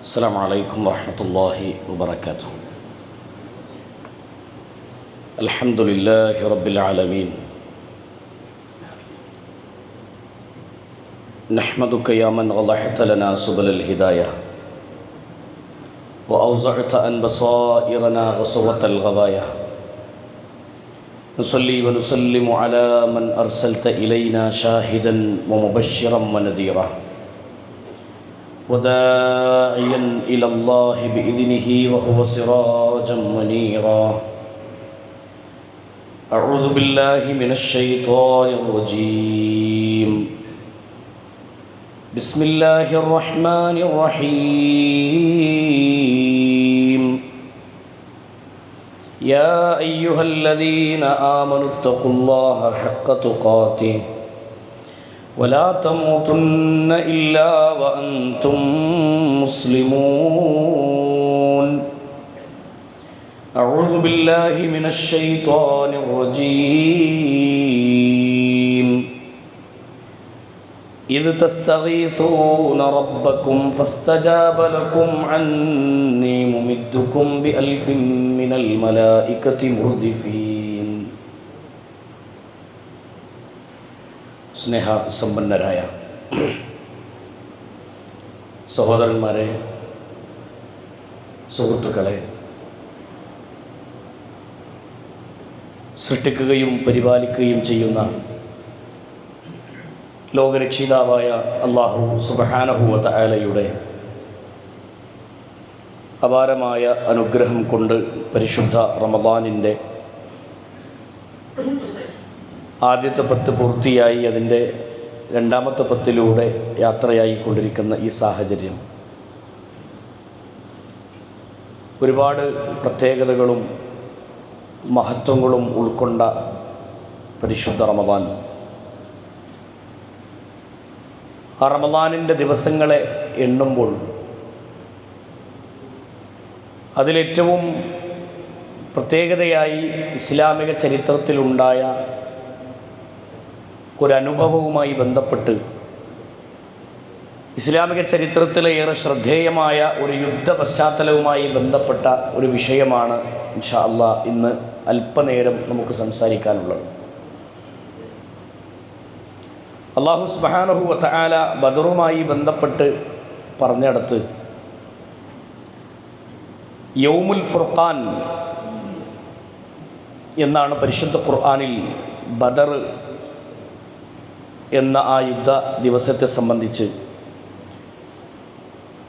السلام عليكم ورحمة الله وبركاته. الحمد لله رب العالمين. نحمدك يا من وضحت لنا سبل الهداية وأوزعت أن بصائرنا غصوة الغوايا. نصلي ونسلم على من أرسلت إلينا شاهدا ومبشرا ونذيرا وداعيا إلى الله بإذنه وهو سراجا منيرا. أعوذ بالله من الشيطان الرجيم. بسم الله الرحمن الرحيم. يا أيها الذين آمنوا اتقوا الله حق تقاته ولا تموتن إلا وأنتم مسلمون. أعوذ بالله من الشيطان الرجيم. إذ تستغيثون ربكم فاستجاب لكم عني ممدكم بألف من الملائكة مردفين. സ്നേഹ സമ്പന്നരായ സഹോദരന്മാരെ, സുഹൃത്തുക്കളെ, സൃഷ്ടിക്കുകയും പരിപാലിക്കുകയും ചെയ്യുന്ന ലോകരക്ഷിതാവായ അല്ലാഹു സുബ്ഹാനഹു വ തആലയുടെ അപാരമായ അനുഗ്രഹം കൊണ്ട് പരിശുദ്ധ റമദാനിൻ്റെ ആദ്യത്തെ 10 പൂർത്തിയായി അതിൻ്റെ രണ്ടാമത്തെ 10 യാത്രയായി കൊണ്ടിരിക്കുന്ന ഈ സാഹചര്യം ഒരുപാട് പ്രത്യേകതകളും മഹത്വങ്ങളും ഉൾക്കൊണ്ട പരിശുദ്ധ റമദാൻ. ആ റമദാനിൻ്റെ ദിവസങ്ങളെ എണ്ണുമ്പോൾ അതിലേറ്റവും പ്രത്യേകതയായി ഇസ്ലാമിക ചരിത്രത്തിലുണ്ടായ ഒരനുഭവവുമായി ബന്ധപ്പെട്ട് ഇസ്ലാമിക ചരിത്രത്തിലെ ഏറെ ശ്രദ്ധേയമായ ഒരു യുദ്ധ പശ്ചാത്തലവുമായി ബന്ധപ്പെട്ട ഒരു വിഷയമാണ് ഇൻഷാ അല്ലാഹ് ഇന്ന് അല്പനേരം നമുക്ക് സംസാരിക്കാനുള്ളത്. അല്ലാഹു സുബ്ഹാനഹു വ തആല ബദറുമായി ബന്ധപ്പെട്ട് പറഞ്ഞിടത്ത് യൗമുൽ ഫുർഖാൻ എന്നാണ് പരിശുദ്ധ ഖുർആനിൽ ബദർ എന്ന ആ യുദ്ധ ദിവസത്തെ സംബന്ധിച്ച്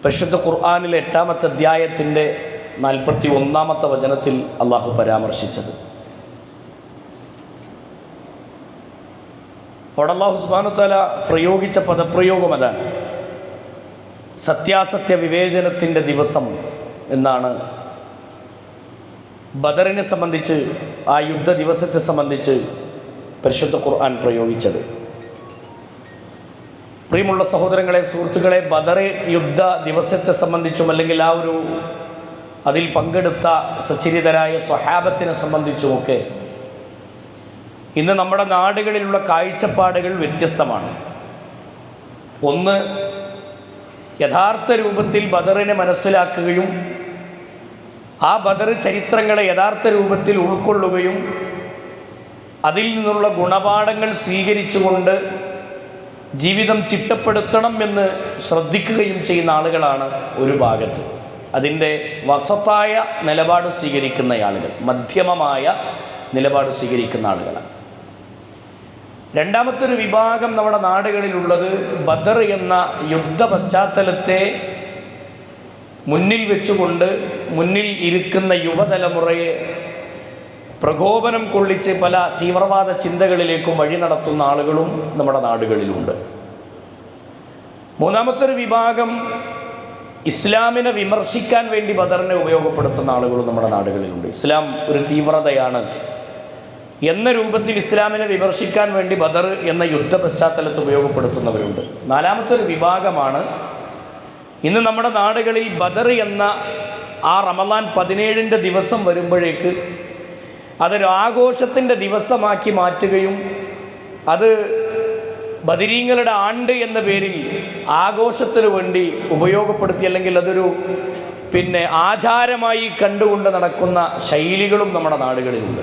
പരിശുദ്ധ ഖുർആനിലെ 8-ാമത്തെ അധ്യായത്തിൻ്റെ 41-ാമത്തെ വചനത്തിൽ അള്ളാഹു പരാമർശിച്ചത്. അവിടെ അല്ലാഹു സുബ്ഹാനഹു വ തആല പ്രയോഗിച്ച പദപ്രയോഗം അതാണ്. സത്യാസത്യ വിവേചനത്തിൻ്റെ ദിവസം എന്നാണ് ബദറിനെ സംബന്ധിച്ച്, ആ യുദ്ധ ദിവസത്തെ സംബന്ധിച്ച് പരിശുദ്ധ ഖുർആൻ പ്രയോഗിച്ചത്. പ്രിയമുള്ള സഹോദരങ്ങളെ, സുഹൃത്തുക്കളെ, ബദർ യുദ്ധ ദിവസത്തെ സംബന്ധിച്ചും അല്ലെങ്കിൽ ആ ഒരു അതിൽ പങ്കെടുത്ത സച്ചരിതരായ സ്വഹാബത്തിനെ സംബന്ധിച്ചുമൊക്കെ ഇന്ന് നമ്മുടെ നാടുകളിലുള്ള കാഴ്ചപ്പാടുകൾ വ്യത്യസ്തമാണ്. ഒന്ന്, യഥാർത്ഥ രൂപത്തിൽ ബദറിനെ മനസ്സിലാക്കുകയും ആ ബദർ ചരിത്രങ്ങളെ യഥാർത്ഥ രൂപത്തിൽ ഉൾക്കൊള്ളുകയും അതിൽ നിന്നുള്ള ഗുണപാഠങ്ങൾ സ്വീകരിച്ചുകൊണ്ട് ജീവിതം ചിട്ടപ്പെടുത്തണം എന്ന് ശ്രദ്ധിക്കുകയും ചെയ്യുന്ന ആളുകളാണ് ഒരു ഭാഗത്ത്. അതിൻ്റെ വസത്തായ നിലപാട് സ്വീകരിക്കുന്ന ആളുകൾ, മധ്യമമായ നിലപാട് സ്വീകരിക്കുന്ന ആളുകളാണ്. രണ്ടാമത്തെ ഒരു വിഭാഗം നമ്മുടെ നാടുകളിലുള്ളത് ബദർ എന്ന യുദ്ധ പശ്ചാത്തലത്തെ മുന്നിൽ വെച്ചുകൊണ്ട് മുന്നിൽ ഇരിക്കുന്ന യുവതലമുറയെ പ്രകോപനം കൊള്ളിച്ച് പല തീവ്രവാദ ചിന്തകളിലേക്കും വഴി നടത്തുന്ന ആളുകളും നമ്മുടെ നാടുകളിലുണ്ട്. മൂന്നാമത്തെ ഒരു വിഭാഗം ഇസ്ലാമിനെ വിമർശിക്കാൻ വേണ്ടി ബദറിനെ ഉപയോഗപ്പെടുത്തുന്ന ആളുകളും നമ്മുടെ നാടുകളിലുണ്ട്. ഇസ്ലാം ഒരു തീവ്രതയാണ് എന്ന രൂപത്തിൽ ഇസ്ലാമിനെ വിമർശിക്കാൻ വേണ്ടി ബദർ എന്ന യുദ്ധ പശ്ചാത്തലത്ത് ഉപയോഗപ്പെടുത്തുന്നവരുണ്ട്. നാലാമത്തെ ഒരു വിഭാഗമാണ് ഇന്ന് നമ്മുടെ നാടുകളിൽ ബദർ എന്ന ആ റമദാൻ 17-ന്റെ ദിവസം വരുമ്പോഴേക്ക് അതൊരു ആഘോഷത്തിൻ്റെ ദിവസമാക്കി മാറ്റുകയും അത് ബദരീങ്ങളുടെ ആണ്ട് എന്ന പേരിൽ ആഘോഷത്തിന് വേണ്ടി ഉപയോഗപ്പെടുത്തി, അല്ലെങ്കിൽ അതൊരു ആചാരമായി കണ്ടുകൊണ്ട് നടക്കുന്ന ശൈലികളും നമ്മുടെ നാടുകളിലുണ്ട്.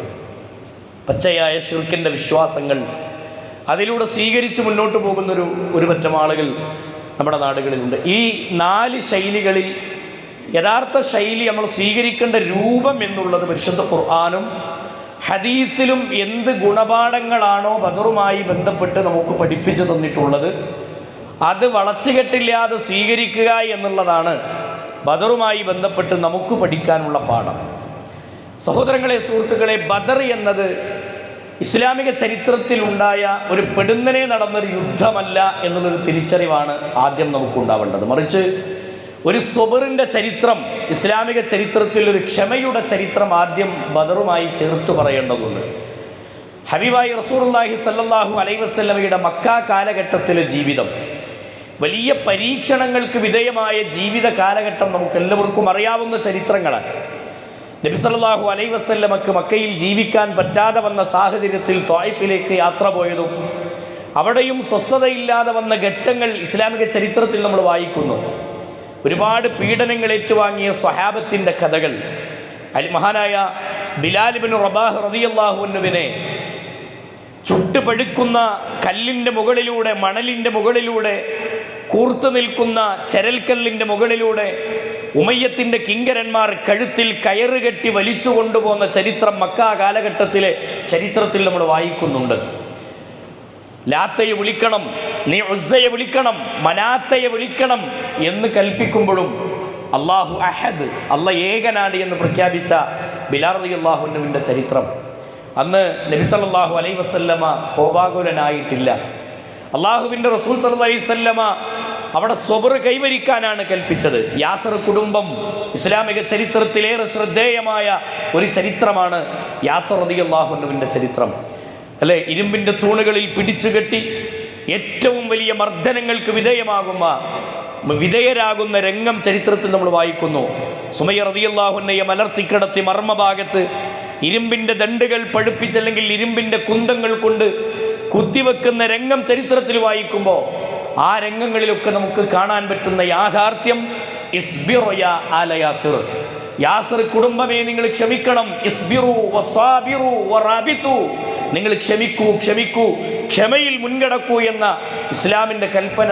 പച്ചയായ ശിർക്കിൻ്റെ വിശ്വാസങ്ങൾ അതിലൂടെ സ്വീകരിച്ച് മുന്നോട്ട് പോകുന്നൊരു പറ്റം ആളുകൾ നമ്മുടെ നാടുകളിലുണ്ട്. ഈ 4 ശൈലികളിൽ യഥാർത്ഥ ശൈലി നമ്മൾ സ്വീകരിക്കേണ്ട രൂപം എന്നുള്ളത് പരിശുദ്ധ ഖുർആനും ഹദീസിലും എന്ത് ഗുണപാഠങ്ങളാണോ ബദറുമായി ബന്ധപ്പെട്ട് നമുക്ക് പഠിപ്പിച്ചു തന്നിട്ടുള്ളത് അത് വളച്ചുകെട്ടില്ലാതെ സ്വീകരിക്കുക എന്നുള്ളതാണ് ബദറുമായി ബന്ധപ്പെട്ട് നമുക്ക് പഠിക്കാനുള്ള പാഠം. സഹോദരങ്ങളെ, സുഹൃത്തുക്കളെ, ബദർ എന്നത് ഇസ്ലാമിക ചരിത്രത്തിൽ ഉണ്ടായ ഒരു പെടുന്നനെ നടന്നൊരു യുദ്ധമല്ല എന്നുള്ളൊരു തിരിച്ചറിവാണ് ആദ്യം നമുക്കുണ്ടാവേണ്ടത്. മറിച്ച് ഒരു സ്വബറിൻ്റെ ചരിത്രം, ഇസ്ലാമിക ചരിത്രത്തിൽ ഒരു ക്ഷമയുടെ ചരിത്രം ആദ്യം ബദറുമായി ചേർത്ത് പറയേണ്ടതുണ്ട്. ഹബീബായി റസൂലുള്ളാഹി സ്വല്ലല്ലാഹു അലൈഹി വസല്ലമയുടെ മക്ക കാലഘട്ടത്തിലെ ജീവിതം വലിയ പരീക്ഷണങ്ങൾക്ക് വിധേയമായ ജീവിത കാലഘട്ടം നമുക്കെല്ലാവർക്കും അറിയാവുന്ന ചരിത്രങ്ങളാണ്. നബി സല്ലല്ലാഹു അലൈഹി വസല്ലമക്ക് മക്കയിൽ ജീവിക്കാൻ പറ്റാതെ വന്ന സാഹചര്യത്തിൽ ത്വായിഫിലേക്ക് യാത്ര പോയതും അവിടെയും സ്വസ്ഥതയില്ലാതെ വന്ന ഘട്ടങ്ങൾ ഇസ്ലാമിക ചരിത്രത്തിൽ നമ്മൾ വായിക്കുന്നു. ഒരുപാട് പീഡനങ്ങൾ ഏറ്റുവാങ്ങിയ സ്വഹാബത്തിൻ്റെ കഥകൾ. മഹാനായ ബിലാൽ ഇബ്നു റബാഹ് റളിയല്ലാഹു അൻഹുവിനെ ചുട്ടുപഴുക്കുന്ന കല്ലിൻ്റെ മുകളിലൂടെ, മണലിൻ്റെ മുകളിലൂടെ, കൂർത്തു നിൽക്കുന്ന ചരൽക്കല്ലിൻ്റെ മുകളിലൂടെ ഉമയ്യത്തിൻ്റെ കിങ്കരന്മാർ കഴുത്തിൽ കയറ് കെട്ടി വലിച്ചു കൊണ്ടുപോകുന്ന ചരിത്രം മക്ക കാലഘട്ടത്തിലെ ചരിത്രത്തിൽ നമ്മൾ വായിക്കുന്നുണ്ട്. ലാത്തയെ വിളിക്കണം, നീ ഉസ്സയെ വിളിക്കണം, മനാത്തയെ വിളിക്കണം എന്ന് കൽപ്പിക്കുമ്പോഴും അള്ളാഹു അഹദ്, അള്ളാഹ് ഏകനാണ് എന്ന് പ്രഖ്യാപിച്ച ബിലാൽ റളിയല്ലാഹു അൻഹുവിൻ്റെ ചരിത്രം. അന്ന് നബി സല്ലല്ലാഹു അലൈഹി വസല്ലമ കോപാകുലനായിട്ടില്ല. അള്ളാഹുവിൻ്റെ റസൂൽ സല്ലല്ലാഹു അലൈഹി വസല്ലമ അവിടെ സ്വബർ കൈവരിക്കാനാണ് കൽപ്പിച്ചത്. യാസർ കുടുംബം ഇസ്ലാമിക ചരിത്രത്തിലേറെ ശ്രദ്ധേയമായ ഒരു ചരിത്രമാണ് യാസർ റളിയല്ലാഹു അൻഹുവിൻ്റെ ചരിത്രം, അല്ലേ? ഇരുമ്പിൻ്റെ തൂണുകളിൽ പിടിച്ചുകെട്ടി ഏറ്റവും വലിയ മർദ്ദനങ്ങൾക്ക് വിധേയരാകുന്ന രംഗം ചരിത്രത്തിൽ നമ്മൾ വായിക്കുന്നു. സുമയ്യ റളിയല്ലാഹു അൻഹയെ മലർത്തിക്കിടത്തി മർമ്മഭാഗത്ത് ഇരുമ്പിൻ്റെ ദണ്ടുകൾ പഴുപ്പിച്ചല്ലെങ്കിൽ ഇരുമ്പിൻ്റെ കുന്തങ്ങൾ കൊണ്ട് കുത്തിവെക്കുന്ന രംഗം ചരിത്രത്തിൽ വായിക്കുമ്പോൾ ആ രംഗങ്ങളിലൊക്കെ നമുക്ക് കാണാൻ പറ്റുന്ന യാഥാർത്ഥ്യം, ഇസ്ബിറു യാ ആല യാസിർ, യാസിർ കുടുംബമേ നിങ്ങൾ ക്ഷമിക്കണം, ഇസ്ബിറു വസാബിറു വറാബിതു, നിങ്ങൾ ക്ഷമിക്കൂ, ക്ഷമയിൽ മുൻകടക്കൂ എന്ന ഇസ്ലാമിൻ്റെ കൽപ്പന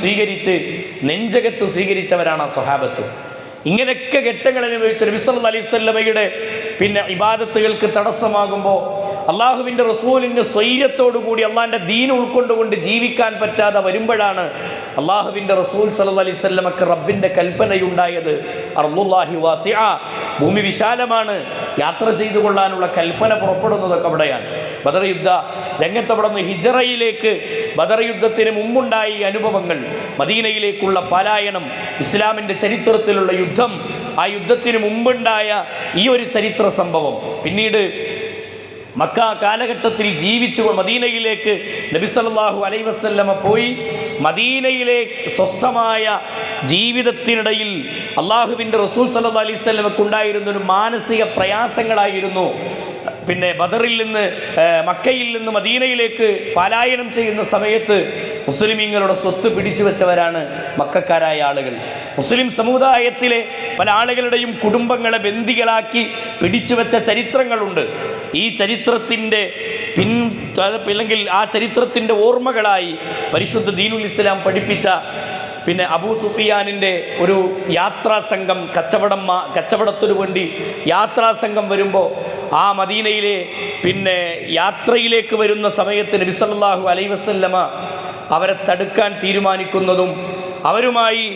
സ്വീകരിച്ച് നെഞ്ചകത്ത് സ്വീകരിച്ചവരാണ് ആ സ്വഹാബത്ത്. ഇങ്ങനെയൊക്കെ ഘട്ടങ്ങൾ അനുഭവിച്ച നബി സല്ലല്ലാഹു അലൈഹി വസല്ലമയുടെ ഇബാദത്തുകൾക്ക് തടസ്സമാകുമ്പോൾ അള്ളാഹുവിൻ്റെ റസൂലിന് സ്വൈര്യത്തോടുകൂടി അള്ളാഹിൻ്റെ ദീൻ ഉൾക്കൊണ്ടുകൊണ്ട് ജീവിക്കാൻ പറ്റാതെ വരുമ്പോഴാണ് അള്ളാഹുവിൻ്റെ റസൂൽ സല്ലല്ലാഹു അലൈഹി വസല്ലമക്ക് റബ്ബിൻ്റെ കൽപ്പനയുണ്ടായത്. അർളുല്ലാഹി വാസിഅ, ഭൂമി വിശാലമാണ്, യാത്ര ചെയ്തു കൊള്ളാനുള്ള കൽപ്പന പുറപ്പെടുന്നതൊക്കെ അവിടെയാണ്. ബദർ യുദ്ധ രംഗത്തവിടെ നിന്ന് ഹിജറയിലേക്ക്, ബദർ യുദ്ധത്തിന് മുമ്പുണ്ടായ അനുഭവങ്ങൾ, മദീനയിലേക്കുള്ള പലായനം, ഇസ്ലാമിൻ്റെ ചരിത്രത്തിലുള്ള യുദ്ധം, ആ യുദ്ധത്തിന് മുമ്പുണ്ടായ ഈ ഒരു ചരിത്ര സംഭവം, പിന്നീട് മക്ക കാലഘട്ടത്തിൽ ജീവിച്ചു മദീനയിലേക്ക് നബി സല്ലല്ലാഹു അലൈഹി വസല്ലമ പോയി. മദീനയിലെ സ്വസ്ഥമായ ജീവിതത്തിനിടയിൽ അള്ളാഹുവിൻ്റെ റസൂൽ സല്ലല്ലാഹു അലൈഹി വസല്ലമക്ക് ഉണ്ടായിരുന്നൊരു മാനസിക പ്രയാസങ്ങളായിരുന്നു. ബദറിൽ നിന്ന്, മക്കയിൽ നിന്ന് മദീനയിലേക്ക് പലായനം ചെയ്യുന്ന സമയത്ത് മുസ്ലിമീങ്ങളുടെ സ്വത്ത് പിടിച്ചു വെച്ചവരാണ് മക്കക്കാരായ ആളുകൾ. മുസ്ലിം സമുദായത്തിലെ പല ആളുകളുടെയും കുടുംബങ്ങളെ ബന്ദികളാക്കി പിടിച്ചു വെച്ച ചരിത്രങ്ങളുണ്ട്. ഈ ചരിത്രത്തിൻ്റെ അല്ലെങ്കിൽ ആ ചരിത്രത്തിൻ്റെ ഓർമ്മകളായി പരിശുദ്ധ ദീനുൽ ഇസ്ലാം പഠിപ്പിച്ച അബൂ സുഫിയാനിൻ്റെ ഒരു യാത്രാ സംഘം, കച്ചവടത്തിനു വേണ്ടി യാത്രാ സംഘം വരുമ്പോൾ ആ മദീനയിലെ യാത്രയിലേക്ക് വരുന്ന സമയത്ത് നബി സല്ലല്ലാഹു അലൈഹി വസല്ലമ അവരെ തടുക്കാൻ തീരുമാനിക്കുന്നതും അവരുമായി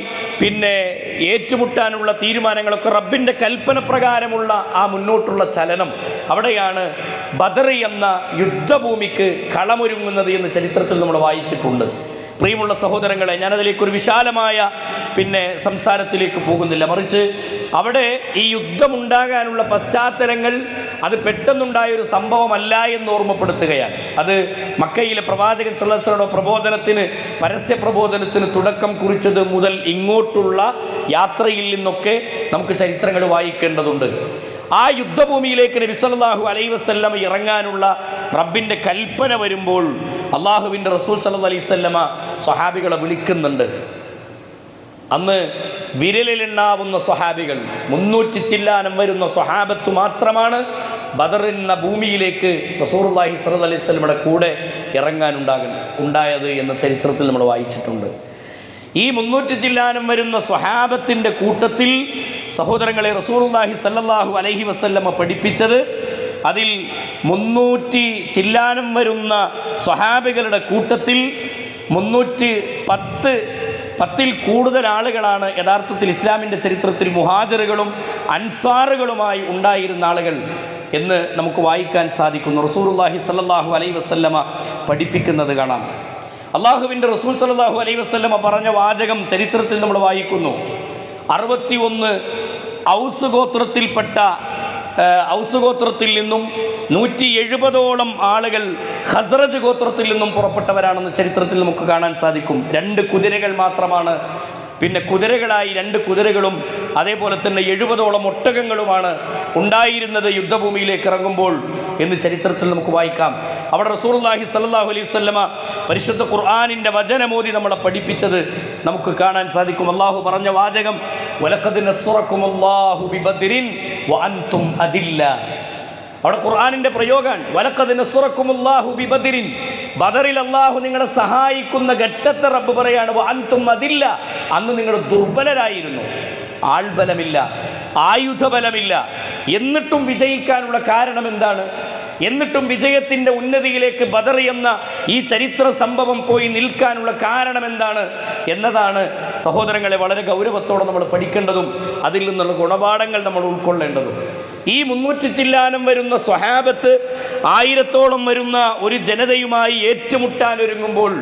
ഏറ്റുമുട്ടാനുള്ള തീരുമാനങ്ങളൊക്കെ റബ്ബിൻ്റെ കൽപ്പന പ്രകാരമുള്ള ആ മുന്നോട്ടുള്ള ചലനം, അവിടെയാണ് ബദർ എന്ന യുദ്ധഭൂമിക്ക് കളമൊരുങ്ങുന്നത് എന്ന് ചരിത്രത്തിൽ നമ്മൾ വായിച്ചിട്ടുണ്ട്. പ്രിയമുള്ള സഹോദരങ്ങളെ, ഞാനതിലേക്കൊരു വിശാലമായ സംസാരത്തിലേക്ക് പോകുന്നില്ല. മറിച്ച് അവിടെ ഈ യുദ്ധമുണ്ടാകാനുള്ള പശ്ചാത്തലങ്ങൾ അത് പെട്ടെന്നുണ്ടായൊരു സംഭവമല്ല എന്ന് ഓർമ്മപ്പെടുത്തുകയാണ്. അത് മക്കയിലെ പ്രവാചകൻ സ്വല്ലല്ലാഹു അലൈഹി വസല്ലം പ്രബോധനത്തിന്, പരസ്യ പ്രബോധനത്തിന് തുടക്കം കുറിച്ചത് മുതൽ ഇങ്ങോട്ടുള്ള യാത്രയിൽ നിന്നൊക്കെ നമുക്ക് ചരിത്രങ്ങൾ വായിക്കേണ്ടതുണ്ട്. ആ യുദ്ധഭൂമിയിലേക്ക് നബി സല്ലല്ലാഹു അലൈഹി വസല്ലമ ഇറങ്ങാനുള്ള റബ്ബിൻ്റെ കൽപ്പന വരുമ്പോൾ അള്ളാഹുവിൻ്റെ റസൂൽ സല്ലല്ലാഹു അലൈഹി വസല്ലമ സ്വഹാബികളെ വിളിക്കുന്നുണ്ട്. അന്ന് വിരലിലുണ്ടാവുന്ന സ്വഹാബികൾ 300 ചില്ലാനം വരുന്ന സ്വഹാബത്ത് മാത്രമാണ് ബദർ എന്ന ഭൂമിയിലേക്ക് റസൂലുള്ളാഹി സ്വല്ലല്ലാഹു അലൈഹി വസല്ലമയുടെ കൂടെ ഉണ്ടായത് എന്ന ചരിത്രത്തിൽ നമ്മൾ വായിച്ചിട്ടുണ്ട്. ഈ 300 ചില്ലാനം വരുന്ന സ്വഹാബത്തിൻ്റെ കൂട്ടത്തിൽ സഹോദരങ്ങളെ റസൂലുള്ളാഹി സ്വല്ലല്ലാഹു അലൈഹി വസല്ലമ പഠിപ്പിച്ചത്, അതിൽ 300 ചില്ലാനം വരുന്ന സ്വഹാബികളുടെ കൂട്ടത്തിൽ 310 കൂടുതൽ ആളുകളാണ് യഥാർത്ഥത്തിൽ ഇസ്ലാമിൻ്റെ ചരിത്രത്തിൽ മുഹാജിറുകളും അൻസാറുകളുമായി ഉണ്ടായിരുന്ന ആളുകൾ എന്ന് നമുക്ക് വായിക്കാൻ സാധിക്കുന്നു. റസൂലുള്ളാഹി സ്വല്ലല്ലാഹു അലൈഹി വസല്ലമ പഠിപ്പിക്കുന്നത് കാണാം. അള്ളാഹുവിൻ്റെ റസൂൽ സ്വല്ലല്ലാഹു അലൈഹി വസല്ലമ പറഞ്ഞ വാചകം ചരിത്രത്തിൽ നമ്മൾ വായിക്കുന്നു. 61 ഔസ് ഗോത്രത്തിൽ നിന്നും 170ഓളം ആളുകൾ ഖസ്റജ് ഗോത്രത്തിൽ നിന്നും പുറപ്പെട്ടവരാണെന്ന് ചരിത്രത്തിൽ നമുക്ക് കാണാൻ സാധിക്കും. 2 കുതിരകൾ മാത്രമാണ്, പിന്നെ കുതിരകളായി 2 കുതിരകളും അതേപോലെ തന്നെ 70ഓളം ഒട്ടകങ്ങളുമാണ് ഉണ്ടായിരുന്നത് യുദ്ധഭൂമിയിലേക്ക് ഇറങ്ങുമ്പോൾ എന്ന് ചരിത്രത്തിൽ നമുക്ക് വായിക്കാം. അവിടെ റസൂലുള്ളാഹി സ്വല്ലല്ലാഹു അലൈഹി വസല്ലമ പരിശുദ്ധ ഖുർആനിൻ്റെ വചനമോദി നമ്മളെ പഠിപ്പിച്ചത് നമുക്ക് കാണാൻ സാധിക്കും. അള്ളാഹു പറഞ്ഞ വാചകം, വലഖദ് നസ്റക്കുമുല്ലാഹു ബിബദ്രിൻ വഅൻതും അദില്ല. അവിടെ ഖുർആനിൻ്റെ പ്രയോഗമാണ് വലഖദ് നസ്റക്കുമുല്ലാഹു ബിബദ്രിൻ. ബദറിൽ അള്ളാഹു നിങ്ങളെ സഹായിക്കുന്ന ഘട്ടത്തെ റബ്ബ് പറയാണ് വഅൻതും അദില്ല. അന്ന് നിങ്ങൾ ദുർബലരായിരുന്നു, ആൾബലമില്ല, ആയുധബലമില്ല. എന്നിട്ടും വിജയിക്കാനുള്ള കാരണം എന്താണ്? എന്നിട്ടും വിജയത്തിൻ്റെ ഉന്നതിയിലേക്ക് ബദർ എന്ന ഈ ചരിത്ര സംഭവം പോയി നിൽക്കാനുള്ള കാരണം എന്താണ് എന്നതാണ് സഹോദരങ്ങളെ വളരെ ഗൗരവത്തോടെ നമ്മൾ പഠിക്കേണ്ടതും അതിൽ നിന്നുള്ള ഗുണപാഠങ്ങൾ നമ്മൾ ഉൾക്കൊള്ളേണ്ടതും. ഈ 300 ചില്ലാനം വരുന്ന സ്വഹാബത്ത് 1000ഓളം വരുന്ന ഒരു ജനതയുമായി ഏറ്റുമുട്ടാൻ ഒരുങ്ങുമ്പോൾ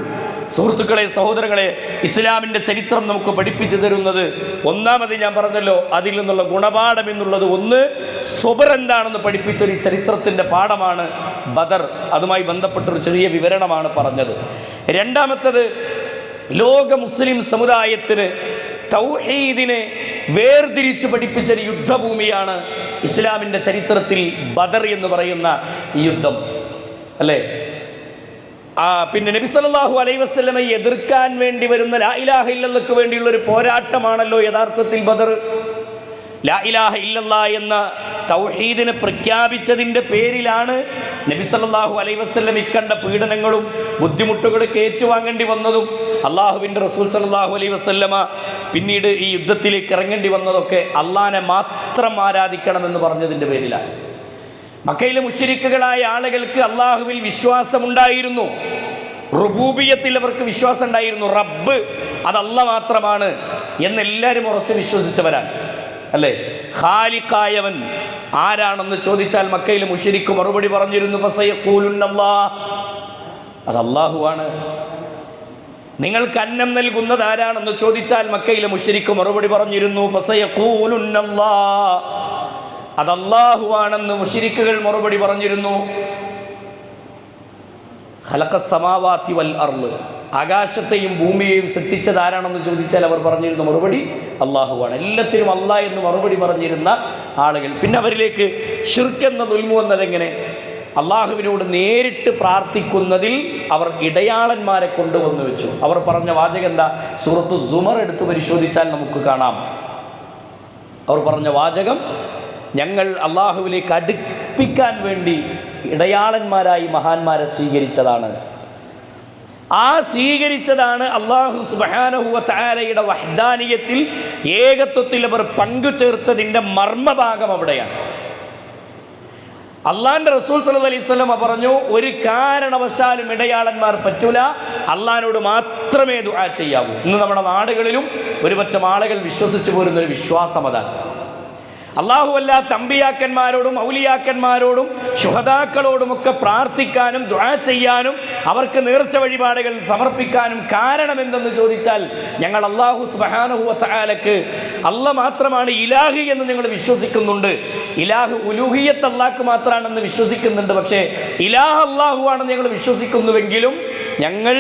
സുഹൃത്തുക്കളെ, സഹോദരങ്ങളെ, ഇസ്ലാമിൻ്റെ ചരിത്രം നമുക്ക് പഠിപ്പിച്ചു തരുന്നത് ഒന്നാമത് ഞാൻ പറഞ്ഞല്ലോ, അതിൽ നിന്നുള്ള ഗുണപാഠം എന്നുള്ളത് ഒന്ന് സ്വബർ എന്താണെന്ന് പഠിപ്പിച്ചൊരു ചരിത്രത്തിൻ്റെ പാഠമാണ് ബദർ. അതുമായി ബന്ധപ്പെട്ടൊരു ചെറിയ വിവരണമാണ് പറഞ്ഞത്. രണ്ടാമത്തത് ലോക മുസ്ലിം സമുദായത്തിന് തൗഹീദിനെ വേർതിരിച്ചു പഠിപ്പിച്ചൊരു യുദ്ധഭൂമിയാണ് ഇസ്ലാമിൻ്റെ ചരിത്രത്തിൽ ബദർ എന്ന് പറയുന്ന ഈ യുദ്ധം, അല്ലേ? പിന്നെ നബി സല്ലല്ലാഹു അലൈഹി വസല്ലമയെ എതിർക്കാൻ വേണ്ടി വരുന്ന ലാ ഇലാഹ ഇല്ലല്ലാഹ്ക്ക് വേണ്ടിയുള്ള ഒരു പോരാട്ടമാണല്ലോ യഥാർത്ഥത്തിൽ ബദർ. ലാ ഇലാഹ ഇല്ലല്ലാഹ് എന്ന തൗഹീദിനെ പ്രഖ്യാപിച്ചതിൻ്റെ പേരിലാണ് നബി സല്ലല്ലാഹു അലൈഹി വസല്ലം ഇക്കണ്ട പീഡനങ്ങളും ബുദ്ധിമുട്ടുകളൊക്കെ ഏറ്റുവാങ്ങേണ്ടി വന്നതും അള്ളാഹുവിൻ്റെ റസൂൽ സല്ലല്ലാഹു അലൈഹി വസല്ലമ പിന്നീട് ഈ യുദ്ധത്തിലേക്ക് ഇറങ്ങേണ്ടി വന്നതൊക്കെ അള്ളാഹനെ മാത്രം ആരാധിക്കണമെന്ന് പറഞ്ഞതിൻ്റെ പേരിലാണ്. മക്കയിലെ മുശ്രിക്കുകളായ ആളുകൾക്ക് അള്ളാഹുവിൽ വിശ്വാസമുണ്ടായിരുന്നു, റുബൂബിയത്തിൽ അവർക്ക് വിശ്വാസം ഉണ്ടായിരുന്നു. റബ്ബ് അത് അല്ലാഹ് മാത്രമാണ് എന്നെല്ലാവരും ഉറച്ച് വിശ്വസിച്ചവരാണ്, അല്ലേ? ഖാലിഖായവൻ ആരാണെന്ന് ചോദിച്ചാൽ മക്കയിലെ മുശ്രിക്ക് മറുപടി പറഞ്ഞിരുന്നു, ഫസയഖൂലുന്നല്ലാഹ്, അത് അല്ലാഹുവാണ്. നിങ്ങൾക്ക് അന്നം നൽകുന്നത് ആരാണെന്ന് ചോദിച്ചാൽ മക്കയിലെ മുശ്രിക്ക് മറുപടി പറഞ്ഞിരുന്നു, ഫസയഖൂലുന്നല്ലാഹ്, അത് അല്ലാഹുവാണെന്ന് മുശ്രിക്കുകൾ മറുപടി പറഞ്ഞിരുന്നു. ഖലഖസ് സമാവാതി വൽ അർള്, ആകാശത്തെയും ഭൂമിയെയും സൃഷ്ടിച്ചത് ആരാണെന്ന് ചോദിച്ചാൽ അവർ പറഞ്ഞിരുന്ന മറുപടി അല്ലാഹുവാണ്. എല്ലാത്തിനും അല്ലാഹ് എന്ന് മറുപടി പറഞ്ഞിരുന്ന ആളുകൾ പിന്നെ അവരിലേക്ക് ശിർക്ക് എന്ന ദുൽമു എന്നതെങ്ങനെ? അള്ളാഹുവിനോട് നേരിട്ട് പ്രാർത്ഥിക്കുന്നതിൽ അവർ ഇടയാളന്മാരെ കൊണ്ടുവന്നു വെച്ചു. അവർ പറഞ്ഞ വാചകം എന്താ? സൂറത്തു സുമർ എടുത്ത് പരിശോധിച്ചാൽ നമുക്ക് കാണാം. അവർ പറഞ്ഞ വാചകം, ഞങ്ങൾ അള്ളാഹുവിലേക്ക് അടുപ്പിക്കാൻ വേണ്ടി ഇടയാളന്മാരായി മഹാന്മാരെ സ്വീകരിച്ചതാണ്. ആ സ്വീകരിച്ചതാണ് അള്ളാഹു സുബ്ഹാനഹു വ തആലയുടെ വഹ്ദാനിയത്തിൽ, ഏകത്വത്തിൽ അവർ പങ്കുചേർത്തതിൻ്റെ മർമ്മഭാഗം അവിടെയാണ്. അള്ളാഹിൻ്റെ റസൂൽ സല്ലല്ലാഹു അലൈഹി വസല്ലം പറഞ്ഞു, ഒരു കാരണവശാലും ഇടയാളന്മാർ പറ്റൂല, അള്ളാഹിനോട് മാത്രമേ ദുആ ചെയ്യാവൂ. ഇന്ന് നമ്മുടെ നാടുകളിലും ഒരുപറ്റം ആളുകൾ വിശ്വസിച്ചു പോരുന്നൊരു വിശ്വാസം അതാണ്. അല്ലാഹുവല്ലാത്ത അമ്പിയാക്കന്മാരോടും ഔലിയാക്കന്മാരോടും ശുഹദാക്കളോടുമൊക്കെ പ്രാർത്ഥിക്കാനും ദുആ ചെയ്യാനും അവർക്ക് നേർച്ച വഴിപാടുകൾ സമർപ്പിക്കാനും കാരണം എന്തെന്ന് ചോദിച്ചാൽ, ഞങ്ങൾ അല്ലാഹു സുബ്ഹാനഹു വ തആലക്ക് അല്ലാഹ് മാത്രമാണ് ഇലാഹി എന്ന് ഞങ്ങൾ വിശ്വസിക്കുന്നുണ്ട്. ഇലാഹ് ഉലൂഹിയത്ത് അല്ലാഹ്ക്ക് മാത്രമാണെന്ന് വിശ്വസിക്കുന്നുണ്ട്. പക്ഷേ ഇലാഹ് അല്ലാഹു ആണെന്ന് ഞങ്ങൾ വിശ്വസിക്കുന്നുവെങ്കിലും ഞങ്ങൾ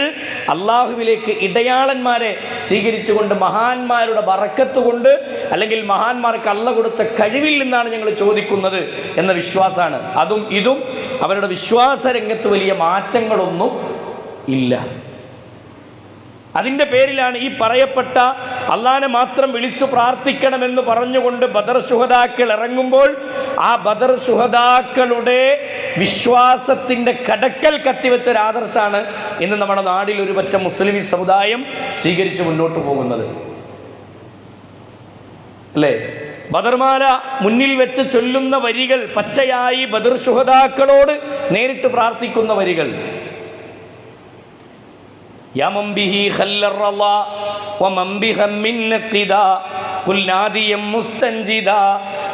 അള്ളാഹുവിലേക്ക് ഇടയാളന്മാരെ സ്വീകരിച്ചുകൊണ്ട് മഹാന്മാരുടെ ബറക്കത്ത് കൊണ്ട് അല്ലെങ്കിൽ മഹാന്മാർക്ക് അള്ളാഹ് കൊടുത്ത കഴിവിൽ നിന്നാണ് ഞങ്ങൾ ചോദിക്കുന്നത് എന്ന വിശ്വാസമാണ്. അതും ഇതും അവരുടെ വിശ്വാസ രംഗത്ത് വലിയ മാറ്റങ്ങളൊന്നും ഇല്ല. അതിൻ്റെ പേരിലാണ് ഈ പറയപ്പെട്ട അള്ളാഹനെ മാത്രം വിളിച്ചു പ്രാർത്ഥിക്കണമെന്ന് പറഞ്ഞുകൊണ്ട് ബദർ ശുഹദാക്കൾ ഇറങ്ങുമ്പോൾ ആ ബദർ ശുഹദാക്കളുടെ വിശ്വാസത്തിൻ്റെ കടക്കൽ കത്തിവെച്ച ഒരു ആദർശമാണ് ഇന്ന് നമ്മുടെ നാട്ടിൽ ഒരു പറ്റ മുസ്ലിം സമുദായം സ്വീകരിച്ച് മുന്നോട്ട് പോകുന്നത്, അല്ലേ? ബദർമാല മുന്നിൽ വെച്ച് ചൊല്ലുന്ന വരികൾ പച്ചയായി ബദർ ശുഹദാക്കളോട് നേരിട്ട് പ്രാർത്ഥിക്കുന്ന വരികൾ. يا من به خل الرضا ومن بهم من نقدا كل ناديا مستنجدا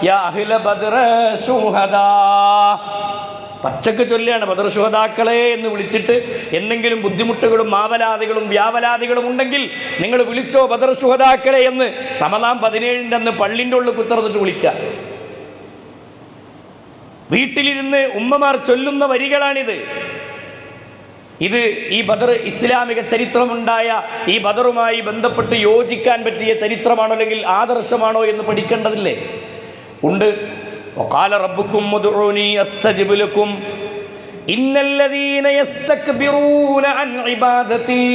يا أهل بدر شهداء. പച്ചക്ക് ചൊല്ലിയാണ് ബദർ ശുഹദാക്കളെ എന്ന് വിളിച്ചിട്ട് എന്തെങ്കിലും ബുദ്ധിമുട്ടുകളും മാവലാദികളും വ്യാവലാദികളും ഉണ്ടെങ്കിൽ നിങ്ങൾ വിളിച്ചോ ബദർ ശുഹദാക്കളെ എന്ന് റമദാൻ 17 അന്ന് പള്ളിൻ്റെ ഉള്ളിൽ കുത്തിറന്നിട്ട് വിളിക്കുക. വീട്ടിലിരുന്ന് ഉമ്മമാർ ചൊല്ലുന്ന വരികളാണിത്. ഇത് ഈ ബദർ ഇസ്ലാമിക ചരിത്രമുണ്ടായ ഈ ബദറുമായി ബന്ധപ്പെട്ട് യോജിക്കാൻ പറ്റിയ ചരിത്രമാണോ അല്ലെങ്കിൽ ആദർശമാണോ എന്ന് പഠിക്കേണ്ടതില്ലേ? ഉണ്ട്. وقال ربكم ادعوني استجب لكم ان الذين يستكبرون عن عبادتي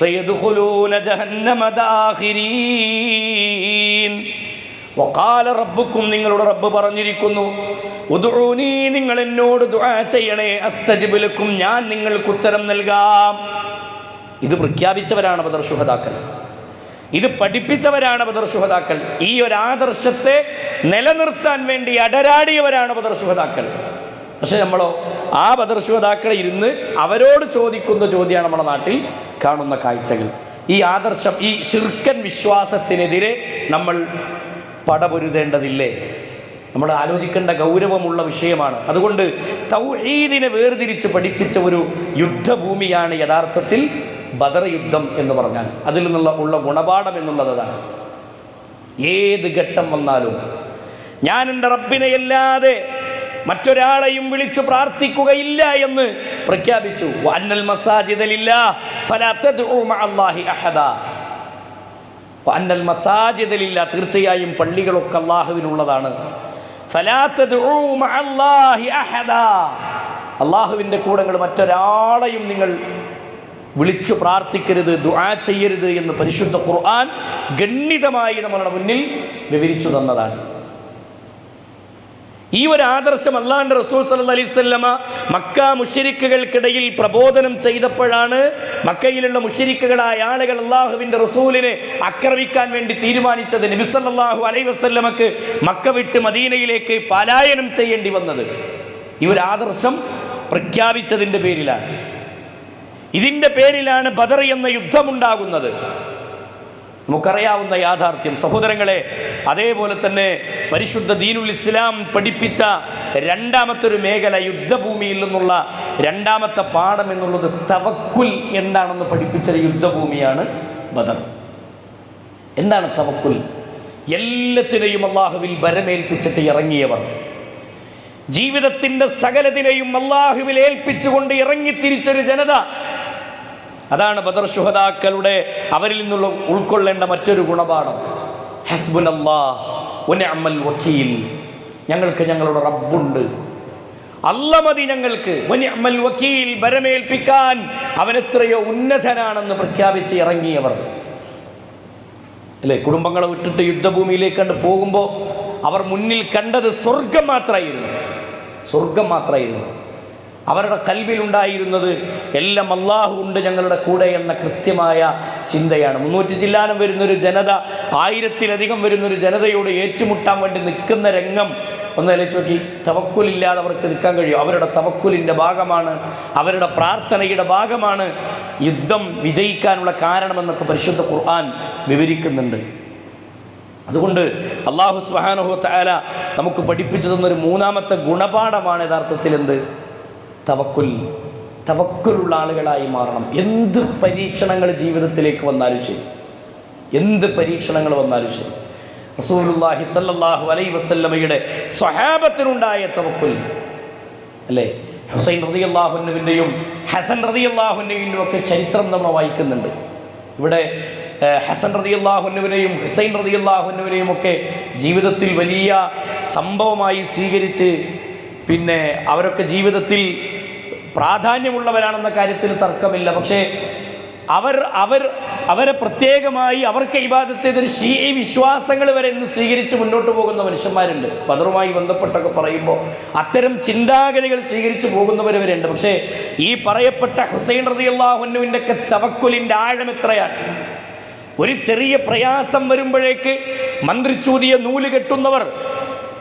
سيدخلون جهنم داخرين. وقال ربكم നിങ്ങളുടെ റബ്ബ് പറഞ്ഞിരിക്കുന്നു ഉദ്ഉനി നിങ്ങൾ എന്നോട് ദുആ ചെയ്യണേ അസ്തജിബ് ലക്കും ഞാൻ നിങ്ങൾക്ക് ഉത്തരം നൽകാം. ഇത് പ്രഖ്യാപിച്ചവരാണ് ബദർ ശുഹദാക്കൾ, ഇത് പഠിപ്പിച്ചവരാണ് ബദർ ശുഹദാക്കൾ. ഈ ഒരു ആദർശത്തെ നിലനിർത്താൻ വേണ്ടി അടരാടിയവരാണ് ബദർ ശുഹദാക്കൾ. പക്ഷെ നമ്മളോ ആ ബദർ ശുഹദാക്കളെ ഇരുന്ന് അവരോട് ചോദിക്കുന്ന ചോദ്യമാണ് നമ്മുടെ നാട്ടിൽ കാണുന്ന കാഴ്ചകൾ. ഈ ആദർശം, ഈ ശിർക്കൻ വിശ്വാസത്തിനെതിരെ നമ്മൾ പടപൊരുതേണ്ടതില്ലേ? നമ്മൾ ആലോചിക്കേണ്ട ഗൗരവമുള്ള വിഷയമാണ്. അതുകൊണ്ട് തൗഹീദിനെ വേർതിരിച്ച് പഠിപ്പിച്ച ഒരു യുദ്ധഭൂമിയാണ് യഥാർത്ഥത്തിൽ ബദർ യുദ്ധം എന്ന് പറഞ്ഞാൽ. അതിൽ നിന്നുള്ള ഗുണപാഠം എന്നുള്ളതാണ്. ഏത് ഘട്ടം വന്നാലും ഞാൻ എൻ്റെ റബ്ബിനെ അല്ലാതെ മറ്റൊരാളെയും വിളിച്ചു പ്രാർത്ഥിക്കുകയില്ല എന്ന് പ്രഖ്യാപിച്ചു. വഅന്നൽ മസാജിദ ലില്ലാഹ് ഫലാ തദ്ഉ മഅല്ലാഹി അഹദാ. വഅന്നൽ മസാജിദ ലില്ലാഹ്, തീർച്ചയായും പള്ളികളൊക്കെ അല്ലാഹുവിനുള്ളതാണ്. ഫലാ തദ്ഉ മഅല്ലാഹി അഹദാ, അല്ലാഹുവിൻ്റെ കൂടെ നിങ്ങൾ മറ്റൊരാളെയും നിങ്ങൾ വിളിച്ചു പ്രാർത്ഥിക്കരുത്, ദുആ ചെയ്യരുത് എന്ന് പരിശുദ്ധ ഖുർആൻ ഗണ്യമായി നമ്മളുടെ മുന്നിൽ വിവരിച്ചു തന്നതാണ്. ഈ ഒരു ആദർശം അല്ലാഹുവിൻ്റെ റസൂൽ സല്ലല്ലാഹു അലൈഹി വസല്ലമ മക്ക മുശ്രിക്കുകൾക്കിടയിൽ പ്രബോധനം ചെയ്തപ്പോഴാണ് മക്കയിലുള്ള മുശ്രിക്കുകളായ ആളുകൾ അല്ലാഹുവിൻ്റെ റസൂലിനെ ആക്രമിക്കാൻ വേണ്ടി തീരുമാനിച്ചത്. നബി സല്ലല്ലാഹു അലൈഹി വസല്ലമക്ക് മക്ക വിട്ട് മദീനയിലേക്ക് പലായനം ചെയ്യേണ്ടി വന്നത് ഈ ഒരു ആദർശം പ്രഖ്യാപിച്ചതിൻ്റെ പേരിലാണ്. ഇതിൻ്റെ പേരിലാണ് ബദർ എന്ന യുദ്ധമുണ്ടാകുന്നത്. നമുക്കറിയാവുന്ന യാഥാർത്ഥ്യം സഹോദരങ്ങളെ. അതേപോലെ തന്നെ പരിശുദ്ധ ദീനുൽ ഇസ്ലാം പഠിപ്പിച്ച രണ്ടാമത്തെ ഒരു മേഖല, യുദ്ധഭൂമിയിൽ നിന്നുള്ള രണ്ടാമത്തെ പാഠം എന്നുള്ളത് തവക്കുൽ എന്താണെന്ന് പഠിപ്പിച്ച യുദ്ധഭൂമിയാണ് ബദർ. എന്താണ് തവക്കുൽ? എല്ലാത്തിനെയും അല്ലാഹുവിൽ ഭരമേൽപ്പിച്ചിട്ട് ഇറങ്ങിയവർ, ജീവിതത്തിൻ്റെ സകലതിനെയും അല്ലാഹുവിൽ ഏൽപ്പിച്ചുകൊണ്ട് ഇറങ്ങിത്തിരിച്ചൊരു ജനത. അതാണ് ബദർ ശുഹദാക്കളുടെ അവരിൽ നിന്നുള്ള ഉൾക്കൊള്ളേണ്ട മറ്റൊരു ഗുണപാഠം. ഹസ്ബുനല്ലാഹ് വനിഅമൽ വക്കീൽ, ഞങ്ങൾക്ക് ഞങ്ങളുടെ റബ്ബുണ്ട്, അല്ല മതി ഞങ്ങൾക്ക്. വനിഅമൽ വക്കീൽ, ഭരമേൽപ്പിക്കാൻ അവൻ എത്രയോ ഉന്നതനാണെന്ന് പ്രഖ്യാപിച്ച് ഇറങ്ങിയവർ അല്ലേ? കുടുംബങ്ങളെ വിട്ടിട്ട് യുദ്ധഭൂമിയിലേക്ക് കണ്ട് പോകുമ്പോൾ അവർ മുന്നിൽ കണ്ടത് സ്വർഗം മാത്രമായിരുന്നു, സ്വർഗം മാത്രമായിരുന്നു. അവരുടെ കൽബിലുണ്ടായിരുന്നത് എല്ലാം അല്ലാഹു ഉണ്ട് ഞങ്ങളുടെ കൂടെ എന്ന കൃത്യമായ ചിന്തയാണ്. 300 ചില്ലാനം വരുന്നൊരു ജനത, 1000-ലധികം വരുന്നൊരു ജനതയോട് ഏറ്റുമുട്ടാൻ വേണ്ടി നിൽക്കുന്ന രംഗം ഒന്ന് ആലോചിച്ച് നോക്കി. തവക്കുലില്ലാതെ അവർക്ക് നിൽക്കാൻ കഴിയും? അവരുടെ തവക്കുലിൻ്റെ ഭാഗമാണ്, അവരുടെ പ്രാർത്ഥനയുടെ ഭാഗമാണ് യുദ്ധം വിജയിക്കാനുള്ള കാരണമെന്നൊക്കെ പരിശുദ്ധ ഖുർആൻ വിവരിക്കുന്നുണ്ട്. അതുകൊണ്ട് അല്ലാഹു സുബ്ഹാനഹു വ തആല നമുക്ക് പഠിപ്പിച്ചു തന്നൊരു മൂന്നാമത്തെ ഗുണപാഠമാണ് യഥാർത്ഥത്തിൽ എന്ത്? തവക്കുൽ. തവക്കുലുള്ള ആളുകളായി മാറണം. എന്ത് പരീക്ഷണങ്ങൾ ജീവിതത്തിലേക്ക് വന്നാലും ശരി, എന്ത് പരീക്ഷണങ്ങൾ വന്നാലും ശരി, റസൂലുള്ളാഹി സ്വല്ലല്ലാഹു അലൈഹി വസല്ലമയുടെ സ്വഹാബത്തിനുണ്ടായ തവക്കുൽ അല്ലേ? ഹുസൈൻ റളിയല്ലാഹു അൻഹുവിൻ്റെയും ഹസൻ റളിയല്ലാഹു അൻഹുവിൻ്റെയും ഒക്കെ ചരിത്രം നമ്മൾ വായിക്കുന്നുണ്ട്. ഇവിടെ ഹസൻ റളിയല്ലാഹു അൻഹുവിനെയും ഹുസൈൻ റളിയല്ലാഹു അൻഹുവിനെയും ഒക്കെ ജീവിതത്തിൽ വലിയ സംഭവമായി സ്വീകരിച്ച് അവരൊക്കെ ജീവിതത്തിൽ പ്രാധാന്യമുള്ളവരാണെന്ന കാര്യത്തിൽ തർക്കമില്ല. പക്ഷേ അവരെ പ്രത്യേകമായി അവർക്ക് ഇബാദത്ത് ഷീഈ വിശ്വാസങ്ങൾ വരെ ഇന്ന് സ്വീകരിച്ച് മുന്നോട്ട് പോകുന്ന മനുഷ്യന്മാരുണ്ട്. ബദറുമായി ബന്ധപ്പെട്ടൊക്കെ പറയുമ്പോൾ അത്തരം ചിന്താഗതികൾ സ്വീകരിച്ച് പോകുന്നവർ വരെയുണ്ട്. പക്ഷേ ഈ പറയപ്പെട്ട ഹുസൈൻ റളിയല്ലാഹു അൻഹുവിൻ്റെ ഒക്കെ തവക്കുലിൻ്റെ ആഴം എത്രയാണ്! ഒരു ചെറിയ പ്രയാസം വരുമ്പോഴേക്ക് മന്ത്രിച്ചൂതിയ നൂല് കെട്ടുന്നവർ,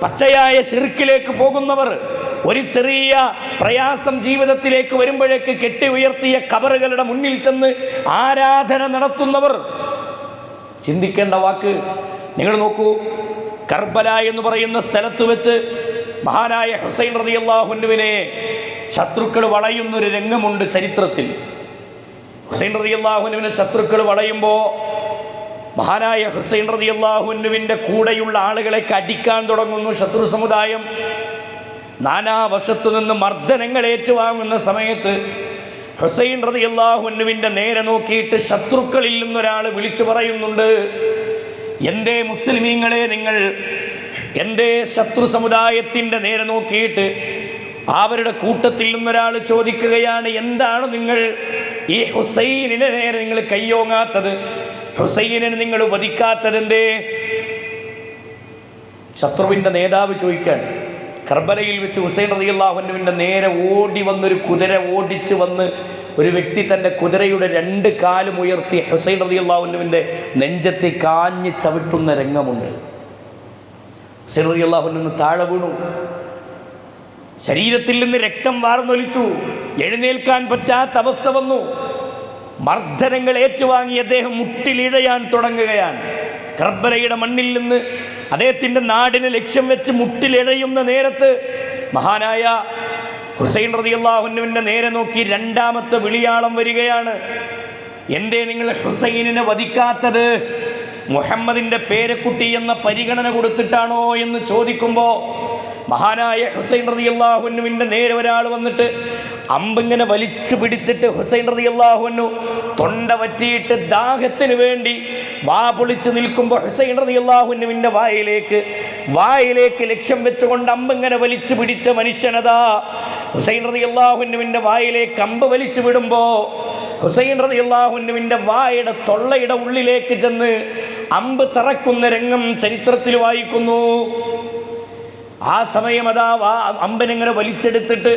പച്ചയായ ശിർക്കിലേക്ക് പോകുന്നവർ, ഒരു ചെറിയ പ്രയാസം ജീവിതത്തിലേക്ക് വരുമ്പോഴേക്ക് കെട്ടി ഉയർത്തിയ ഖബറുകളുടെ മുന്നിൽ ചെന്ന് ആരാധന നടത്തുന്നവർ. ചിന്തിക്കേണ്ട വാക്ക്. നിങ്ങൾ നോക്കൂ, കർബല എന്ന് പറയുന്ന സ്ഥലത്ത് വെച്ച് മഹാനായ ഹുസൈൻ റളിയല്ലാഹു അൻഹുവിനെ ശത്രുക്കൾ വളയുന്നൊരു രംഗമുണ്ട് ചരിത്രത്തിൽ. ഹുസൈൻ റളിയല്ലാഹു അൻഹുവിനെ ശത്രുക്കൾ വളയുമ്പോൾ മഹാനായ ഹുസൈൻ റളിയല്ലാഹു അൻഹുവിൻ്റെ കൂടെയുള്ള ആളുകളെ അടിക്കാൻ തുടങ്ങുന്നു ശത്രു സമുദായം. നാനാവശത്തു നിന്ന് മർദ്ദനങ്ങൾ ഏറ്റുവാങ്ങുന്ന സമയത്ത് ഹുസൈൻ റളിയല്ലാഹു അൻഹുവിൻ്റെ നേരെ നോക്കിയിട്ട് ശത്രുക്കളിൽ നിന്നൊരാൾ വിളിച്ചു പറയുന്നുണ്ട്, എന്തേ മുസ്ലിമീങ്ങളെ നിങ്ങൾ എന്തേ ശത്രു സമുദായത്തിൻ്റെ നേരെ നോക്കിയിട്ട്? അവരുടെ കൂട്ടത്തിൽ നിന്നൊരാൾ ചോദിക്കുകയാണ്, എന്താണ് നിങ്ങൾ ഈ ഹുസൈനിനെ നേരെ നിങ്ങൾ കയ്യോങ്ങാത്തത്? ഹുസൈനിനെ നിങ്ങൾ വധിക്കാത്തതെന്തേ? ശത്രുവിൻ്റെ നേതാവ് ചോദിക്കാൻ. കർബലയിൽ വെച്ച് ഹുസൈൻ റളിയല്ലാഹു അൻഹുവിൻ്റെ നേരെ ഓടി വന്നൊരു കുതിര ഓടിച്ച് വന്ന് ഒരു വ്യക്തി തൻ്റെ കുതിരയുടെ 2 കാലും ഉയർത്തി ഹുസൈൻ റളിയല്ലാഹു അൻഹുവിൻ്റെ നെഞ്ചത്തെ കാഞ്ഞ് ചവിട്ടുന്ന രംഗമുണ്ട്. ഹുസൈൻ റളിയല്ലാഹു അൻഹു താഴെ വീണു. ശരീരത്തിൽ നിന്ന് രക്തം വാർന്നൊലിച്ചു. എഴുന്നേൽക്കാൻ പറ്റാത്ത അവസ്ഥ വന്നു. മർദ്ദനങ്ങൾ ഏറ്റുവാങ്ങി അദ്ദേഹം മുട്ടിലിഴയാൻ തുടങ്ങുകയാണ്. കർബലയുടെ മണ്ണിൽ നിന്ന് അദ്ദേഹത്തിൻ്റെ നാടിനെ ലക്ഷ്യം വെച്ച് മുട്ടിലിഴയുന്ന നേരത്ത് മഹാനായ ഹുസൈൻ റളിയല്ലാഹു അൻഹുവിൻ്റെ നേരെ നോക്കി 2ാമത്തെ വിളിയാളം വരികയാണ്. എന്തേ നിങ്ങൾ ഹുസൈനിനെ വധിക്കാത്തത്? മുഹമ്മദിൻ്റെ പേരക്കുട്ടി എന്ന പരിഗണന കൊടുത്തിട്ടാണോ എന്ന് ചോദിക്കുമ്പോൾ മഹാനായ ഹുസൈൻ റളിയല്ലാഹു അൻഹുവിൻ്റെ നേരെ ഒരാൾ വന്നിട്ട് അമ്പിങ്ങനെ വലിച്ചു പിടിച്ചിട്ട് ഹുസൈൻ റളിയല്ലാഹു അൻഹു തൊണ്ട വറ്റിയിട്ട് ദാഹത്തിന് വേണ്ടി വാ പൊളിച്ച് നിൽക്കുമ്പോൾ ഹുസൈൻ റളിയല്ലാഹു അൻഹുവിൻ്റെ വായിലേക്ക് ലക്ഷ്യം വെച്ചുകൊണ്ട് അമ്പിങ്ങനെ വലിച്ചു പിടിച്ച മനുഷ്യനതാ ഹുസൈൻ റളിയല്ലാഹു അൻഹുവിൻ്റെ വായിലേക്ക് അമ്പ് വലിച്ചു വിടുമ്പോൾ ഹുസൈൻ റളിയല്ലാഹു അൻഹുവിൻ്റെ വായുടെ തൊള്ളയുടെ ഉള്ളിലേക്ക് ചെന്ന് അമ്പ് തറക്കുന്ന രംഗം ചരിത്രത്തിൽ വായിക്കുന്നു. ആ സമയം അമ്പനിങ്ങനെ വലിച്ചെടുത്തിട്ട്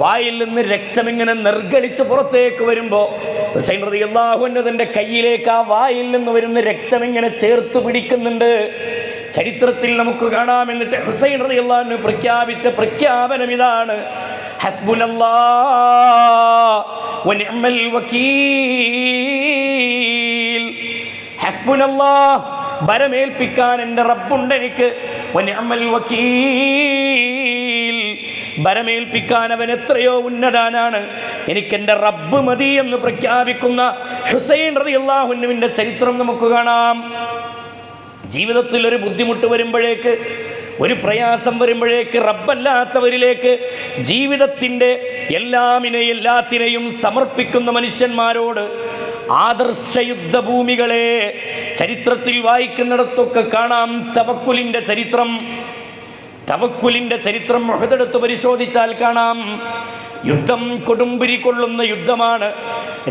വായിൽ നിന്ന് രക്തമിങ്ങനെ നിർഗളിച്ച് പുറത്തേക്ക് വരുമ്പോൾ ഹുസൈൻ റളിയല്ലാഹു അൻഹു തൻ്റെ കയ്യിലേക്ക് ആ വായിൽ നിന്ന് വരുന്ന രക്തമിങ്ങനെ ചേർത്ത് പിടിക്കുന്നുണ്ട്. ചരിത്രത്തിൽ നമുക്ക് കാണാം. എന്നിട്ട് ഹുസൈൻ റളിയല്ലാഹു അൻഹു പ്രഖ്യാപിച്ച പ്രഖ്യാപനം ഇതാണ്, ഹസ്ബുനല്ലാഹ് വനിഅമൽ വകീൽ. ഹസ്ബുനല്ലാഹ്, ഭരമേൽപ്പിക്കാൻ എൻ്റെ റബ്ബുണ്ട് എനിക്ക്. വനിഅമൽ വകീൽ, ഭരമേൽപ്പിക്കാൻ അവൻ എത്രയോ ഉന്നതനാണ്. എനിക്കെൻ്റെ റബ്ബ് മതി എന്ന് പ്രഖ്യാപിക്കുന്ന ഹുസൈൻ റളിയല്ലാഹു അൻഹുവിൻ്റെ ചരിത്രം നമുക്ക് കാണാം. ജീവിതത്തിൽ ഒരു ബുദ്ധിമുട്ട് വരുമ്പോഴേക്ക്, ഒരു പ്രയാസം വരുമ്പോഴേക്ക് റബ്ബല്ലാത്തവരിലേക്ക് ജീവിതത്തിൻ്റെ എല്ലാത്തിനെയും സമർപ്പിക്കുന്ന മനുഷ്യന്മാരോട് ആദർശ യുദ്ധഭൂമികളെ ചരിത്രത്തിൽ വായിക്കുന്നിടത്തൊക്കെ കാണാം തവക്കുലിൻ്റെ ചരിത്രം. ഉഹദെടുത്ത് പരിശോധിച്ചാൽ കാണാം, യുദ്ധം കൊടുമ്പിരി കൊള്ളുന്ന യുദ്ധമാണ്.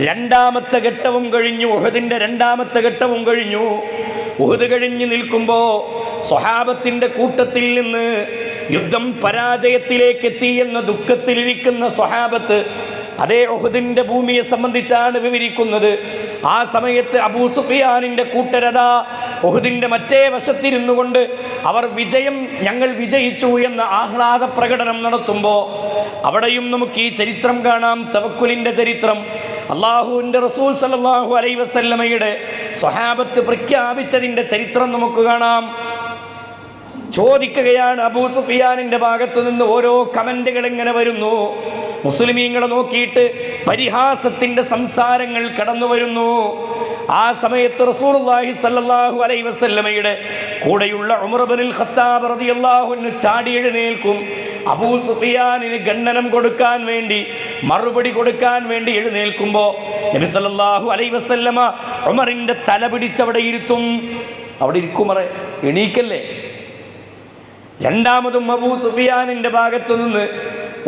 2ാമത്തെ ഘട്ടവും കഴിഞ്ഞു. ഉഹദിൻ്റെ 2ാമത്തെ ഘട്ടവും കഴിഞ്ഞു. ഉഹദ് കഴിഞ്ഞ് നിൽക്കുമ്പോൾ സ്വഹാബത്തിൻ്റെ കൂട്ടത്തിൽ നിന്ന് യുദ്ധം പരാജയത്തിലേക്ക് എത്തി എന്ന ദുഃഖത്തിലിരിക്കുന്ന സ്വഹാബത്ത് അതേ ഉഹദിൻ്റെ ഭൂമിയെ സംബന്ധിച്ചാണ് വിവരിക്കുന്നത്. ആ സമയത്ത് അബൂ സുഫിയാനിൻ്റെ കൂട്ടരതാ ഉഹദിൻ്റെ മറ്റേ വശത്തിരുന്നു കൊണ്ട് ഞങ്ങൾ വിജയിച്ചു എന്ന ആഹ്ലാദ പ്രകടനം നടത്തുമ്പോൾ അവിടെയും നമുക്ക് ഈ ചരിത്രം കാണാം, തവക്കുലിൻ്റെ ചരിത്രം. അല്ലാഹുവിൻ്റെ റസൂൽ സല്ലല്ലാഹു അലൈഹി വസല്ലമയുടെ സ്വഹാബത്ത് പ്രഖ്യാപിച്ചതിൻ്റെ ചരിത്രം നമുക്ക് കാണാം. ചോദിക്കുകയാണ് അബൂ സുഫിയാനിൻ്റെ ഭാഗത്തു നിന്ന് ഓരോ കമൻറ്റുകൾ ഇങ്ങനെ വരുന്നു. മുസ്ലിമീങ്ങളെ നോക്കിയിട്ട് പരിഹാസത്തിൻ്റെ സംസാരങ്ങൾ കടന്നു വരുന്നു. ആ സമയത്ത് റസൂലുള്ളാഹി സ്വല്ലല്ലാഹു അലൈഹി വസല്ലമയുടെ കൂടെയുള്ള ഉമർ ഇബ്നുൽ ഖത്താബ് റളിയല്ലാഹു അൻഹു ചാടി എഴുന്നേൽക്കും. അബൂ സുഫിയാനിന് ഖണ്ഡനം കൊടുക്കാൻ വേണ്ടി, മറുപടി കൊടുക്കാൻ വേണ്ടി എഴുന്നേൽക്കുമ്പോൾ നബി സല്ലല്ലാഹു അലൈഹി വസല്ലമ ഉമറിന്റെ തല പിടിച്ചവിടെ ഇരുത്തും. അവിടെ ഇരിക്കുമറെ, എണീക്കല്ലേ. രണ്ടാമതും അബൂ സുഫിയാനിന്റെ ഭാഗത്തു നിന്ന്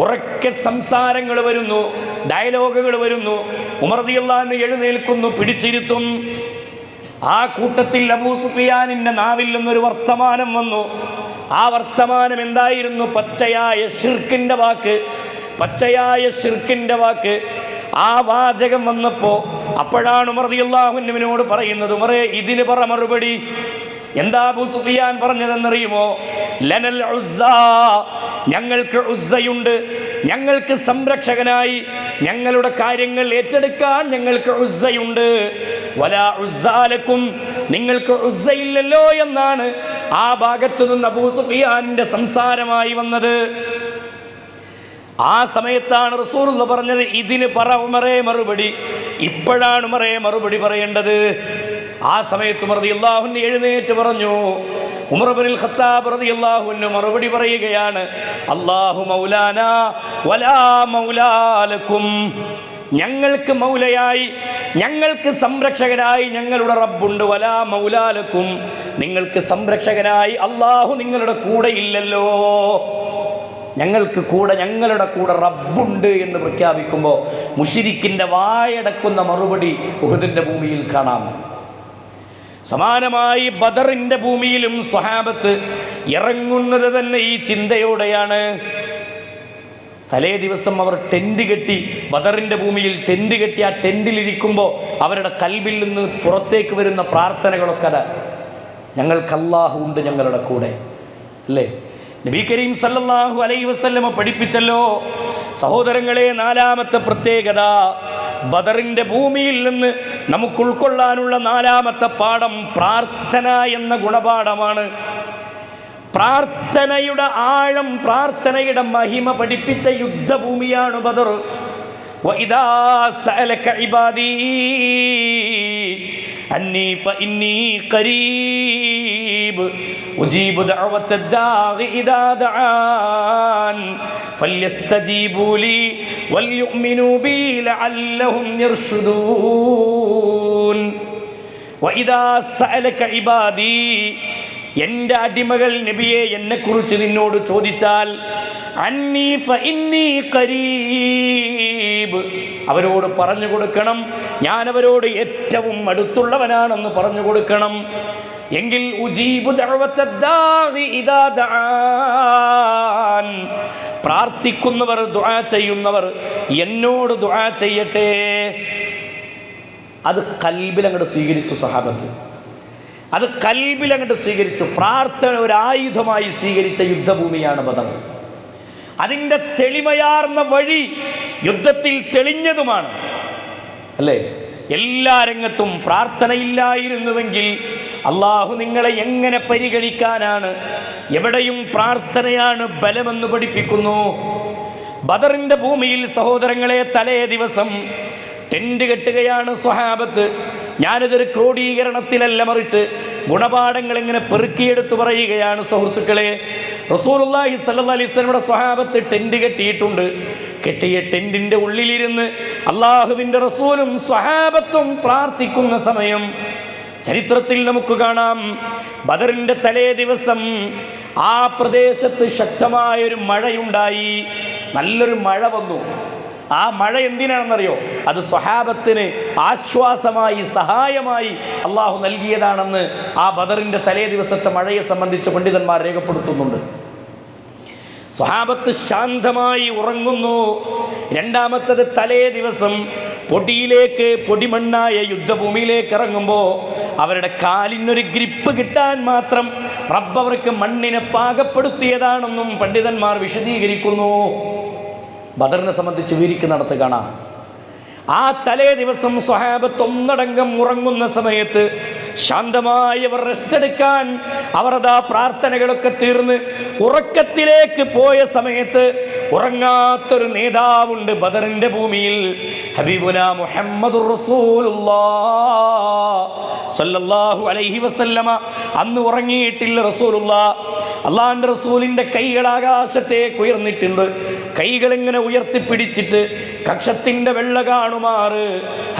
ഉറക്കെ സംസാരങ്ങൾ വരുന്നു, ഡയലോഗുകൾ വരുന്നു. ഉമർ റളിയല്ലാഹു അൻഹു എഴുന്നേൽക്കുന്നു, പിടിച്ചിരുത്തും. ആ കൂട്ടത്തിൽ അബൂ സുഫിയാനിന്റെ നാവിൽ നിന്നൊരു വർത്തമാനം വന്നു. ആ വർത്തമാനം എന്തായിരുന്നു? പച്ചയായ ശിർക്കിന്റെ വാക്ക്, പച്ചയായ ശിർക്കിന്റെ വാക്ക്. ആ വാചകം വന്നപ്പോ അപ്പോഴാണ് ഉമർ റളിയല്ലാഹു അൻഹുവിനോട് പറയുന്നത്, ഉമറേ ഇതിന് പറ മറുപടി. എന്താ അബൂ സുഫിയാൻ പറഞ്ഞതെന്നറിയുമോ? ലനൽ ഉസ്സ, ഞങ്ങൾക്ക് ഉസ്സയുണ്ട്, ഞങ്ങൾക്ക് സംരക്ഷകനായി ഞങ്ങളുടെ കാര്യങ്ങൾ ഏറ്റെടുക്കാൻ ഞങ്ങൾക്ക് ഉസ്സയുണ്ട്. വലാ ഉസ്സാലക്കും, നിങ്ങൾക്ക് ഉസ്സയില്ലല്ലോ എന്നാണ് ആ ഭാഗത്തു നിന്ന് അബൂ സുഫിയാനിന്റെ സംസാരമായി വന്നത്. ആ സമയത്താണ് റസൂലുള്ളാഹി പറഞ്ഞത്, ഇതിന് പറ ഉമറേ മറുപടി. ഇപ്പോഴാണ് ഉമറേ മറുപടി പറയേണ്ടത്. ആ സമയത്ത് ഉമർ റളിയല്ലാഹു അൻഹു എഴുന്നേറ്റ് പറഞ്ഞു. ഉമർ ഇബ്നുൽ ഖത്താബ് റളിയല്ലാഹു അൻഹു മറുപടി പറയുകയാണ്, അല്ലാഹു മൗലാനാ വലാ മൗലാ ലക്കും, ഞങ്ങൾക്ക് മൗലയായി, ഞങ്ങൾക്ക് സംരക്ഷകനായി ഞങ്ങളുടെ റബ്ബുണ്ട്. വലാ മൗലാ ലക്കും, നിങ്ങൾക്ക് സംരക്ഷകനായി അല്ലാഹു നിങ്ങളുടെ കൂടെ ഇല്ലല്ലോ. ഞങ്ങൾക്ക് കൂടെ, ഞങ്ങളുടെ കൂടെ റബ്ബുണ്ട് എന്ന് പ്രഖ്യാപിക്കുമ്പോൾ മുശ്രിക്കിന്റെ വായടക്കുന്ന മറുപടി ഉഹുദിന്റെ ഭൂമിയിൽ കാണാം. സമാനമായി ബദറിന്റെ ഭൂമിയിലും സ്വഹാബത്ത് ഇറങ്ങുന്നത് തന്നെ ഈ ചിന്തയോടെയാണ്. തലേ ദിവസം അവർ ടെന്റ് കെട്ടി, ബദറിന്റെ ഭൂമിയിൽ ടെന്റ് കെട്ടി ആ ടെന്റിലിരിക്കുമ്പോൾ അവരുടെ കൽബിൽ നിന്ന് പുറത്തേക്ക് വരുന്ന പ്രാർത്ഥനകളൊക്കെ അതാ, ഞങ്ങൾക്ക് അല്ലാഹു ഉണ്ട് ഞങ്ങളുടെ കൂടെ, അല്ലേ? നബി കരീം സല്ലല്ലാഹു അലൈഹി വസല്ലമ പഠിപ്പിച്ചല്ലോ. സഹോദരങ്ങളെ, നാലാമത്തെ പ്രത്യേകത, ബദറിന്റെ ഭൂമിയിൽ നിന്ന് നമുക്ക് ഉൾക്കൊള്ളാനുള്ള നാലാമത്തെ പാഠം പ്രാർത്ഥന എന്ന ഗുണപാഠമാണ്. പ്രാർത്ഥനയുടെ ആഴം, പ്രാർത്ഥനയുടെ മഹിമ പഠിപ്പിച്ച യുദ്ധഭൂമിയാണ് ബദർ. വഇദാ സഅലക ഇബാദി അന്നി ഫഇന്നി ഖരീബ് ഉജീബു ദഅവത ദാഇ ഇദാ ദഅാൻ ഫല്യസ്തജീബു ലി വൽയുഅ്മിനൂ ബി ലഅല്ലഹും യർഷുദൂൻ. വഇദാ സഅലക ഇബാദി, എൻ്റെ അടിമകൾ നബിയെ എന്നെക്കുറിച്ച് നിന്നോട് ചോദിച്ചാൽ, അന്നി ഫഇന്നി ഖരീബ്, അവരോട് പറഞ്ഞു കൊടുക്കണം ഞാൻ അവരോട് ഏറ്റവും അടുത്തുള്ളവനാണെന്ന് പറഞ്ഞു കൊടുക്കണം. എങ്കിൽ ഉജീബു ദഅവത ദാഇ ഇദാ ദഅാൻ, പ്രാർത്ഥിക്കുന്നവർ, ദുആ ചെയ്യുന്നവർ എന്നോട് ദുആ ചെയ്യട്ടെ. അത് കൽബിൽ അങ്ങോട്ട് സ്വീകരിച്ചു സഹാബത്ത്, അത് കൽബിൽ അങ്ങോട്ട് സ്വീകരിച്ചു. പ്രാർത്ഥന ഒരു ആയുധമായി സ്വീകരിച്ച യുദ്ധഭൂമിയാണ് ബദർ. അതിൻ്റെ തെളിമയാർന്ന വഴി യുദ്ധത്തിൽ തെളിഞ്ഞതുമാണ്, അല്ലേ? എല്ലാ രംഗത്തും പ്രാർത്ഥനയില്ലായിരുന്നുവെങ്കിൽ അള്ളാഹു നിങ്ങളെ എങ്ങനെ പരിഗണിക്കാനാണ്? എവിടെയും പ്രാർത്ഥനയാണ് ബലമെന്ന് പഠിപ്പിക്കുന്നു. ബദറിന്റെ ഭൂമിയിൽ സഹോദരങ്ങളെ, തലേ ദിവസം ടെന്റ് കെട്ടുകയാണ് സ്വഹാബത്ത്. ഞാനിതൊരു ക്രോഡീകരണത്തിലല്ല, മറിച്ച് ഗുണപാഠങ്ങൾ ഇങ്ങനെ പെറുക്കിയെടുത്ത് പറയുകയാണ് സുഹൃത്തുക്കളെ. റസൂലുള്ളാഹി സ്വല്ലല്ലാഹു അലൈഹി വസല്ലമയുടെ സ്വഹാബത്ത് ടെന്റ് കെട്ടിയിട്ടുണ്ട്. കെട്ടിയ ടെന്റിന്റെ ഉള്ളിലിരുന്ന് അള്ളാഹുവിൻ്റെ റസൂലും സ്വഹാബത്തും പ്രാർത്ഥിക്കുന്ന സമയം ചരിത്രത്തിൽ നമുക്ക് കാണാം. ബദറിന്റെ തലേ ദിവസം ആ പ്രദേശത്ത് ശക്തമായൊരു മഴയുണ്ടായി, നല്ലൊരു മഴ വന്നു. ആ മഴ എന്തിനാണെന്നറിയോ? അത് സ്വഹാബത്തിന് ആശ്വാസമായി, സഹായമായി അള്ളാഹു നൽകിയതാണെന്ന് ആ ബദറിന്റെ തലേ ദിവസത്തെ മഴയെ സംബന്ധിച്ച് പണ്ഡിതന്മാർ രേഖപ്പെടുത്തുന്നുണ്ട്. സ്വഹാബത്ത് ശാന്തമായി ഉറങ്ങുന്നു. രണ്ടാമത്തത്, തലേ ദിവസം പൊടിയിലേക്ക്, പൊടിമണ്ണായ യുദ്ധഭൂമിയിലേക്ക് ഇറങ്ങുമ്പോൾ അവരുടെ കാലിനൊരു ഗ്രിപ്പ് കിട്ടാൻ മാത്രം റബ്ബ് അവർക്ക് മണ്ണിനെ പാകപ്പെടുത്തിയതാണെന്നും പണ്ഡിതന്മാർ വിശദീകരിക്കുന്നു. ബദറിനെ സംബന്ധിച്ച് വിവരിക്കുന്നിടത്ത് കാണാം. ആ തലേ ദിവസം സ്വഹാബത്ത് ഒന്നടങ്കം ഉറങ്ങുന്ന സമയത്ത് ശാന്തമായി അവർ റെസ്റ്റ് എടുക്കാൻ അവർ അതാ പ്രാർത്ഥനകളൊക്കെ തീർന്ന് ഉറക്കത്തിലേക്ക് പോയ സമയത്ത് ഉറങ്ങാത്തൊരു നേതാവുണ്ട് ബദറിന്റെ ഭൂമിയിൽ. ഹബീബുന മുഹമ്മദുർ റസൂലുള്ളാഹ് സല്ലല്ലാഹു അലൈഹി വസല്ലമ അന്ന് ഉറങ്ങിയിട്ടില്ല. റസൂലുള്ളാഹ് അള്ളാഹുവിന്റെ റസൂലിന്റെ കൈകൾ ആകാശത്തേക്ക് ഉയർന്നിട്ടുണ്ട്. കൈകൾ ഇങ്ങനെ ഉയർത്തിപ്പിടിച്ചിട്ട് കക്ഷത്തിന്റെ വെള്ള കാണുമാറ്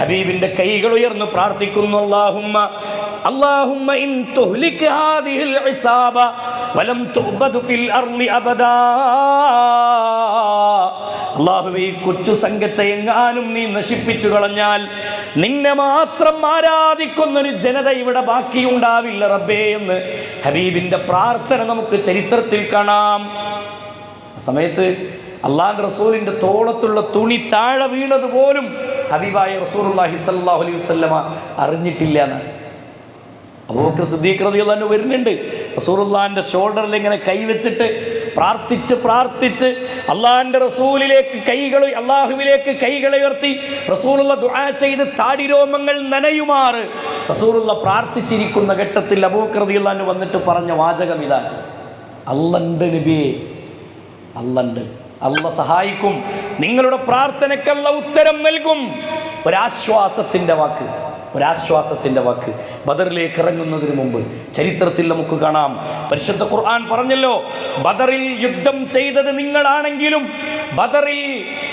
ഹബീബിന്റെ കൈകൾ ഉയർന്നു പ്രാർത്ഥിക്കുന്നു. അല്ലാഹുമ്മ ഇൻ തുഹ്ലിക് ഹാദിഹിൽ ഇസാബ വലം തുഅബദു ഫിൽ അർളി അബദാ. അല്ലാഹുവേ, ഈ കൊച്ചു സംഘത്തെ എങ്ങാനും നീ നശിപ്പിച്ചു കളഞ്ഞാൽ നിന്നെ മാത്രം ആരാധിക്കുന്നൊരു ജനത ഇവിടെ ബാക്കിയുണ്ടാവില്ല റബ്ബേ എന്ന് ഹബീബിന്റെ പ്രാർത്ഥന നമുക്ക് ചരിത്രത്തിൽ കാണാം. ആ സമയത്ത് അള്ളാഹുവിന്റെ റസൂലിന്റെ തോളത്തുള്ള തുണി താഴെ വീണതുപോലും ഹബീബായ റസൂലുള്ളാഹി സ്വല്ലല്ലാഹു അലൈഹി വസല്ലമ അറിഞ്ഞിട്ടില്ല എന്ന് അബൂബക്കർ സിദ്ദീഖ് റളിയല്ലാഹു അൻഹു വരുന്നുണ്ട്. റസൂലുള്ളാഹിന്റെ ഷോൾഡറിൽ ഇങ്ങനെ കൈവച്ചിട്ട് പ്രാർത്ഥിച്ച് പ്രാർത്ഥിച്ച് അള്ളാഹിന്റെ റസൂലിലേക്ക് അള്ളാഹുവിലേക്ക് കൈകൾ ഉയർത്തി റസൂലുള്ള ദുആ ചെയ്ത് താടിരോമങ്ങൾ നനയുമാറ് റസൂലുള്ള പ്രാർത്ഥിച്ചിരിക്കുന്ന ഘട്ടത്തിൽ അബൂബക്കർ റളിയല്ലാഹു അൻഹു വന്നിട്ട് പറഞ്ഞ വാചകം ഇതാണ്: അല്ലാഹുണ്ട് നബിയേ, അല്ലാഹുണ്ട്, അല്ലാഹ് സഹായിക്കും, നിങ്ങളുടെ പ്രാർത്ഥനയ്ക്ക് അല്ലാഹ് ഉത്തരം നൽകും. ഒരാശ്വാസത്തിൻ്റെ വാക്ക് ബദറിലേക്ക് ഇറങ്ങുന്നതിന് മുമ്പ് ചരിത്രത്തിൽ നമുക്ക് കാണാം. പരിശുദ്ധ ഖുർആൻ പറഞ്ഞല്ലോ, ബദറിൽ യുദ്ധം ചെയ്തത് നിങ്ങളാണെങ്കിലും ബദറിൽ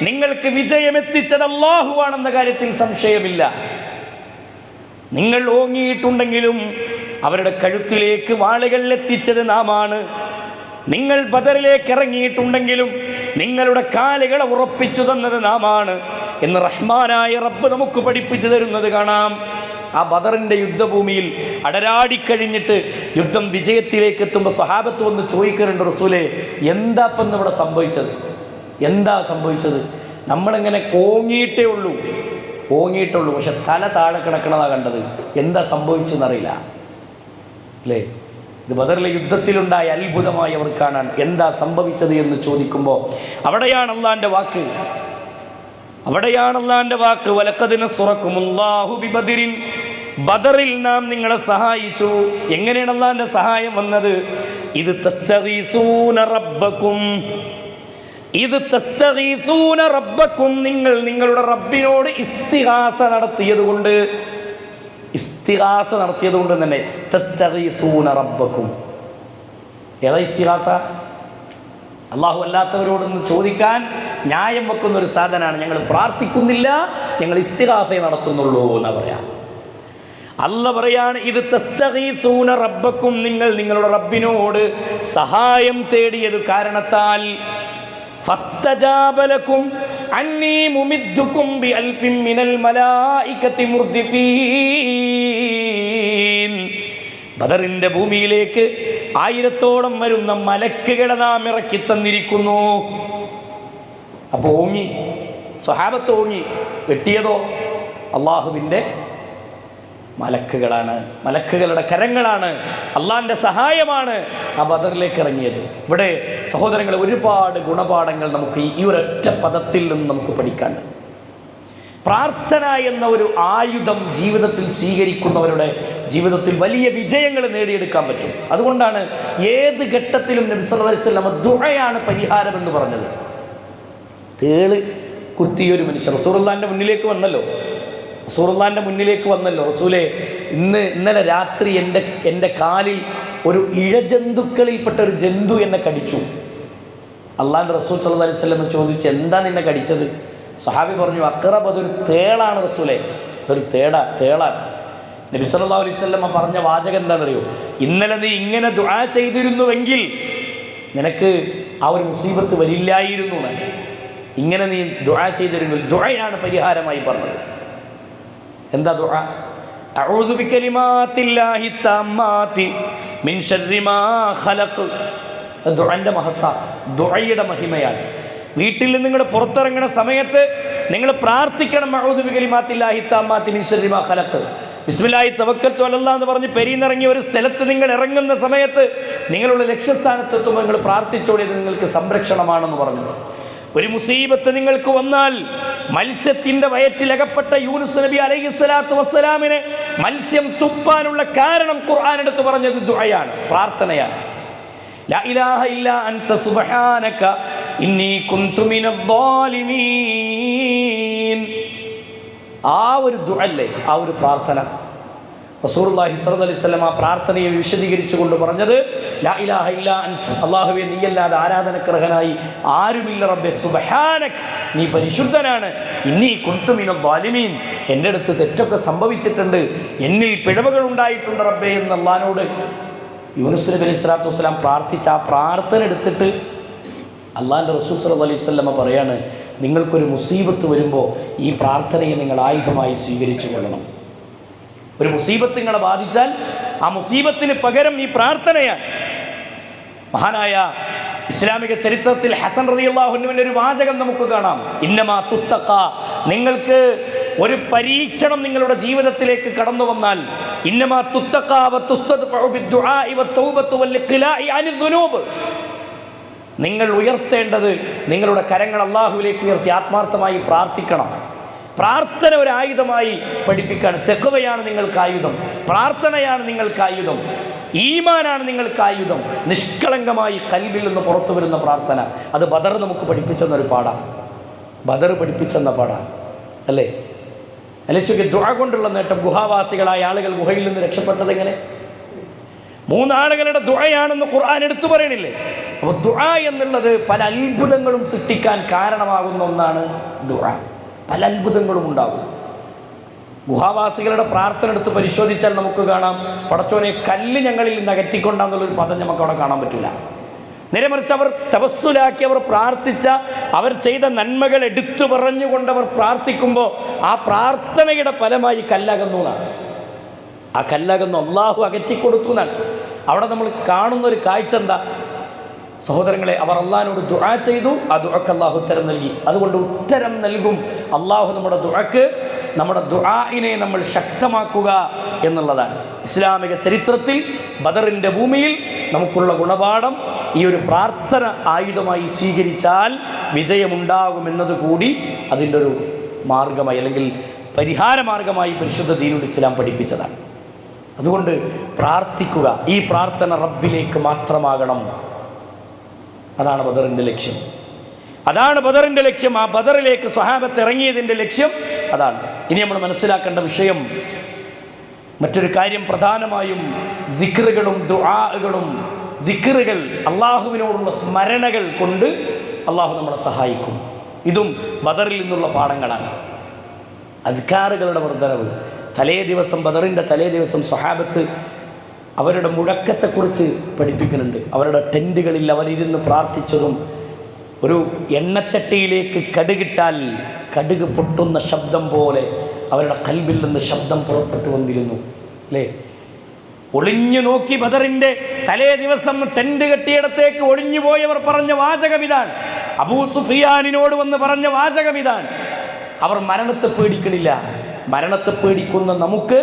നിങ്ങൾക്ക് വിജയമെത്തിച്ചത് അല്ലാഹുവാണെന്ന കാര്യത്തിൽ സംശയമില്ല. നിങ്ങൾ ഓങ്ങിയിട്ടുണ്ടെങ്കിലും അവരുടെ കഴുത്തിലേക്ക് വാളുകൾ എത്തിച്ചത് നാമാണ്. നിങ്ങൾ ബദറിലേക്ക് ഇറങ്ങിയിട്ടുണ്ടെങ്കിലും നിങ്ങളുടെ കാലുകളെ ഉറപ്പിച്ചു തന്നത് നാമാണ് എന്ന് റഹ്മാനായ റബ്ബ് നമുക്ക് പഠിപ്പിച്ചു തരുന്നത് കാണാം. ആ ബദറിൻ്റെ യുദ്ധഭൂമിയിൽ അടരാടിക്കഴിഞ്ഞിട്ട് യുദ്ധം വിജയത്തിലേക്ക് എത്തുമ്പോൾ സഹാബത്ത് വന്ന് ചോദിക്കാറുണ്ട്, റസൂലേ, എന്താ ഇപ്പം ഇവിടെ സംഭവിച്ചത്? നമ്മളിങ്ങനെ ഓങ്ങിയിട്ടേ ഉള്ളൂ, പക്ഷെ തല താഴെ കിടക്കണതാണ് കണ്ടത്, എന്താ സംഭവിച്ചെന്നറിയില്ല അല്ലേ? ഇത് ബദറിലെ യുദ്ധത്തിലുണ്ടായ അത്ഭുതമായി അവർ കാണാൻ എന്താ സംഭവിച്ചത് എന്ന് ചോദിക്കുമ്പോൾ അവിടെയാണ് അള്ളാന്റെ വാക്ക് വലഖദ് നസ്റകുമുല്ലാഹു ബിബദരിൻ, ബദറിൽ നാം നിങ്ങളെ സഹായിച്ചു. എങ്ങനെയാണ് അള്ളാന്റെ സഹായം വന്നത്? ഇത് തസ്തഗീസൂന റബ്ബക്കും, നിങ്ങൾ നിങ്ങളുടെ റബ്ബിനോട് ഇസ്തിഗാസ നടത്തിയത് കൊണ്ട് തന്നെ തസ്തഗീസൂന റബ്ബക്കും. ഏതാ ഇസ്തിഗാസ? അള്ളാഹു അല്ലാത്തവരോടൊന്ന് ചോദിക്കാൻ ന്യായം വെക്കുന്ന ഒരു സാധനമാണ്. ഞങ്ങൾ പ്രാർത്ഥിക്കുന്നില്ല, ഞങ്ങൾ ഇസ്തിഗാസയെ നടത്തുന്നുള്ളൂ എന്നാ പറയാ. അല്ലാഹ് പറയാണ്, ഇത് തസ്തഗീസൂന റബ്ബക്കും, നിങ്ങൾ നിങ്ങളുടെ റബ്ബിനോട് സഹായം തേടിയത് കാരണത്താൽ ഫസ്തജാബ ലക്കും അന്നീ മുമിദ്ദുക്കും ബിഅൽഫിൻ മിനൽ മലായികതി മുർദിഫീൻ. ബദറിന്റെ ഭൂമിയിലേക്ക് 1000ഓളം വരുന്ന മലക്കുകളെ നാം ഇറക്കി തന്നിരിക്കുന്നു. അപ്പോൾ ഓങ്ങി, സ്വഹാബത്ത് ഓങ്ങി, വെട്ടിയതോ അള്ളാഹുവിൻ്റെ മലക്കുകളാണ്, മലക്കുകളുടെ കരങ്ങളാണ്, അള്ളാഹിൻ്റെ സഹായമാണ് ആ ബദറിലേക്ക് ഇറങ്ങിയത്. ഇവിടെ സഹോദരങ്ങളെ, ഒരുപാട് ഗുണപാഠങ്ങൾ നമുക്ക് ഈ ഒരൊറ്റ പദത്തിൽ നിന്ന് നമുക്ക് പഠിക്കാനുണ്ട്. പ്രാർത്ഥന എന്ന ഒരു ആയുധം ജീവിതത്തിൽ സ്വീകരിക്കുന്നവരുടെ ജീവിതത്തിൽ വലിയ വിജയങ്ങൾ നേടിയെടുക്കാൻ പറ്റും. അതുകൊണ്ടാണ് ഏത് ഘട്ടത്തിലും നബി സല്ലല്ലാഹു അലൈഹി വസല്ലം ദുആയാണ് പരിഹാരം എന്ന് പറഞ്ഞത്. തേള് കുത്തിയൊരു മനുഷ്യൻ റസൂലുള്ളാഹിന്റെ മുന്നിലേക്ക് വന്നല്ലോ, റസൂലേ, ഇന്നലെ രാത്രി എൻ്റെ കാലിൽ ഒരു ഇഴജന്തുക്കളിൽപ്പെട്ട ഒരു ജന്തു എന്നെ കടിച്ചു. അള്ളാഹിൻ്റെ റസൂൽ സല്ലല്ലാഹു അലൈഹി വസല്ലം ചോദിച്ചു, എന്താ നിന്നെ കടിച്ചത്? സഹാബി പറഞ്ഞു, അഖറബ്, അതൊരു തേളാണ് റസൂലേ, അതൊരു തേളാണ്. നബി സല്ലല്ലാഹു അലൈഹി വസല്ലം പറഞ്ഞ വാചകം എന്താണെന്നറിയോ? ഇന്നലെ നീ ഇങ്ങനെ ദുആ ചെയ്തിരുന്നുവെങ്കിൽ നിനക്ക് ആ ഒരു മുസീബത്ത് വരില്ലായിരുന്നു. ഇങ്ങനെ നീ ദുആ ചെയ്തിരുന്നു, ദുആയാണ് പരിഹാരമായി പറഞ്ഞത്. എന്താ ദുആ? അഊദു ബികലിമാത്തില്ലാഹി തമ്മാതി മിൻ ശർരി മാ ഖലഖ്. ദുആന്റെ മഹത്വം, ദുആയുടെ മഹിമയാണ്. വീട്ടിൽ നിന്ന് നിങ്ങൾ പുറത്തിറങ്ങുന്ന സമയത്ത് നിങ്ങൾ പ്രാർത്ഥിക്കണം, അഊദു ബികലിമാത്തില്ലാഹി തമ്മാതി മിൻ ശർരി മാ ഖലഖ്. ബിസ്മില്ലാഹി തവക്കൽതു അലല്ലാഹ് എന്ന് പറഞ്ഞ് പെരീന്നിറങ്ങിയ ഒരു സ്ഥലത്ത് നിങ്ങൾ ഇറങ്ങുന്ന സമയത്ത് നിങ്ങളുടെ ലക്ഷ്യസ്ഥാനത്തെത്തുമ്പോൾ നിങ്ങൾ പ്രാർത്ഥിച്ചോളിയത് നിങ്ങൾക്ക് സംരക്ഷണമാണെന്ന് പറഞ്ഞു. ഒരു മുസീബത്ത് നിങ്ങൾക്ക് വന്നാൽ, മത്സ്യത്തിന്റെ വയറ്റിലകപ്പെട്ട യൂനുസ് നബി അലൈഹിസ്സലാത്തു വസ്സലാമിനെ മത്സ്യം തുപ്പാനുള്ള കാരണം ഖുർആൻ എടുത്തു പറഞ്ഞത് ദുആയാണ്, പ്രാർത്ഥനയാണ്. ലാ ഇലാഹ ഇല്ലാ അൻത സുബ്ഹാനക ഇന്നി കുന്തു മിനദ് ളാലിമീൻ. ആ ഒരു ദുആല്ലേ, ആ ഒരു പ്രാർത്ഥന റസൂലുള്ളാഹി സ്വല്ലല്ലാഹു അലൈഹി വസല്ലം ആ പ്രാർത്ഥനയെ വിശദീകരിച്ചുകൊണ്ട് പറഞ്ഞത് ലാ ഇലാഹ ഇല്ലാ അൻത, അല്ലാഹുവേ നീയല്ലാതെ ആരാധനക്കർഹനായി ആരുമില്ല, റബ്ബേ സുബ്ഹാനക നീ പരിശുദ്ധനാണ്, ഇന്നി കുന്തു മിനദ് ളാലിമീൻ എൻ്റെ അടുത്ത് തെറ്റൊക്കെ സംഭവിച്ചിട്ടുണ്ട്, എന്നിൽ പിഴവുകൾ ഉണ്ടായിട്ടുണ്ട് റബ്ബേ എന്ന് അല്ലാഹുവോട് യൂനുസ് നബി അലൈഹി സ്വലാത്തു വസ്സലാം പ്രാർത്ഥിച്ച ആ പ്രാർത്ഥന എടുത്തിട്ട് അള്ളാഹിൻ്റെ റസൂൽ സ്വല്ലല്ലാഹു അലൈഹി വസല്ലം പറയാണ്, നിങ്ങൾക്കൊരു മുസീബത്ത് വരുമ്പോൾ ഈ പ്രാർത്ഥനയെ നിങ്ങൾ ആയുധമായി സ്വീകരിച്ചു കൊള്ളണം. ഒരു മുസീബത്ത് നിങ്ങളെ ബാധിച്ചാൽ ആ മുസീബത്തിന് പകരം ഈ പ്രാർത്ഥനയാണ്. മഹാനായ ഇസ്ലാമിക ചരിത്രത്തിൽ ഹസൻ റളിയല്ലാഹു അൻഹുവിന്റെ ഒരു വാചകം നമുക്ക് കാണാം, ഇന്നമാ തുത്തഖ, നിങ്ങൾക്ക് ഒരു പരീക്ഷണം നിങ്ങളുടെ ജീവിതത്തിലേക്ക് കടന്നു വന്നാൽ, ഇന്നമാ തുത്തഖ വതുസ്തദ്ഫഉ ബിദ്ദുആഇ വത്തൗബത്തു വൽഇഖ്ലാഇ അനിദ് ദുനൂബ്, നിങ്ങൾ ഉയർത്തേണ്ടത് നിങ്ങളുടെ കരങ്ങൾ അല്ലാഹുവിലേക്ക് ഉയർത്തി ആത്മാർത്ഥമായി പ്രാർത്ഥിക്കണം. പ്രാർത്ഥന ഒരു ആയുധമായി പഠിപ്പിക്കുകയാണ്. തെഖ്വയാണ് നിങ്ങൾക്ക് ആയുധം, പ്രാർത്ഥനയാണ് നിങ്ങൾക്ക് ആയുധം, ഈമാനാണ് നിങ്ങൾക്ക് ആയുധം. നിഷ്കളങ്കമായി കൽബിൽ നിന്ന് പുറത്തു വരുന്ന പ്രാർത്ഥന, അത് ബദർ നമുക്ക് പഠിപ്പിച്ചെന്നൊരു പാഠം, ബദർ പഠിപ്പിച്ചെന്ന പാഠം അല്ലേ? അലച്ചുക്ക് ദുആ കൊണ്ടുള്ള നേട്ടം. ഗുഹാവാസികളായ ആളുകൾ ഗുഹയിൽ നിന്ന് രക്ഷപ്പെട്ടത് എങ്ങനെ? 3 ആളുകളുടെ ദുആയാണെന്ന് ഖുർആൻ എടുത്തു പറയണില്ലേ? അപ്പോൾ ദുആ എന്നുള്ളത് പല അത്ഭുതങ്ങളും സൃഷ്ടിക്കാൻ കാരണമാകുന്ന ഒന്നാണ് ദുആ. പല അത്ഭുതങ്ങളും ഉണ്ടാകും. ഗുഹാവാസികളുടെ പ്രാർത്ഥന എടുത്ത് പരിശോധിച്ചാൽ നമുക്ക് കാണാം, പടച്ചോനെ കല്ല് ഞങ്ങളിൽ നിന്ന് അകറ്റിക്കൊണ്ടാന്നുള്ളൊരു പദം നമുക്ക് അവിടെ കാണാൻ പറ്റില്ല. നേരെമറിച്ച് അവർ തവസ്സുലാക്കി അവർ പ്രാർത്ഥിച്ച, അവർ ചെയ്ത നന്മകൾ എടുത്തു പറഞ്ഞുകൊണ്ട് അവർ പ്രാർത്ഥിക്കുമ്പോൾ ആ പ്രാർത്ഥനയുടെ ഫലമായി കല്ലകന്നു എന്നാണ്. ആ കല്ലകന്നു അള്ളാഹു അകറ്റിക്കൊടുത്തു എന്നാണ്. അവിടെ നമ്മൾ കാണുന്നൊരു കാഴ്ച എന്താ സഹോദരങ്ങളെ? അവർ അള്ളാഹിനോട് ദുആ ചെയ്തു, ആ ദുആക്ക് അള്ളാഹു ഉത്തരം നൽകി. അതുകൊണ്ട് ഉത്തരം നൽകും അള്ളാഹു നമ്മുടെ ദുആക്ക്. നമ്മുടെ ദുആഇനെ നമ്മൾ ശക്തമാക്കുക എന്നുള്ളതാണ് ഇസ്ലാമിക ചരിത്രത്തിൽ ബദറിൻ്റെ ഭൂമിയിൽ നമുക്കുള്ള ഗുണപാഠം. ഈ ഒരു പ്രാർത്ഥന ആയുധമായി സ്വീകരിച്ചാൽ വിജയമുണ്ടാകുമെന്നത് കൂടി അതിൻ്റെ ഒരു മാർഗമായി അല്ലെങ്കിൽ പരിഹാര മാർഗമായി പരിശുദ്ധ ദീനുൽ ഇസ്ലാം പഠിപ്പിച്ചതാണ്. അതുകൊണ്ട് പ്രാർത്ഥിക്കുക. ഈ പ്രാർത്ഥന റബ്ബിലേക്ക് മാത്രമാകണം. അതാണ് ബദറിൻ്റെ ലക്ഷ്യം. അതാണ് ബദറിൻ്റെ ലക്ഷ്യം. ആ ബദറിലേക്ക് സ്വഹാബത്ത് ഇറങ്ങിയതിൻ്റെ ലക്ഷ്യം അതാണ്. ഇനി നമ്മൾ മനസ്സിലാക്കേണ്ട വിഷയം മറ്റൊരു കാര്യം, പ്രധാനമായും ദിക്റുകളും ദുആകളും. ദിക്റുകൾ, അള്ളാഹുവിനോടുള്ള സ്മരണകൾ കൊണ്ട് അള്ളാഹു നമ്മളെ സഹായിക്കും. ഇതും ബദറിൽ നിന്നുള്ള പാഠങ്ങളാണ്. അദ്കാറുകളുടെ വർദ്ധനവ്. തലേ ദിവസം, ബദറിൻ്റെ തലേ ദിവസം സ്വഹാബത്ത് അവരുടെ മുഴക്കത്തെക്കുറിച്ച് പഠിപ്പിക്കുന്നുണ്ട്. അവരുടെ ടെൻറ്റുകളിൽ അവരിരുന്ന് പ്രാർത്ഥിച്ചതും, ഒരു എണ്ണച്ചട്ടിയിലേക്ക് കടുകിട്ടാൽ കടുക് പൊട്ടുന്ന ശബ്ദം പോലെ അവരുടെ കൽബിൽ നിന്ന് ശബ്ദം പുറപ്പെട്ടു വന്നിരുന്നു അല്ലേ? ഒളിഞ്ഞു നോക്കി ബദറിൻ്റെ തലേ ദിവസം ടെൻറ്റ് കെട്ടിയിടത്തേക്ക് ഒളിഞ്ഞു പോയവർ പറഞ്ഞ വാചകം ഇതാണ്. അബൂ സുഫിയാനിനോട് വന്ന് പറഞ്ഞ വാചകം ഇതാണ്. അവർ മരണത്തെ പേടിക്കണില്ല. മരണത്തെ പേടിക്കുന്ന നമുക്ക്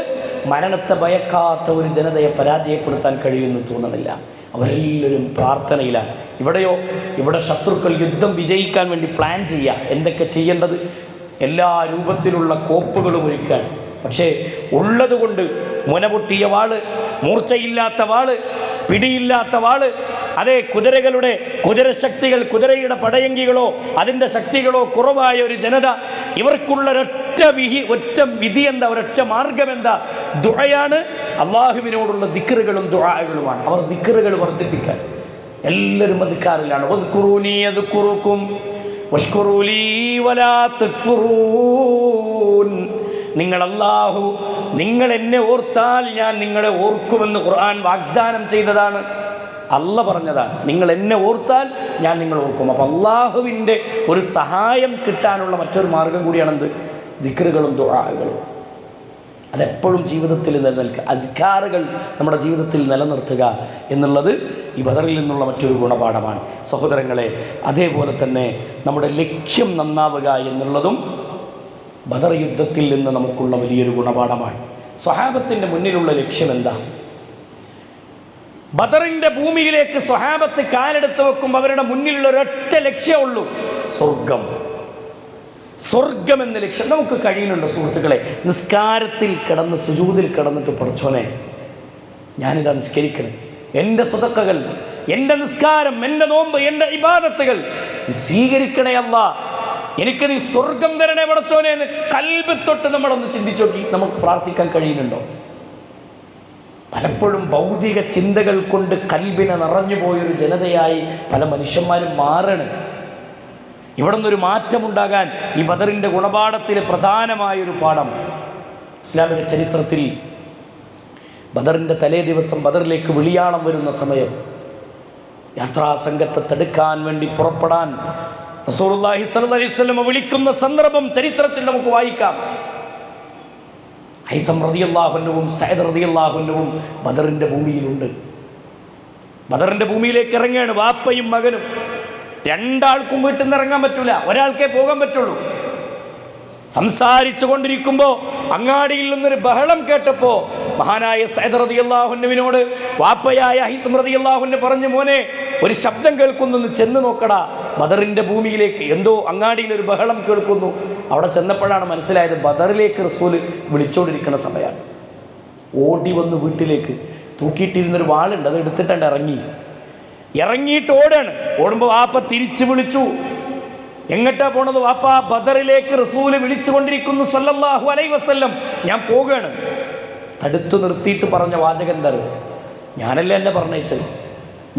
മരണത്തെ ഭയക്കാത്ത ഒരു ജനതയെ പരാജയപ്പെടുത്താൻ കഴിയുമെന്ന് തോന്നണില്ല. അവരെല്ലാവരും പ്രാർത്ഥനയിലാണ്. ഇവിടെ ശത്രുക്കൾ യുദ്ധം വിജയിക്കാൻ വേണ്ടി പ്ലാൻ ചെയ്യുക, എന്തൊക്കെ ചെയ്യേണ്ടത്, എല്ലാ രൂപത്തിലുള്ള കോപ്പുകളും ഒരുക്കാൻ. പക്ഷേ ഉള്ളതുകൊണ്ട് മുനപൊട്ടിയ വാള്, മൂർച്ചയില്ലാത്ത വാള്, പിടിയില്ലാത്ത വാള്, അതേ കുതിരശക്തികൾ, കുതിരയുടെ പടയങ്കികളോ അതിൻ്റെ ശക്തികളോ കുറവായ ഒരു ജനത, ഇവർക്കുള്ള ഒറ്റ വിധി എന്താ, ഒരൊറ്റ മാർഗം എന്താ? ദുആയാണ്. അള്ളാഹുവിനോടുള്ള ദിക്റുകളും ദുആകളുമാണ്. അവർ ദിക്റുകൾ വർദ്ധിപ്പിക്കാൻ എല്ലാവരും അദ്കാറിലാണ്. വദ്കുറൂനി അദ്കുറുക്കും വഷ്കുറൂ ലീ വലാ തക്ഫുറൂൻ. നിങ്ങൾ എന്നെ ഓർത്താൽ ഞാൻ നിങ്ങളെ ഓർക്കുമെന്ന് ഖുർആൻ വാഗ്ദാനം ചെയ്തതാണ്. അല്ല പറഞ്ഞതാണ്, നിങ്ങൾ എന്നെ ഓർത്താൽ ഞാൻ നിങ്ങളെ ഓർക്കും. അപ്പം അള്ളാഹുവിൻ്റെ ഒരു സഹായം കിട്ടാനുള്ള മറ്റൊരു മാർഗം കൂടിയാണെന്ത്? ദിക്റുകളും ദുആകളും. അതെപ്പോഴും ജീവിതത്തിൽ നിലനിൽക്കുക, അദ്കാറുകൾ നമ്മുടെ ജീവിതത്തിൽ നിലനിർത്തുക എന്നുള്ളത് ഈ ബദറിൽ നിന്നുള്ള മറ്റൊരു ഗുണപാഠമാണ് സഹോദരങ്ങളെ. അതേപോലെ തന്നെ നമ്മുടെ ലക്ഷ്യം നന്നാവുക എന്നുള്ളതും ബദർ യുദ്ധത്തിൽ നിന്ന് നമുക്കുള്ള വലിയൊരു ഗുണപാഠമാണ്. സ്വഹാബത്തിൻ്റെ മുന്നിലുള്ള ലക്ഷ്യം എന്താ? ബദറിന്റെ ഭൂമിയിലേക്ക് സ്വഹാബത്ത് കാലെടുത്ത് വെക്കുമ്പോൾ അവരുടെ മുന്നിലുള്ള ഒരൊറ്റ ലക്ഷ്യമുള്ളൂ, സ്വർഗം. സ്വർഗം എന്ന ലക്ഷ്യം നമുക്ക് കഴിയുന്നുണ്ട് സുഹൃത്തുക്കളെ. നിസ്കാരത്തിൽ കിടന്ന് സുജൂദിൽ കിടന്നിട്ട് പഠിച്ചോനെ ഞാനിതാ നിസ്കരിക്കണം, എൻ്റെ സ്വതക്കകൾ, എൻ്റെ നിസ്കാരം, എൻ്റെ നോമ്പ്, എൻ്റെ ഇബാദത്തുകൾ നീ സ്വീകരിക്കണേ അല്ലാ, എനിക്ക് നീ സ്വർഗം തരണേ പഠിച്ചോനെ എന്ന് കൽബ് തൊട്ട് നമ്മളൊന്ന് ചിന്തിച്ചു നോക്കി നമുക്ക് പ്രാർത്ഥിക്കാൻ കഴിയുന്നുണ്ടോ? പലപ്പോഴും ഭൗതിക ചിന്തകൾ കൊണ്ട് കൽബിനെ നിറഞ്ഞുപോയൊരു ജനതയായി പല മനുഷ്യന്മാരും മാറണം. ഇവിടെ നിന്നൊരു മാറ്റമുണ്ടാകാൻ ഈ ബദറിൻ്റെ ഗുണപാഠത്തിലെ പ്രധാനമായൊരു പാഠം, ഇസ്ലാമിക ചരിത്രത്തിൽ ബദറിൻ്റെ തലേ ദിവസം ബദറിലേക്ക് വിളിയാളം വരുന്ന സമയം യാത്രാസംഘത്തെ തടുക്കാൻ വേണ്ടി പുറപ്പെടാൻ റസൂലുള്ളാഹി സ്വല്ലല്ലാഹി അലൈഹി വസല്ലം വിളിക്കുന്ന സന്ദർഭം ചരിത്രത്തിൽ നമുക്ക് വായിക്കാം. ഹൈതം റളിയല്ലാഹു അൻഹുവും സഅദ് റളിയല്ലാഹു അൻഹുവും ബദറിൻ്റെ ഭൂമിയിലുണ്ട്. ബദറിൻ്റെ ഭൂമിയിലേക്ക് ഇറങ്ങുകയാണ് വാപ്പയും മകനും. രണ്ടാൾക്കും വീട്ടിൽ നിന്ന് ഇറങ്ങാൻ പറ്റൂല, ഒരാൾക്കേ പോകാൻ പറ്റുള്ളൂ. സംസാരിച്ചു കൊണ്ടിരിക്കുമ്പോൾ അങ്ങാടിയിൽ നിന്നൊരു ബഹളം കേട്ടപ്പോൾ മഹാനായ സഅദ് റളിയല്ലാഹു അൻഹുവിനോട് വാപ്പയായ ഹൈതം റളിയല്ലാഹു അൻഹു പറഞ്ഞു, മോനെ ഒരു ശബ്ദം കേൾക്കുന്നു, ചെന്ന് നോക്കടാ. ബദറിൻ്റെ ഭൂമിയിലേക്ക് എന്തോ അങ്ങാടിയിൽ ഒരു ബഹളം കേൾക്കുന്നു. അവിടെ ചെന്നപ്പോഴാണ് മനസ്സിലായത് ബദറിലേക്ക് റസൂൽ വിളിച്ചോണ്ടിരിക്കുന്ന സമയമാണ്. ഓടി വന്നു വീട്ടിലേക്ക്, തൂക്കിയിട്ടിരുന്നൊരു വാളുണ്ട്, അത് എടുത്തിട്ടുണ്ട് ഇറങ്ങിയിട്ട് ഓടാണ്. ഓടുമ്പോൾ വാപ്പ തിരിച്ചു വിളിച്ചു. എങ്ങട്ടാ പോണത്? വാപ്പ ബദറിലേക്ക് റസൂല് വിളിച്ചുകൊണ്ടിരിക്കുന്നു സല്ലല്ലാഹു അലൈഹി വസല്ലം, ഞാൻ പോവുകയാണ്. തടുത്തു നിർത്തിയിട്ട് പറഞ്ഞ വാചകം എന്താ? ഞാനല്ലേ എന്നെ പറഞ്ഞേച്ചത്,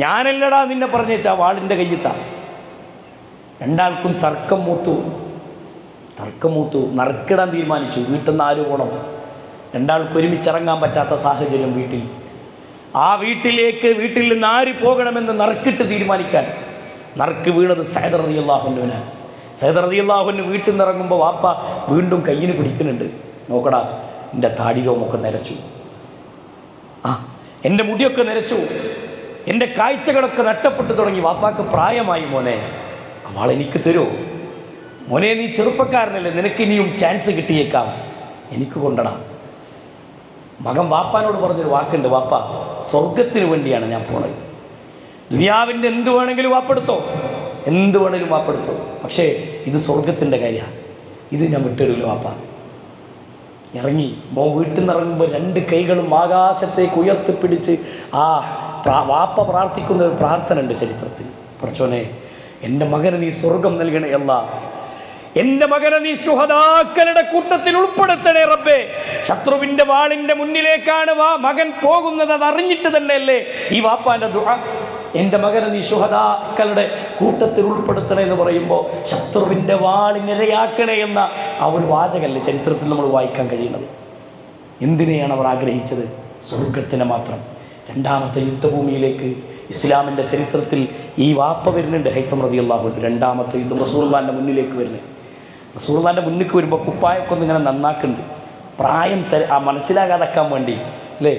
ഞാനല്ലടാ നിന്നെ പറഞ്ഞേച്ച, ആ വാളിൻ്റെ കയ്യത്താ. രണ്ടാൾക്കും തർക്കം മൂത്തു. നറുക്കിടാൻ തീരുമാനിച്ചു. വീട്ടിൽ നിന്ന് ആര് പോകണം? രണ്ടാൾക്കും ഒരുമിച്ചിറങ്ങാൻ പറ്റാത്ത സാഹചര്യം വീട്ടിൽ. ആ വീട്ടിൽ നിന്ന് ആര് പോകണമെന്ന് നറുക്കിട്ട് തീരുമാനിക്കാൻ നറുക്ക് വീണത് സഅദ് റളിയല്ലാഹു അൻഹുവിനാണ്. സഅദ് റളിയല്ലാഹു അൻഹു വീട്ടിൽ നിന്ന് ഇറങ്ങുമ്പോൾ വാപ്പ വീണ്ടും കയ്യിന് പിടിക്കുന്നുണ്ട്. നോക്കടാ, എൻ്റെ താടിരോമൊക്കെ നരച്ചു, എൻ്റെ മുടിയൊക്കെ നരച്ചു, എൻ്റെ കാഴ്ചകളൊക്കെ നഷ്ടപ്പെട്ടു തുടങ്ങി. വാപ്പാക്ക് പ്രായമായി, മോനെ അവളെനിക്ക് തരുമോ? മോനെ നീ ചെറുപ്പക്കാരനല്ലേ, നിനക്ക് ഇനിയും ചാൻസ് കിട്ടിയേക്കാം, എനിക്ക് കൊണ്ടടാ. മകൻ വാപ്പാനോട് പറഞ്ഞൊരു വാക്കുണ്ട്, വാപ്പ സ്വർഗത്തിന് വേണ്ടിയാണ് ഞാൻ പോണത്. ദുനിയാവിൻ്റെ എന്ത് വേണമെങ്കിലും വാപ്പെടുത്തോ, പക്ഷേ ഇത് സ്വർഗത്തിൻ്റെ കാര്യമാണ്, ഇത് ഞാൻ വിട്ടുതരില്ല വാപ്പ. ഇറങ്ങി മോൻ വീട്ടിൽ നിന്ന് ഇറങ്ങുമ്പോൾ രണ്ട് കൈകളും ആകാശത്തേക്ക് ഉയർത്തിപ്പിടിച്ച് വാപ്പ പ്രാർത്ഥിക്കുന്ന ഒരു പ്രാർത്ഥന ഉണ്ട് ചരിത്രത്തിൽ. പഠിച്ചോനെ എൻ്റെ മകന് നീ സ്വർഗം നൽകണേ അല്ലാ, എൻ്റെ മകനെ നീ ശുഹദാക്കളുടെ കൂട്ടത്തിൽ ഉൾപ്പെടുത്തണേ റബ്ബേ. ശത്രുവിൻ്റെ വാളിൻ്റെ മുന്നിലേക്കാണ് മകൻ പോകുന്നത്, അത് അറിഞ്ഞിട്ട് തന്നെയല്ലേ ഈ വാപ്പാൻ്റെ ദുആ. എൻ്റെ മകനെ നീ ശുഹദാക്കളുടെ കൂട്ടത്തിൽ ഉൾപ്പെടുത്തണേ എന്ന് പറയുമ്പോൾ ശത്രുവിൻ്റെ വാളിനിരയാക്കണേ എന്ന ആ ഒരു വാചകല്ലേ ചരിത്രത്തിൽ നമ്മൾ വായിക്കാൻ കഴിയുന്നത്. എന്തിനെയാണ് അവർ ആഗ്രഹിച്ചത്? സ്വർഗത്തിനെ മാത്രം. രണ്ടാമത്തെ യുദ്ധഭൂമിയിലേക്ക് ഇസ്ലാമിൻ്റെ ചരിത്രത്തിൽ ഈ വാപ്പ വരുന്നുണ്ട്, ഹൈസം റളിയല്ലാഹു അൻഹു. രണ്ടാമത്തെ യുദ്ധം റസൂലുള്ളാഹിൻ്റെ മുന്നിലേക്ക് വരുന്നത്. റസൂലുള്ളാഹിൻ്റെ മുന്നിലേക്ക് വരുമ്പോൾ കുപ്പായൊക്കെ ഇങ്ങനെ നന്നാക്കുന്നുണ്ട്, പ്രായം മനസ്സിലാകാതെക്കാൻ വേണ്ടി അല്ലേ,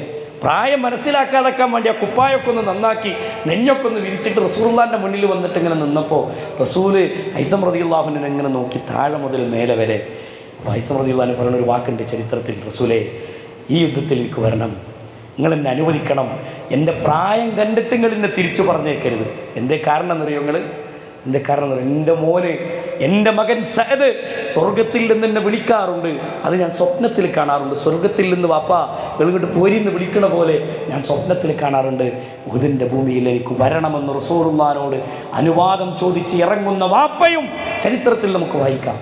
പ്രായം മനസ്സിലാക്കാതെക്കാൻ വേണ്ടി ആ കുപ്പായൊക്കെ ഒന്ന് നന്നാക്കി നെഞ്ഞൊക്കെ ഒന്ന് വിരിച്ചിട്ട് റസൂലുള്ളാഹിൻ്റെ മുന്നിൽ വന്നിട്ട് ഇങ്ങനെ നിന്നപ്പോൾ റസൂല് ഹൈസം റളിയല്ലാഹു അൻഹുവിനെ ഇങ്ങനെ നോക്കി താഴെ മുതൽ മേലെ വരെ. ഹൈസം റളിയല്ലാഹു അൻഹു പറയുന്നൊരു വാക്കുണ്ട് ചരിത്രത്തിൽ, റസൂലേ ഈ യുദ്ധത്തിൽ എനിക്ക് വരണം, നിങ്ങൾ എന്നെ അനുവദിക്കണം, എൻ്റെ പ്രായം കണ്ടിട്ട് നിങ്ങൾ എന്നെ തിരിച്ചു പറഞ്ഞേക്കരുത്. എന്തേ കാരണം എന്നറിയോ നിങ്ങൾ? എൻ്റെ കാരണം എൻ്റെ മോന്, എൻ്റെ മകൻ സഅദ് സ്വർഗത്തിൽ നിന്ന് എന്നെ വിളിക്കാറുണ്ട്, അത് ഞാൻ സ്വപ്നത്തിൽ കാണാറുണ്ട്. സ്വർഗത്തിൽ നിന്ന് വാപ്പാ വെളുകിട്ട് പോരിന്ന് വിളിക്കണ പോലെ ഞാൻ സ്വപ്നത്തിൽ കാണാറുണ്ട്. ഉഹുദിൻ്റെ ഭൂമിയിൽ എനിക്ക് വരണമെന്ന് റസൂലുള്ളാഹിനോട് അനുവാദം ചോദിച്ച് ഇറങ്ങുന്ന വാപ്പയും ചരിത്രത്തിൽ നമുക്ക് വായിക്കാം.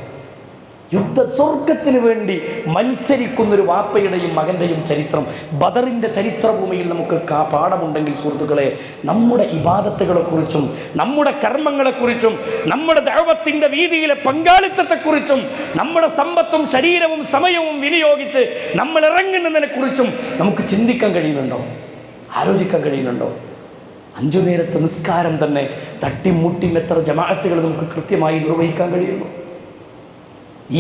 സ്വർഗത്തിന് വേണ്ടി മത്സരിക്കുന്നൊരു വാപ്പയുടെയും മകൻ്റെയും ചരിത്രം ബദറിൻ്റെ ചരിത്രഭൂമിയിൽ നമുക്ക് പാഠമുണ്ടെങ്കിൽ സുഹൃത്തുക്കളെ, നമ്മുടെ ഇബാദത്തുകളെക്കുറിച്ചും നമ്മുടെ കർമ്മങ്ങളെക്കുറിച്ചും നമ്മുടെ ദഅവത്തിൻ്റെ വീതിയിലെ പങ്കാളിത്തത്തെക്കുറിച്ചും നമ്മുടെ സമ്പത്തും ശരീരവും സമയവും വിനിയോഗിച്ച് നമ്മൾ ഇറങ്ങുന്നതിനെക്കുറിച്ചും നമുക്ക് ചിന്തിക്കാൻ കഴിയുന്നുണ്ടോ? ആലോചിക്കാൻ കഴിയുന്നുണ്ടോ? 5 നേരത്തെ നിസ്കാരം തന്നെ തട്ടിമുട്ടി എത്ര ജമാഅത്തുകൾ നമുക്ക് കൃത്യമായി നിർവഹിക്കാൻ കഴിയുന്നു?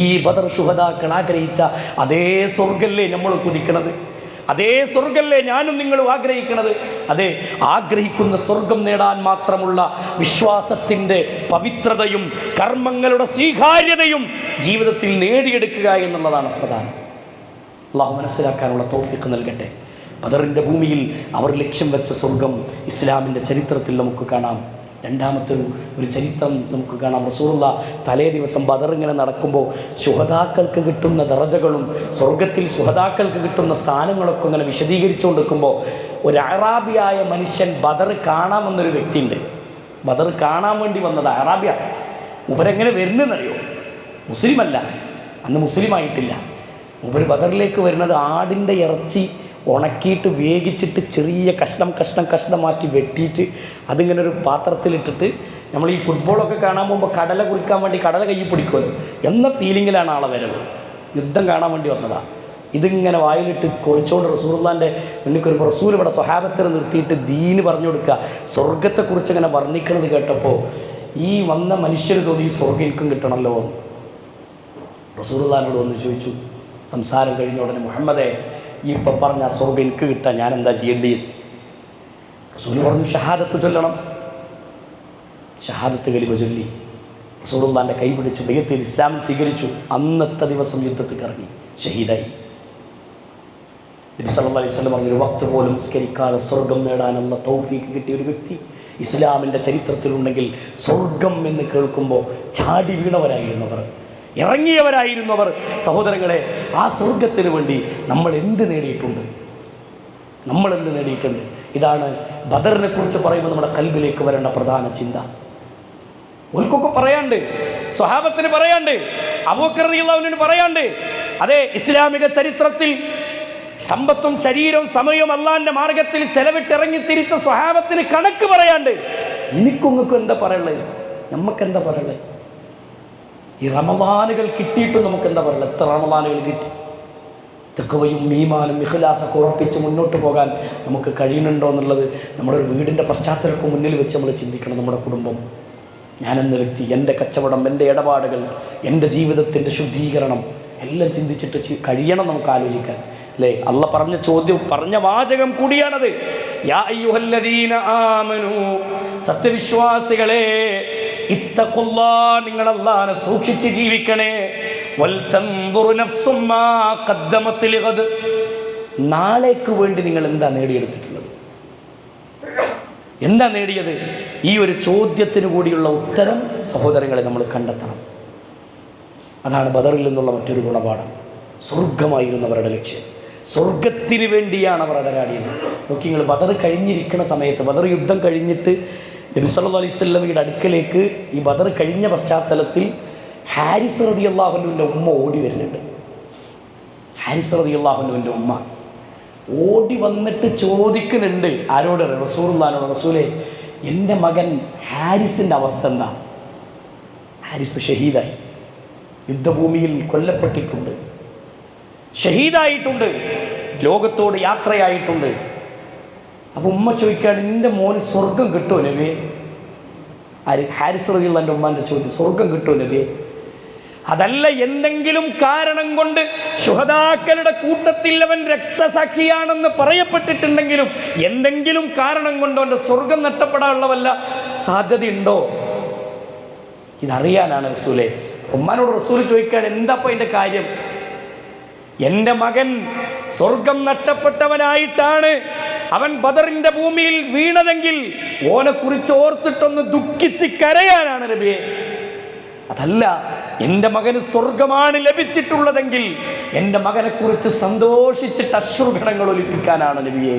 ഈ ബദർ ശുഹദാക്കൾ ആഗ്രഹിച്ച അതേ സ്വർഗല്ലേ നമ്മൾ കുതിക്കണത്? അതേ സ്വർഗല്ലേ ഞാനും നിങ്ങളും ആഗ്രഹിക്കണത്? അതെ, ആഗ്രഹിക്കുന്ന സ്വർഗം നേടാൻ മാത്രമുള്ള വിശ്വാസത്തിൻ്റെ പവിത്രതയും കർമ്മങ്ങളുടെ സ്വീകാര്യതയും ജീവിതത്തിൽ നേടിയെടുക്കുക എന്നുള്ളതാണ് പ്രധാനം. അള്ളാഹു മനസ്സിലാക്കാനുള്ള തൗഫീഖ് നൽകട്ടെ. ബദറിൻ്റെ ഭൂമിയിൽ അവർ ലക്ഷ്യം വെച്ച സ്വർഗം ഇസ്ലാമിൻ്റെ ചരിത്രത്തിൽ നമുക്ക് കാണാം. രണ്ടാമത്തെ ഒരു ചരിത്രം നമുക്ക് കാണാം. റസൂലുള്ള തലേ ദിവസം ബദർ ഇങ്ങനെ നടക്കുമ്പോൾ ശുഹദാക്കൾക്ക് കിട്ടുന്ന ദറജകളും സ്വർഗത്തിൽ ശുഹദാക്കൾക്ക് കിട്ടുന്ന സ്ഥാനങ്ങളൊക്കെ ഇങ്ങനെ വിശദീകരിച്ചു കൊണ്ടിരിക്കുമ്പോൾ ഒരു അറാബിയായ മനുഷ്യൻ ബദർ കാണാമെന്നൊരു വ്യക്തിയുണ്ട്. ബദർ കാണാൻ വേണ്ടി വന്നത് അറാബിയ. മൂപ്പരെങ്ങനെ വരുന്നതെന്നറിയോ? മുസ്ലിമല്ല, അന്ന് മുസ്ലിമായിട്ടില്ല. മൂപ്പർ ബദറിലേക്ക് വരുന്നത് ആടിൻ്റെ ഇറച്ചി ഉണക്കിയിട്ട് വേവിച്ചിട്ട് ചെറിയ കഷ്ണമാക്കി വെട്ടിയിട്ട് അതിങ്ങനെ ഒരു പാത്രത്തിലിട്ടിട്ട് നമ്മൾ ഈ ഫുട്ബോളൊക്കെ കാണാൻ പോകുമ്പോൾ കടല കുറിക്കാൻ വേണ്ടി കടല കയ്യിൽ പിടിക്കുമല്ലോ എന്ന ഫീലിങ്ങിലാണ് ആളെ വരവ്. യുദ്ധം കാണാൻ വേണ്ടി വന്നതാണ്. ഇതിങ്ങനെ വായിലിട്ട് കുറിച്ചുകൊണ്ട് റസൂലുള്ളാഹിൻ്റെ മുന്നിൽ ഒരു റസൂൽ ഇവിടെ സ്വഹാബത്തിനെ നിർത്തിയിട്ട് ദീന് പറഞ്ഞു കൊടുക്കുക. സ്വർഗത്തെക്കുറിച്ച് ഇങ്ങനെ വർണ്ണിക്കുന്നത് കേട്ടപ്പോൾ ഈ വന്ന മനുഷ്യർ തോന്നി ഈ സ്വർഗ്ഗം എനിക്കും കിട്ടണമല്ലോ. റസൂലുള്ളാഹിനോട് വന്ന് ചോദിച്ചു. സംസാരം കഴിഞ്ഞ ഉടനെ, മുഹമ്മദേ, ഈ ഇപ്പം പറഞ്ഞ സ്വർഗ്ഗം എനിക്ക് കിട്ടാൻ ഞാൻ എന്താ ചെയ്യേണ്ടത്? റസൂൽ പറഞ്ഞു, ഷഹാദത്ത് ചൊല്ലണം. ഷഹാദത്ത് കലിമ ചൊല്ലി റസൂലുള്ളാഹിൻ്റെ കൈ പിടിച്ച് ബൈഅത്തിൽ ഇസ്ലാമിൽ സ്വീകരിച്ചു. അന്നത്തെ ദിവസം യുദ്ധത്തിൽ ഇറങ്ങി ഷഹീദായി. നബി സല്ലല്ലാഹു അലൈഹി വസല്ലം പറഞ്ഞൊരു വക്ത് പോലും നിസ്കരിക്കാതെ സ്വർഗം നേടാനുള്ള തൗഫീക്ക് കിട്ടിയ ഒരു വ്യക്തി ഇസ്ലാമിൻ്റെ ചരിത്രത്തിലുണ്ടെങ്കിൽ സ്വർഗം എന്ന് കേൾക്കുമ്പോൾ ചാടി വീണവരായിരുന്നവർ, ഇറങ്ങിയവരായിരുന്നവർ. സഹോദരങ്ങളെ, ആ സ്വർഗത്തിന് വേണ്ടി നമ്മൾ എന്ത് നേടിയിട്ടുണ്ട്? ഇതാണ് ബദറിനെ കുറിച്ച് പറയുമ്പോൾ നമ്മുടെ കൽബിലേക്ക് വരേണ്ട പ്രധാന ചിന്ത. ഓൽക്കൊക്കെ പറയാണ്ട്, സ്വഹാബത്തിന് പറയാണ്ട്, അബൂബക്കർ റളിയല്ലാഹു അൻഹുവിന് പറയാണ്ട്. അതെ, ഇസ്ലാമിക ചരിത്രത്തിൽ സമ്പത്തും ശരീരവും സമയവും അള്ളാഹിൻ്റെ മാർഗത്തിൽ ചെലവിട്ടിറങ്ങി തിരിച്ച സ്വഹാബത്തിന് കണക്ക് പറയാണ്ട്. എനിക്കൊങ്ങൾക്കും എന്താ പറയുള്ളത്? നമുക്കെന്താ പറയുള്ളത്? ഈ റമദാനുകൾ കിട്ടിയിട്ട് നമുക്ക് എന്താ പറയുക? എത്ര റമദാനുകൾ കിട്ടി? തഖ്വയും ഈമാനും ഇഖ്ലാസൊക്കെ ഉറപ്പിച്ച് മുന്നോട്ട് പോകാൻ നമുക്ക് കഴിയുന്നുണ്ടോ എന്നുള്ളത് നമ്മുടെ ഒരു വീടിൻ്റെ പശ്ചാത്തലമൊക്കെ മുന്നിൽ വെച്ച് നമ്മൾ ചിന്തിക്കണം. നമ്മുടെ കുടുംബം, ഞാനെന്ന വ്യക്തി, എൻ്റെ കച്ചവടം, എൻ്റെ ഇടപാടുകൾ, എൻ്റെ ജീവിതത്തിൻ്റെ ശുദ്ധീകരണം എല്ലാം ചിന്തിച്ചിട്ട് കഴിയണം നമുക്ക് ആലോചിക്കാൻ, അല്ലേ? അള്ള പറഞ്ഞ ചോദ്യം, പറഞ്ഞ വാചകം കൂടിയാണത്. യാ അയ്യുഹല്ലദീന ആമനൂ, സത്യവിശ്വാസികളെ, ഇത്തഖുല്ലാഹ്, നിങ്ങൾ അല്ലാഹനെ സൂക്ഷിച്ച് ജീവിക്കണേ. വൽതൻദുർ നഫ്സും മാ ഖദ്ദമത് ലിഗദ്, നാളേക്ക് വേണ്ടി നിങ്ങൾ എന്താ നേടിയെടുത്തിട്ടുള്ളത്? എന്താ നേടിയത്? ഈ ഒരു ചോദ്യത്തിന് കൂടിയുള്ള ഉത്തരം സഹോദരങ്ങളെ നമ്മൾ കണ്ടെത്തണം. അതാണ് ബദറിൽ നിന്നുള്ള മറ്റൊരു ഗുണപാഠം. സ്വർഗമായിരുന്നവരുടെ ലക്ഷ്യം, സ്വർഗത്തിന് വേണ്ടിയാണ് അവർ അടരാടിയത്. നോക്കി നിങ്ങൾ, ബദർ കഴിഞ്ഞിരിക്കുന്ന സമയത്ത്, ബദർ യുദ്ധം കഴിഞ്ഞിട്ട് നബി സല്ലല്ലാഹു അലൈഹി വസല്ലമയുടെ അടുക്കലേക്ക് ഈ ബദർ കഴിഞ്ഞ പശ്ചാത്തലത്തിൽ ഹാരിസ് റളിയല്ലാഹു അൻഹുവിൻ്റെ ഉമ്മ ഓടി വരുന്നുണ്ട്. ഹാരിസ് റളിയല്ലാഹു അൻഹുവിൻ്റെ ഉമ്മ ഓടി വന്നിട്ട് ചോദിക്കുന്നുണ്ട്. ആരോട്? റസൂലുള്ളാഹിനോട്. റസൂലേ, എൻ്റെ മകൻ ഹാരിസിൻ്റെ അവസ്ഥ എന്താ? ഹാരിസ് ഷഹീദായി, യുദ്ധഭൂമിയിൽ കൊല്ലപ്പെട്ടിട്ടുണ്ട്, ഷഹീദായിട്ടുണ്ട്, ലോകത്തോട് യാത്രയായിട്ടുണ്ട്. അപ്പോൾ ഉമ്മ ചോദിക്കുകയാണ്, നിൻ്റെ മോന് സ്വർഗം കിട്ടുമോ നബിയെ? ഹാരിസ് റളിയല്ലാഹു എൻ്റെ ഉമ്മാൻ്റെ ചോദ്യം, സ്വർഗം കിട്ടുമോ നബിയെ? അതല്ല, എന്തെങ്കിലും കാരണം കൊണ്ട് ശുഹദാക്കളുടെ കൂട്ടത്തിൽ അവൻ രക്തസാക്ഷിയാണെന്ന് പറയപ്പെട്ടിട്ടുണ്ടെങ്കിലും എന്തെങ്കിലും കാരണം കൊണ്ട് അവൻ്റെ സ്വർഗം നഷ്ടപ്പെടാനുള്ള വല്ല സാധ്യതയുണ്ടോ? ഇതറിയാനാണ് റസൂലെ. ഉമ്മാനോട് റസൂൽ ചോദിക്കുകയാണ്, എന്താപ്പോൾ അതിൻ്റെ കാര്യം? എൻ്റെ മകൻ സ്വർഗം നഷ്ടപ്പെട്ടവനായിട്ടാണ് അവൻ ബദറിൻ്റെ ഭൂമിയിൽ വീണതെങ്കിൽ ഓനെക്കുറിച്ച് ഓർത്തിട്ടൊന്ന് ദുഃഖിച്ച് കരയാനാണ് നബിയെ. അതല്ല, എൻ്റെ മകന് സ്വർഗമാണ് ലഭിച്ചിട്ടുള്ളതെങ്കിൽ എൻ്റെ മകനെക്കുറിച്ച് സന്തോഷിച്ചിട്ട് അശ്രുഗണങ്ങൾ ഒലിപ്പിക്കാനാണ് നബിയെ.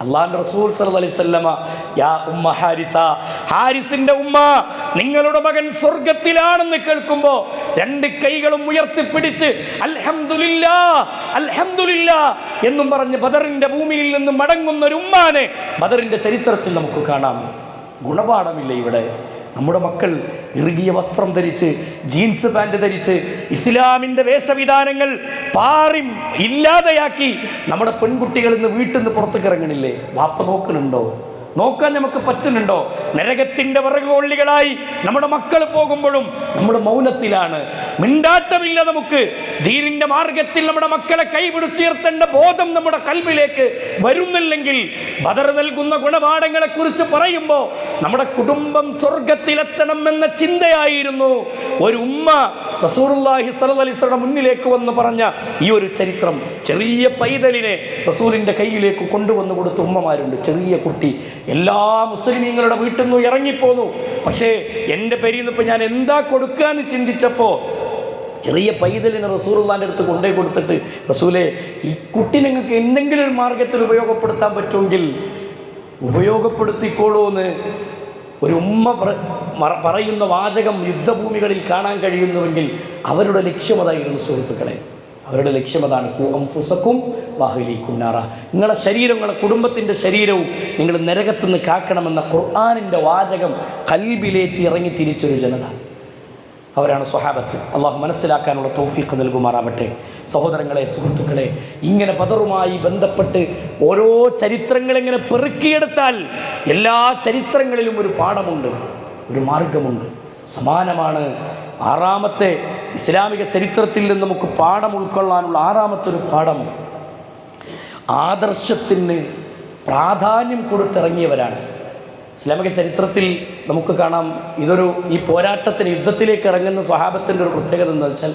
അള്ളാഹുവിൻ്റെ റസൂൽ സല്ലല്ലാഹു അലൈഹി വസല്ലമ, യാ ഉമ്മ ഹാരിസ, ഹാരിസിൻ്റെ ഉമ്മ, നിങ്ങളുടെ മകൻ സ്വർഗത്തിലാണെന്ന് കേൾക്കുമ്പോൾ രണ്ട് കൈകളും ഉയർത്തിപ്പിടിച്ച് അൽഹംദുലില്ലാഹ് അൽഹംദുലില്ലാഹ് എന്നും പറഞ്ഞ് ബദറിൻ്റെ ഭൂമിയിൽ നിന്ന് മടങ്ങുന്ന ഒരു ഉമ്മാനെ ബദറിൻ്റെ ചരിത്രത്തിൽ നമുക്ക് കാണാം. ഗുണപാഠമില്ല ഇവിടെ? നമ്മുടെ മക്കൾ ഇറുകിയ വസ്ത്രം ധരിച്ച്, ജീൻസ് പാൻറ് ധരിച്ച്, ഇസ്ലാമിൻ്റെ വേഷവിധാനങ്ങൾ പാറി ഇല്ലാതെയാക്കി നമ്മുടെ പെൺകുട്ടികൾ ഇന്ന് വീട്ടിൽ നിന്ന് പുറത്തേക്ക് ഇറങ്ങണില്ലേ? വാപ്പ നോക്കണുണ്ടോ? നോക്കാൻ നമുക്ക് പറ്റുന്നുണ്ടോ? നരകത്തിൻ്റെ വിറകുകൊള്ളികളായി നമ്മുടെ മക്കൾ പോകുമ്പോഴും നമ്മൾ മൗനത്തിലാണ്, മിണ്ടാട്ടമില്ല. നമുക്ക് ദീനിന്റെ മാർഗത്തിൽ നമ്മുടെ മക്കളെ കൈപിടിച്ചുയർത്തേണ്ട ബോധം നമ്മുടെ കൽബിലേക്ക് വരുന്നില്ലെങ്കിൽ, ബദർ നൽകുന്ന ഗുണപാഠങ്ങളെ കുറിച്ച് പറയുമ്പോൾ നമ്മുടെ കുടുംബം സ്വർഗത്തിലെത്തണം എന്ന ചിന്തയായിരുന്നു ഒരു ഉമ്മ റസൂലുള്ളാഹി സ്വല്ലല്ലാഹി അലൈഹി വസല്ലം മുന്നിലേക്ക് വന്ന് പറഞ്ഞ ഈ ഒരു ചരിത്രം. ചെറിയ പൈതലിനെ റസൂലിൻ്റെ കയ്യിലേക്ക് കൊണ്ടുവന്ന് കൊടുത്ത ഉമ്മമാരുണ്ട്. ചെറിയ കുട്ടി എല്ലാ മുസ്ലിമീങ്ങളുടെ വീട്ടിൽ നിന്നും ഇറങ്ങിപ്പോന്നു. പക്ഷേ എൻ്റെ പേരിൽ നിന്ന് ഇപ്പം ഞാൻ എന്താ കൊടുക്കാന്ന് ചിന്തിച്ചപ്പോൾ ചെറിയ പൈതലിനെ റസൂലുള്ളാഹിൻ്റെ അടുത്ത് കൊണ്ടുപോയി കൊടുത്തിട്ട്, റസൂലേ, ഈ കുട്ടി നിങ്ങൾക്ക് എന്തെങ്കിലും ഒരു മാർഗത്തിൽ ഉപയോഗപ്പെടുത്താൻ പറ്റുമെങ്കിൽ ഉപയോഗപ്പെടുത്തിക്കോളൂ എന്ന് ഒരു ഉമ്മ പറയുന്ന വാചകം യുദ്ധഭൂമികളിൽ കാണാൻ കഴിയുന്നുവെങ്കിൽ അവരുടെ ലക്ഷ്യമതായിരുന്നു സുഹൃത്തുക്കളെ. അവരുടെ ലക്ഷ്യമതാണ്, അൻഫുസക്കും വഅഹ്ലീകും നാറ. നിങ്ങളുടെ ശരീരം, നിങ്ങളുടെ കുടുംബത്തിൻ്റെ ശരീരവും നിങ്ങൾ നരകത്തു നിന്ന് കാക്കണമെന്ന ഖുർആനിൻ്റെ വാചകം കൽബിലേറ്റി ഇറങ്ങി തിരിച്ചൊരു ജനത. അവരാണ് സ്വഹാബത്ത്. അള്ളാഹു മനസ്സിലാക്കാനുള്ള തൗഫീഖ് നൽകുമാറാവട്ടെ. സഹോദരങ്ങളെ, സുഹൃത്തുക്കളെ, ഇങ്ങനെ ബദറുമായി ബന്ധപ്പെട്ട് ഓരോ ചരിത്രങ്ങളിങ്ങനെ പെറുക്കിയെടുത്താൽ എല്ലാ ചരിത്രങ്ങളിലും ഒരു പാഠമുണ്ട്, ഒരു മാർഗമുണ്ട്. സമാനമാണ് ആറാമത്തെ ഇസ്ലാമിക ചരിത്രത്തിൽ നിന്ന് നമുക്ക് പാഠം ഉൾക്കൊള്ളാനുള്ള ആറാമത്തെ ഒരു പാഠം. ആദർശത്തിന് പ്രാധാന്യം കൊടുത്തിറങ്ങിയവരാണ്. ഇസ്ലാമിക ചരിത്രത്തിൽ നമുക്ക് കാണാം, ഈ പോരാട്ടത്തിന്, യുദ്ധത്തിലേക്ക് ഇറങ്ങുന്ന സ്വഹാബത്തിൻ്റെ ഒരു പ്രത്യേകത എന്ന് വെച്ചാൽ,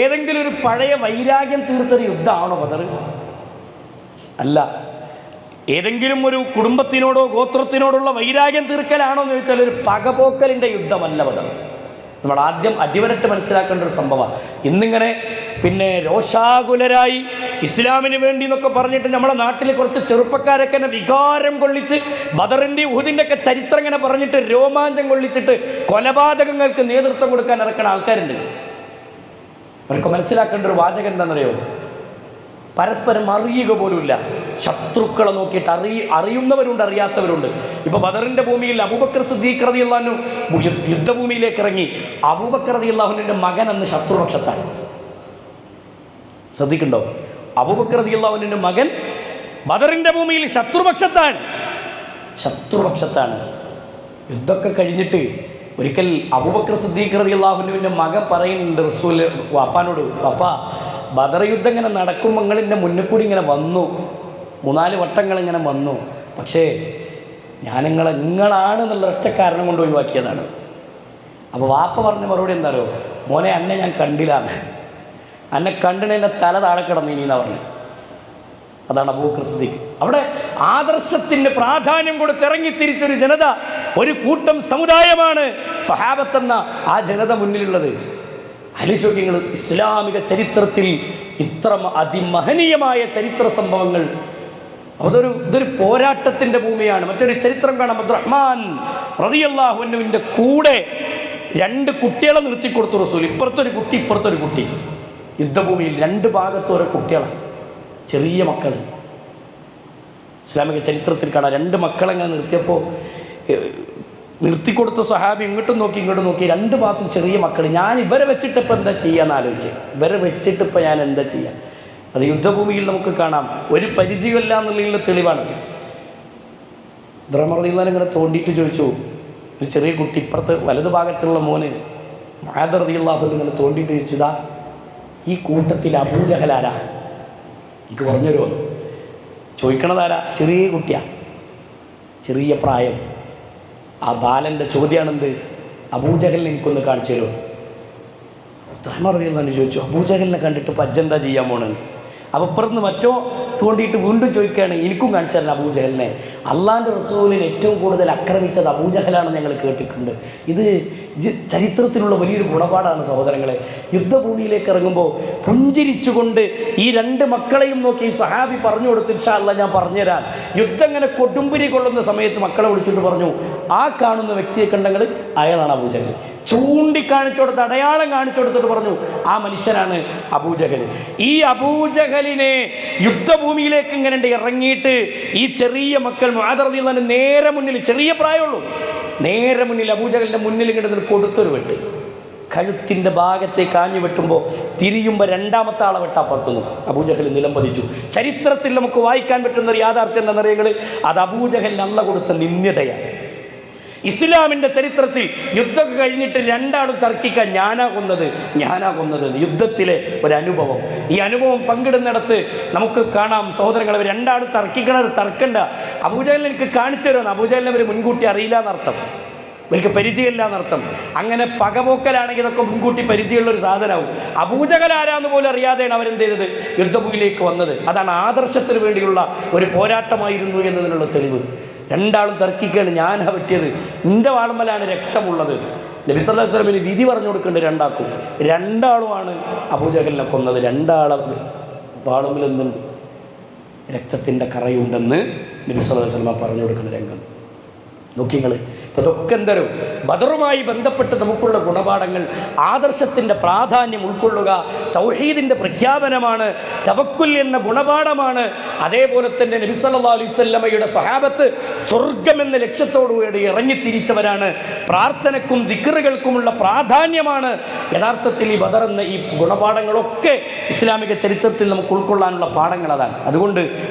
ഏതെങ്കിലും ഒരു പഴയ വൈരാഗ്യം തീർത്തൊരു യുദ്ധമാണോ ബദർ? അല്ല. ഏതെങ്കിലും ഒരു കുടുംബത്തിനോടോ ഗോത്രത്തിനോടുള്ള വൈരാഗ്യം തീർക്കലാണോ എന്ന് ചോദിച്ചാൽ ഒരു പകപോക്കലിൻ്റെ യുദ്ധമല്ല ബദർ. നമ്മൾ ആദ്യം അടിവരട്ട് മനസ്സിലാക്കേണ്ട ഒരു സംഭവമാണ്. ഇന്നിങ്ങനെ രോഷാകുലരായി ഇസ്ലാമിന് വേണ്ടി എന്നൊക്കെ പറഞ്ഞിട്ട് നമ്മുടെ നാട്ടിൽ കുറച്ച് ചെറുപ്പക്കാരൊക്കെ തന്നെ വികാരം കൊള്ളിച്ച് ബദറിൻ്റെ ഉഹുദിൻ്റെ ഒക്കെ ചരിത്രം ഇങ്ങനെ പറഞ്ഞിട്ട് രോമാഞ്ചം കൊള്ളിച്ചിട്ട് കൊലപാതകങ്ങൾക്ക് നേതൃത്വം കൊടുക്കാൻ ഇറക്കുന്ന ആൾക്കാരുണ്ട്. അവർക്ക് മനസ്സിലാക്കേണ്ട ഒരു വാചകം എന്താണെന്നറിയോ? പരസ്പരം അറിയുക പോലുമില്ല. ശത്രുക്കളെ നോക്കിയിട്ട് അറിയുന്നവരുണ്ട്, അറിയാത്തവരുണ്ട്. ഇപ്പോൾ ബദറിൻ്റെ ഭൂമിയിൽ അബൂബക്കർ സിദ്ദീഖ് റളിയല്ലാഹു അൻഹു യുദ്ധഭൂമിയിലേക്ക് ഇറങ്ങി. അബൂബക്കർ റളിയല്ലാഹു അൻഹുവിൻ്റെ മകൻ അന്ന് ശത്രുപക്ഷത്താണ്. ശ്രദ്ധിക്കണ്ടോ? അബൂബക്കർ റളിയല്ലാഹു അൻഹുവിൻ്റെ മകൻ ബദറിൻ്റെ ഭൂമിയിൽ ശത്രുപക്ഷത്താണ്. യുദ്ധമൊക്കെ കഴിഞ്ഞിട്ട് ഒരിക്കൽ അബൂബക്കർ സിദ്ദീഖ് റളിയല്ലാഹു അൻഹുവിൻ്റെ മകൻ പറയുന്നുണ്ട് റസൂൽ വാപ്പാനോട്, വാപ്പാ, ബദർ യുദ്ധം ഇങ്ങനെ നടക്കുമ്പോൾ നിങ്ങളിൻ്റെ മുന്നിൽ കൂടി ഇങ്ങനെ വന്നു, 3-4 വട്ടങ്ങൾ ഇങ്ങനെ വന്നു. പക്ഷേ ഞാൻ നിങ്ങളാണ് എന്നുള്ള ഒറ്റ കാരണം കൊണ്ട് ഒഴിവാക്കിയതാണ്. അപ്പോൾ വാപ്പ പറഞ്ഞ മറുപടി എന്താണോ? മോനെ, അന്നെ ഞാൻ കണ്ടില്ല, അന്നെ കണ്ടിട്ട് എൻ്റെ തല താഴെ കിടന്നു ഇനി എന്നാ പറഞ്ഞു. അതാണ് അബൂബക്കർ സിദ്ദീഖ്. അവിടെ ആദർശത്തിന് പ്രാധാന്യം കൊടുത്ത് ഇറങ്ങി തിരിച്ചൊരു ജനത, ഒരു കൂട്ടം സമുദായമാണ് സ്വഹാബത്തെന്ന ആ ജനത മുന്നിലുള്ളത്. ആലോചിക്കുക, ഇസ്ലാമിക ചരിത്രത്തിൽ ഇത്ര അതിമഹനീയമായ ചരിത്ര സംഭവങ്ങൾ. ഇതൊരു പോരാട്ടത്തിൻ്റെ ഭൂമിയാണ്. മറ്റൊരു ചരിത്രം കാണാം. അബ്ദുറഹ്മാൻ റളിയല്ലാഹു അൻഹുവിൻ്റെ കൂടെ 2 കുട്ടികളെ നിർത്തിക്കൊടുത്തു റസൂൽ. ഇപ്പുറത്തൊരു കുട്ടി, ഇപ്പുറത്തൊരു കുട്ടി. യുദ്ധഭൂമിയിൽ 2 ഭാഗത്തും ഓരോ കുട്ടികളാണ്, ചെറിയ മക്കൾ. ഇസ്ലാമിക ചരിത്രത്തിൽ കാണാം, 2 മക്കളെങ്ങനെ നിർത്തിയപ്പോൾ നിർത്തിക്കൊടുത്ത സ്വഹാബി ഇങ്ങോട്ടും നോക്കി ഇങ്ങോട്ടും നോക്കി, 2 ഭാഗത്തും ചെറിയ മക്കൾ. ഞാൻ ഇവരെ വെച്ചിട്ടിപ്പോൾ എന്താ ചെയ്യാന്ന് ആലോചിച്ച്, ഇവരെ വെച്ചിട്ടിപ്പോൾ ഞാൻ എന്താ ചെയ്യുക? അത് യുദ്ധഭൂമിയിൽ നമുക്ക് കാണാം. ഒരു പരിചയമില്ല എന്നുള്ളതിൻ്റെ തെളിവാണ്. ദ്രമറിയുള്ള ഇങ്ങനെ തോണ്ടിയിട്ട് ചോദിച്ചു, ഒരു ചെറിയ കുട്ടി ഇപ്പുറത്ത് വലതു ഭാഗത്തുള്ള മോന് മുആദ് റളിയല്ലാഹു അൻഹു ഇങ്ങനെ തോണ്ടിയിട്ട് ചോദിച്ചു, ഇതാ ഈ കൂട്ടത്തിൽ അബൂജഹലാരാ? എനിക്ക് പറഞ്ഞുതരുമോ? ചോദിക്കണതാരാ? ചെറിയ കുട്ടിയാ, ചെറിയ പ്രായം. ആ ബാലൻ്റെ ചോദ്യമാണെന്ത്? അബൂജഹലിനെ എനിക്കൊന്ന് കാണിച്ചു തരുമോ? ഉദ്ദാഹരണം റളിയല്ലാഹു ചോദിച്ചു, അബൂജഹലിനെ കണ്ടിട്ട് പജ്ജെന്താ ചെയ്യാൻ പോണെന്ന്. അപ്പോൾ ഇപ്പുറത്ത് മറ്റോ തോണ്ടിയിട്ട് വീണ്ടും ചോദിക്കുകയാണ്, എനിക്കും കാണിച്ചു തരണം അബൂജഹലിനെ. അള്ളാൻ്റെ റസൂലിനെ ഏറ്റവും കൂടുതൽ ആക്രമിച്ചത് അബൂജഹലാണെന്ന് ഞങ്ങൾ കേട്ടിട്ടുണ്ട്. ഇത് ചരിത്രത്തിലുള്ള വലിയൊരു ഗുണപാഠമാണ് സഹോദരങ്ങളെ. യുദ്ധഭൂമിയിലേക്ക് ഇറങ്ങുമ്പോൾ പുഞ്ചിരിച്ചുകൊണ്ട് ഈ 2 മക്കളെയും നോക്കി ഈ സഹാബി പറഞ്ഞു കൊടുത്തു, ഇൻഷാ അല്ലാഹ് ഞാൻ പറഞ്ഞുതരാം. യുദ്ധം ഇങ്ങനെ കൊടുമ്പിരി കൊള്ളുന്ന സമയത്ത് മക്കളെ വിളിച്ചിട്ട് പറഞ്ഞു, ആ കാണുന്ന വ്യക്തിയെ കണ്ടെങ്കിൽ അയാളാണ് അബൂജഹൽ. ചൂണ്ടിക്കാണിച്ചു കൊടുത്ത്, അടയാളം കാണിച്ചു കൊടുത്തിട്ട് പറഞ്ഞു, ആ മനുഷ്യനാണ് അബൂജഹൽ. ഈ അബൂജഹലിനെ യുദ്ധഭൂമിയിലേക്ക് ഇങ്ങനെ ഇറങ്ങിയിട്ട് ഈ ചെറിയ മക്കൾ മുആദ് റളിയല്ലാഹു അൻഹു നേരെ മുന്നിൽ, ചെറിയ പ്രായമുള്ളൂ, നേരെ മുന്നിൽ അബൂജഹലിൻ്റെ മുന്നിൽ ഇങ്ങോട്ട് കൊടുത്തൊരു വെട്ട്. കഴുത്തിൻ്റെ ഭാഗത്തേക്ക് ആഞ്ഞു വെട്ടുമ്പോൾ തിരിയുമ്പോൾ രണ്ടാമത്തെ ആളെ വെട്ടാപ്പുറത്തുന്നു അബൂജഹൽ നിലംപതിച്ചു. ചരിത്രത്തിൽ നമുക്ക് വായിക്കാൻ പറ്റുന്ന ഒരു യാഥാർത്ഥ്യം എന്താ പറയുക, അത് അബൂജഹലിന് അള്ള കൊടുത്ത നിന്ദ്യതയാണ്. ഇസ്ലാമിൻ്റെ ചരിത്രത്തിൽ യുദ്ധമൊക്കെ കഴിഞ്ഞിട്ട് രണ്ടാളും തർക്കിക്കാൻ ഞാനാ കൊന്നത് യുദ്ധത്തിലെ ഒരനുഭവം. ഈ അനുഭവം പങ്കിടുന്നിടത്ത് നമുക്ക് കാണാം സഹോദരങ്ങൾ, അവർ രണ്ടാളും തർക്കണ്ട. അബൂജഹലിനെ എനിക്ക് കാണിച്ചു തരുമെന്ന്. അബൂജഹലിനെ അവർ മുൻകൂട്ടി അറിയില്ല എന്നർത്ഥം, ഇവർക്ക് പരിചയമില്ല എന്നർത്ഥം. അങ്ങനെ പകപോക്കലാണെങ്കിൽ ഇതൊക്കെ മുൻകൂട്ടി പരിചയമുള്ള ഒരു സാധനമാവും. അബൂജഹൽ ആരാന്ന് പോലും അറിയാതെയാണ് അവരെന്ത് ചെയ്തത്, യുദ്ധഭൂമിയിലേക്ക് വന്നത്. അതാണ് ആദർശത്തിന് വേണ്ടിയുള്ള ഒരു പോരാട്ടമായിരുന്നു എന്നതിനുള്ള തെളിവ്. രണ്ടാളും തർക്കിക്കുകയാണ്, ഞാനാ പറ്റിയത്, നിന്റെ വാളുമ്മലാണ് രക്തമുള്ളത്. നബി സല്ലല്ലാഹു അലൈഹി വസല്ലം വിധി പറഞ്ഞു കൊടുക്കേണ്ടത് രണ്ടാളുമാണ് അബൂജഹലിനെ കൊന്നത്. രണ്ടാളും വാളുമ്മിൽ എന്തുണ്ട്, രക്തത്തിൻ്റെ കറയുണ്ടെന്ന് നബി സല്ലല്ലാഹു അലൈഹി വസല്ലം പറഞ്ഞു കൊടുക്കുന്ന രംഗം നോക്കിങ്ങൾ. അപ്പോൾ ഇതൊക്കെ എന്തരും ബദറുമായി ബന്ധപ്പെട്ട് നമുക്കുള്ള ഗുണപാഠങ്ങൾ. ആദർശത്തിൻ്റെ പ്രാധാന്യം ഉൾക്കൊള്ളുക തൗഹീദിൻ്റെ പ്രഖ്യാപനമാണ്, തവക്കുൽ എന്ന ഗുണപാഠമാണ്. അതേപോലെ തന്നെ നബി സല്ലല്ലാഹു അലൈഹി വസല്ലമയുടെ സ്വഹാബത്ത് സ്വർഗമെന്ന ലക്ഷ്യത്തോടുകൂടി ഇറങ്ങിത്തിരിച്ചവരാണ്. പ്രാർത്ഥനയ്ക്കും ദിക്റുകൾക്കുമുള്ള പ്രാധാന്യമാണ് യഥാർത്ഥത്തിൽ ഈ ബദർ എന്ന ഈ ഗുണപാഠങ്ങളൊക്കെ ഇസ്ലാമിക ചരിത്രത്തിൽ നമുക്ക് ഉൾക്കൊള്ളാനുള്ള പാഠങ്ങൾ അതാണ്. അതുകൊണ്ട്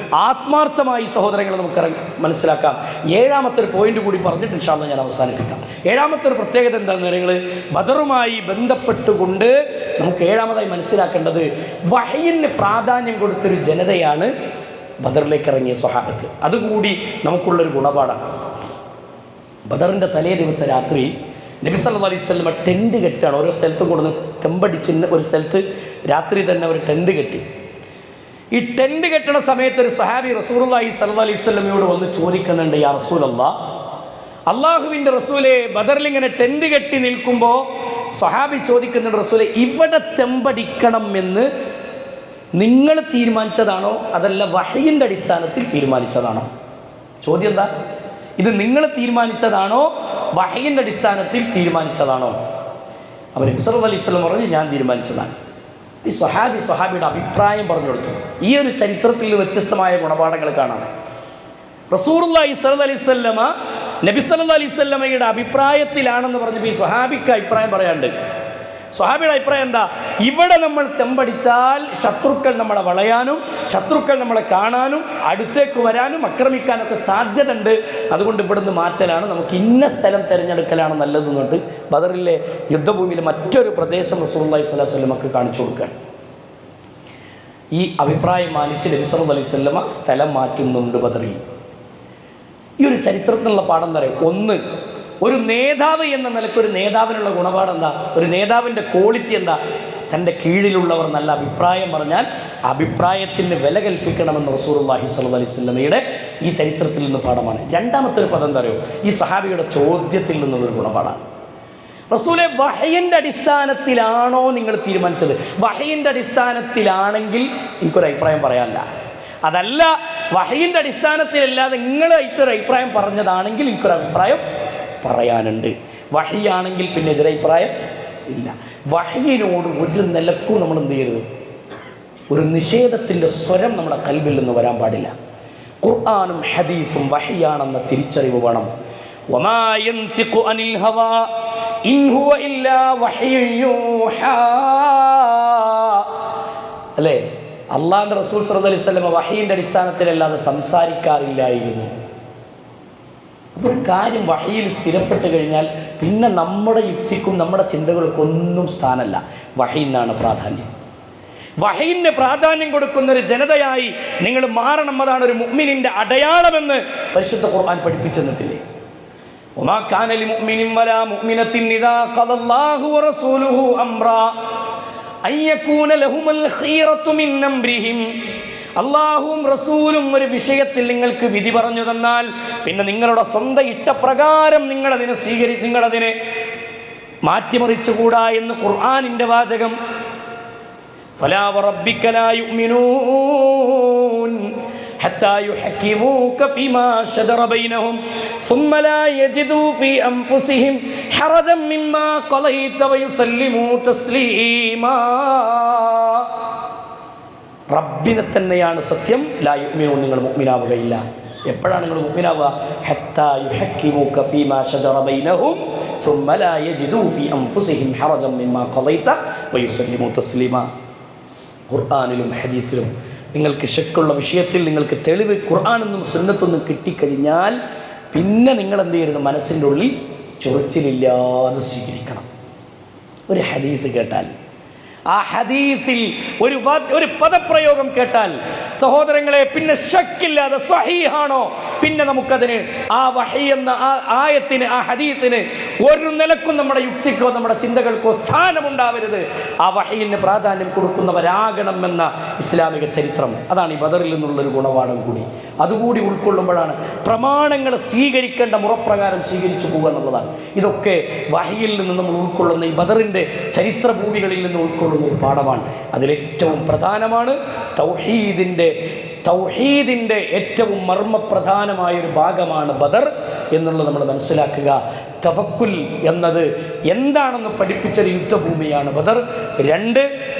ആത്മാർത്ഥമായി സഹോദരങ്ങളെ നമുക്ക് മനസ്സിലാക്കാം. ഏഴാമത്തെ ഒരു പോയിന്റ് കൂടി പറഞ്ഞിട്ട് ഇൻഷാ അല്ലാഹ് ഞാൻ അവസാനിപ്പിക്കാം. ഏഴാമത്തെ ഒരു പ്രത്യേകത എന്താണെന്ന് പറയുന്നത്, ബദറുമായി ബന്ധപ്പെട്ടുകൊണ്ട് നമുക്ക് ഏഴാമതായി മനസ്സിലാക്കേണ്ടത് വഹയിന് പ്രാധാന്യം കൊടുത്തൊരു ജനതയാണ് ബദറിലേക്ക് ഇറങ്ങിയ സ്വഹാബത്ത്. അതുകൂടി നമുക്കുള്ളൊരു ഗുണപാഠമാണ്. ബദറിൻ്റെ തലേ ദിവസം രാത്രി നബി സല്ലല്ലാഹു അലൈഹി വസല്ലം ടെൻറ്റ് കെട്ടാണ്. ഓരോ സ്ഥലത്തും കൊടുന്ന് തെമ്പടിച്ച് ഒരു സ്ഥലത്ത് രാത്രി തന്നെ ഒരു ടെൻറ്റ് കെട്ടി. ഈ ടെൻറ്റ് കെട്ടണ സമയത്ത് ഒരു സഹാബി റസൂലുള്ളാഹി സ്വല്ലല്ലാഹു അലൈഹി വസല്ലമയോട് വന്ന് ചോദിക്കുന്നുണ്ട്, യാ റസൂലല്ലാഹ്, അള്ളാഹുവിൻ്റെ റസൂലെ, ബദറിലിങ്ങനെ ടെൻറ്റ് കെട്ടി നിൽക്കുമ്പോൾ സഹാബി ചോദിക്കുന്നുണ്ട്, റസൂലെ ഇവിടെ തെമ്പടിക്കണം എന്ന് നിങ്ങൾ തീരുമാനിച്ചതാണോ അതല്ല വഹയിൻ്റെ അടിസ്ഥാനത്തിൽ തീരുമാനിച്ചതാണോ? ചോദ്യം എന്താ, ഇത് നിങ്ങൾ തീരുമാനിച്ചതാണോ വഹയിൻ്റെ അടിസ്ഥാനത്തിൽ തീരുമാനിച്ചതാണോ? അവർ നബി സല്ലല്ലാഹു അലൈഹി വസല്ലം പറഞ്ഞു, ഞാൻ തീരുമാനിച്ചതാണ്. ഈ സഹാബിയുടെ അഭിപ്രായം പറഞ്ഞു കൊടുത്തു. ഈ ഒരു ചരിത്രത്തിൽ വ്യത്യസ്തമായ ഗുണപാഠങ്ങൾ കാണാം. റസൂലുള്ളാഹി സ്വല്ലല്ലാഹു അലൈഹി വസല്ലമ നബി സല്ലല്ലാഹു അലൈഹി വസല്ലമയുടെ അഭിപ്രായത്തിലാണെന്ന് പറഞ്ഞപ്പോൾ ഈ സ്വഹാബിക്ക് അഭിപ്രായം പറയാണ്ട്. സ്വഹാബിയുടെ അഭിപ്രായം എന്താ, ഇവിടെ നമ്മൾ തെമ്പടിച്ചാൽ ശത്രുക്കൾ നമ്മളെ വളയാനും ശത്രുക്കൾ നമ്മളെ കാണാനും അടുത്തേക്ക് വരാനും ആക്രമിക്കാനൊക്കെ സാധ്യത ഉണ്ട്. അതുകൊണ്ട് ഇവിടുന്ന് മാറ്റലാണ്, നമുക്ക് ഇന്ന സ്ഥലം തിരഞ്ഞെടുക്കലാണ് നല്ലതെന്നുണ്ട് ബദറിലെ യുദ്ധഭൂമിയിലെ മറ്റൊരു പ്രദേശം റസൂലുള്ളാഹി സ്വല്ലല്ലാഹു അലൈഹി വസല്ലമക്ക് കാണിച്ചു കൊടുക്കുകയാണ്. ഈ അഭിപ്രായം മാനിച്ച് നബി സല്ലല്ലാഹു അലൈഹി വസല്ലമ സ്ഥലം മാറ്റുന്നുണ്ട് ബദറിൽ. ഈ ഒരു ചരിത്രത്തിനുള്ള പാഠം എന്താ പറയുക, ഒന്ന്, ഒരു നേതാവ് എന്ന നിലയ്ക്ക് ഒരു നേതാവിനുള്ള ഗുണപാഠം എന്താ, ഒരു നേതാവിൻ്റെ ക്വാളിറ്റി എന്താ, തൻ്റെ കീഴിലുള്ളവർ നല്ല അഭിപ്രായം പറഞ്ഞാൽ അഭിപ്രായത്തിന് വില കൽപ്പിക്കണമെന്ന് റസൂലുള്ളാഹി സ്വല്ലല്ലാഹു അലൈഹി വസല്ലമയുടെ ഈ ചരിത്രത്തിൽ നിന്ന് പാഠമാണ്. രണ്ടാമത്തെ ഒരു പദം എന്താ അറിയോ, ഈ സഹാബിയുടെ ചോദ്യത്തിൽ നിന്നുള്ളൊരു ഗുണപാഠമാണ്. റസൂലെ, വഹയിൻ്റെ അടിസ്ഥാനത്തിലാണോ നിങ്ങൾ തീരുമാനിച്ചത്? വഹയിൻ്റെ അടിസ്ഥാനത്തിലാണെങ്കിൽ എനിക്കൊരു അഭിപ്രായം പറയാനില്ല. അതല്ല, വഹയിൻ്റെ അടിസ്ഥാനത്തിലല്ലാതെ നിങ്ങളായിട്ടൊരു അഭിപ്രായം പറഞ്ഞതാണെങ്കിൽ എനിക്കൊരു അഭിപ്രായം പറയാനുണ്ട്. വഹിയാണെങ്കിൽ പിന്നെ എതിരഭിപ്രായം ഇല്ല. വഹിയിനോട് ഒരു നിലക്കും നമ്മൾ എന്ത് ചെയ്യരുത്, ഒരു നിഷേധത്തിൻ്റെ സ്വരം നമ്മുടെ കൽബിൽ നിന്ന് വരാൻ പാടില്ല. ഖുർആനും ഹദീസും വഹിയാണെന്ന തിരിച്ചറിവ് വേണം. വമാ യൻതിഖു അനിൽ ഹവാ ഇൻ ഹുവ ഇല്ലാ വഹ്യുൻ യൂഹാ. അല്ലേ, അള്ളാഹുവിൻ്റെ റസൂൽ സ്വല്ലല്ലാഹു അലൈഹി വസല്ലം വഹയിൻ്റെ അടിസ്ഥാനത്തിലല്ലാതെ സംസാരിക്കാറില്ലായിരുന്നു. അപ്പോൾ ഒരു കാര്യം വഹയിൽ സ്ഥിരപ്പെട്ട് കഴിഞ്ഞാൽ പിന്നെ നമ്മുടെ യുക്തിക്കും നമ്മുടെ ചിന്തകൾക്കൊന്നും സ്ഥാനമല്ല. വഹയിനാണ് പ്രാധാന്യം. വഹയിന് പ്രാധാന്യം കൊടുക്കുന്ന ഒരു ജനതയായി നിങ്ങൾ മാറണം. അതാണ് ഒരു മുഅ്മിനിൻ്റെ അടയാളമെന്ന് പരിശുദ്ധ ഖുർആൻ പഠിപ്പിച്ചു തന്നിട്ടില്ലേ? വമാ കാന ലിമുഅ്മിനിൻ വലാ മുഅ്മിനത്തിൻ ഇദാ ഖദല്ലാഹു വറസൂലുഹു അംറാ അയ്യകൂന ലഹുമുൽ ഖീറത്തു മിൻ അംരിഹിം. അള്ളാഹുവും റസൂലും ഒരു വിഷയത്തിൽ നിങ്ങൾക്ക് വിധി പറഞ്ഞു തന്നാൽ പിന്നെ നിങ്ങളുടെ സ്വന്തം ഇഷ്ടപ്രകാരം നിങ്ങളതിനെ മാറ്റിമറിച്ചുകൂടാ എന്ന് ഖുർആനിൻ്റെ വാചകം. ഫലാ വറബ്ബിക ലാ യുഅ്മിനൂൻ ഹത്താ യുഹക്കിമൂക ഫീമാ ശജറ ബൈനഹും ثم لا يجدوا في أنفسهم حرجا مما قضيت ويسلموا تسليما. റബ്ബിനെ തന്നെയാണ് സത്യം. ലാ യുഅ്മിനൂൻ, നിങ്ങൾ മുഅ്മിനാവുകയില്ല. എപ്പോഴാണ് നിങ്ങൾ മുഅ്മിനാവുക? ഹത്താ യുഹക്കിമൂക ഫീമാ ശജറ ബൈനഹും ثم لا يجدوا في أنفسهم حرجا مما قضيت ويسلموا تسليما. ഖുർആനിലും ഹദീസിലും നിങ്ങൾക്ക് ശക്കുള്ള വിഷയത്തിൽ നിങ്ങൾക്ക് തെളിവ് ഖുർആനെന്നും സുന്നത്തൊന്നും കിട്ടിക്കഴിഞ്ഞാൽ പിന്നെ നിങ്ങൾ എന്ത് ചെയ്യരുത്? മനസ്സിൻ്റെ ഉള്ളിൽ ചൊറിച്ചിലില്ലാതെ സ്വീകരിക്കണം. ഒരു ഹദീസ് കേട്ടാൽ, ആ ഹദീസിൽ ഒരു പദപ്രയോഗം കേട്ടാൽ സഹോദരങ്ങളെ പിന്നെ ശക്കില്ലാതെ സ്വഹീഹാണോ, പിന്നെ നമുക്കതിന് ആ വഹി എന്ന ആ ആയത്തിന്, ആ ഹദീസിന് ഒരു നിലക്കും നമ്മുടെ യുക്തിക്കോ നമ്മുടെ ചിന്തകൾക്കോ സ്ഥാനമുണ്ടാവരുത്. ആ വഹിയിന് പ്രാധാന്യം കൊടുക്കുന്നവരാകണം എന്ന ഇസ്ലാമിക ചരിത്രം. അതാണ് ഈ ബദറിൽ നിന്നുള്ളൊരു ഗുണപാഠം കൂടി. അതുകൂടി ഉൾക്കൊള്ളുമ്പോഴാണ് പ്രമാണങ്ങൾ സ്വീകരിക്കേണ്ട മുറപ്രകാരം സ്വീകരിച്ചു പോകുക എന്നുള്ളതാണ്. ഇതൊക്കെ വഹിയിൽ നിന്ന് നമ്മൾ ഉൾക്കൊള്ളുന്ന ഈ ബദറിൻ്റെ ചരിത്ര ഭൂമികളിൽ നിന്ന് ഉൾക്കൊള്ളുന്ന ഒരു പാഠമാണ്. അതിലേറ്റവും പ്രധാനമാണ് തൗഹീദിൻ്റെ ഏറ്റവും മർമ്മപ്രധാനമായൊരു ഭാഗമാണ് ബദർ എന്നുള്ളത് നമ്മൾ മനസ്സിലാക്കുക. തവക്കുൽ എന്നത് എന്താണെന്ന് പഠിപ്പിച്ചൊരു യുദ്ധഭൂമിയാണ് ബദർ.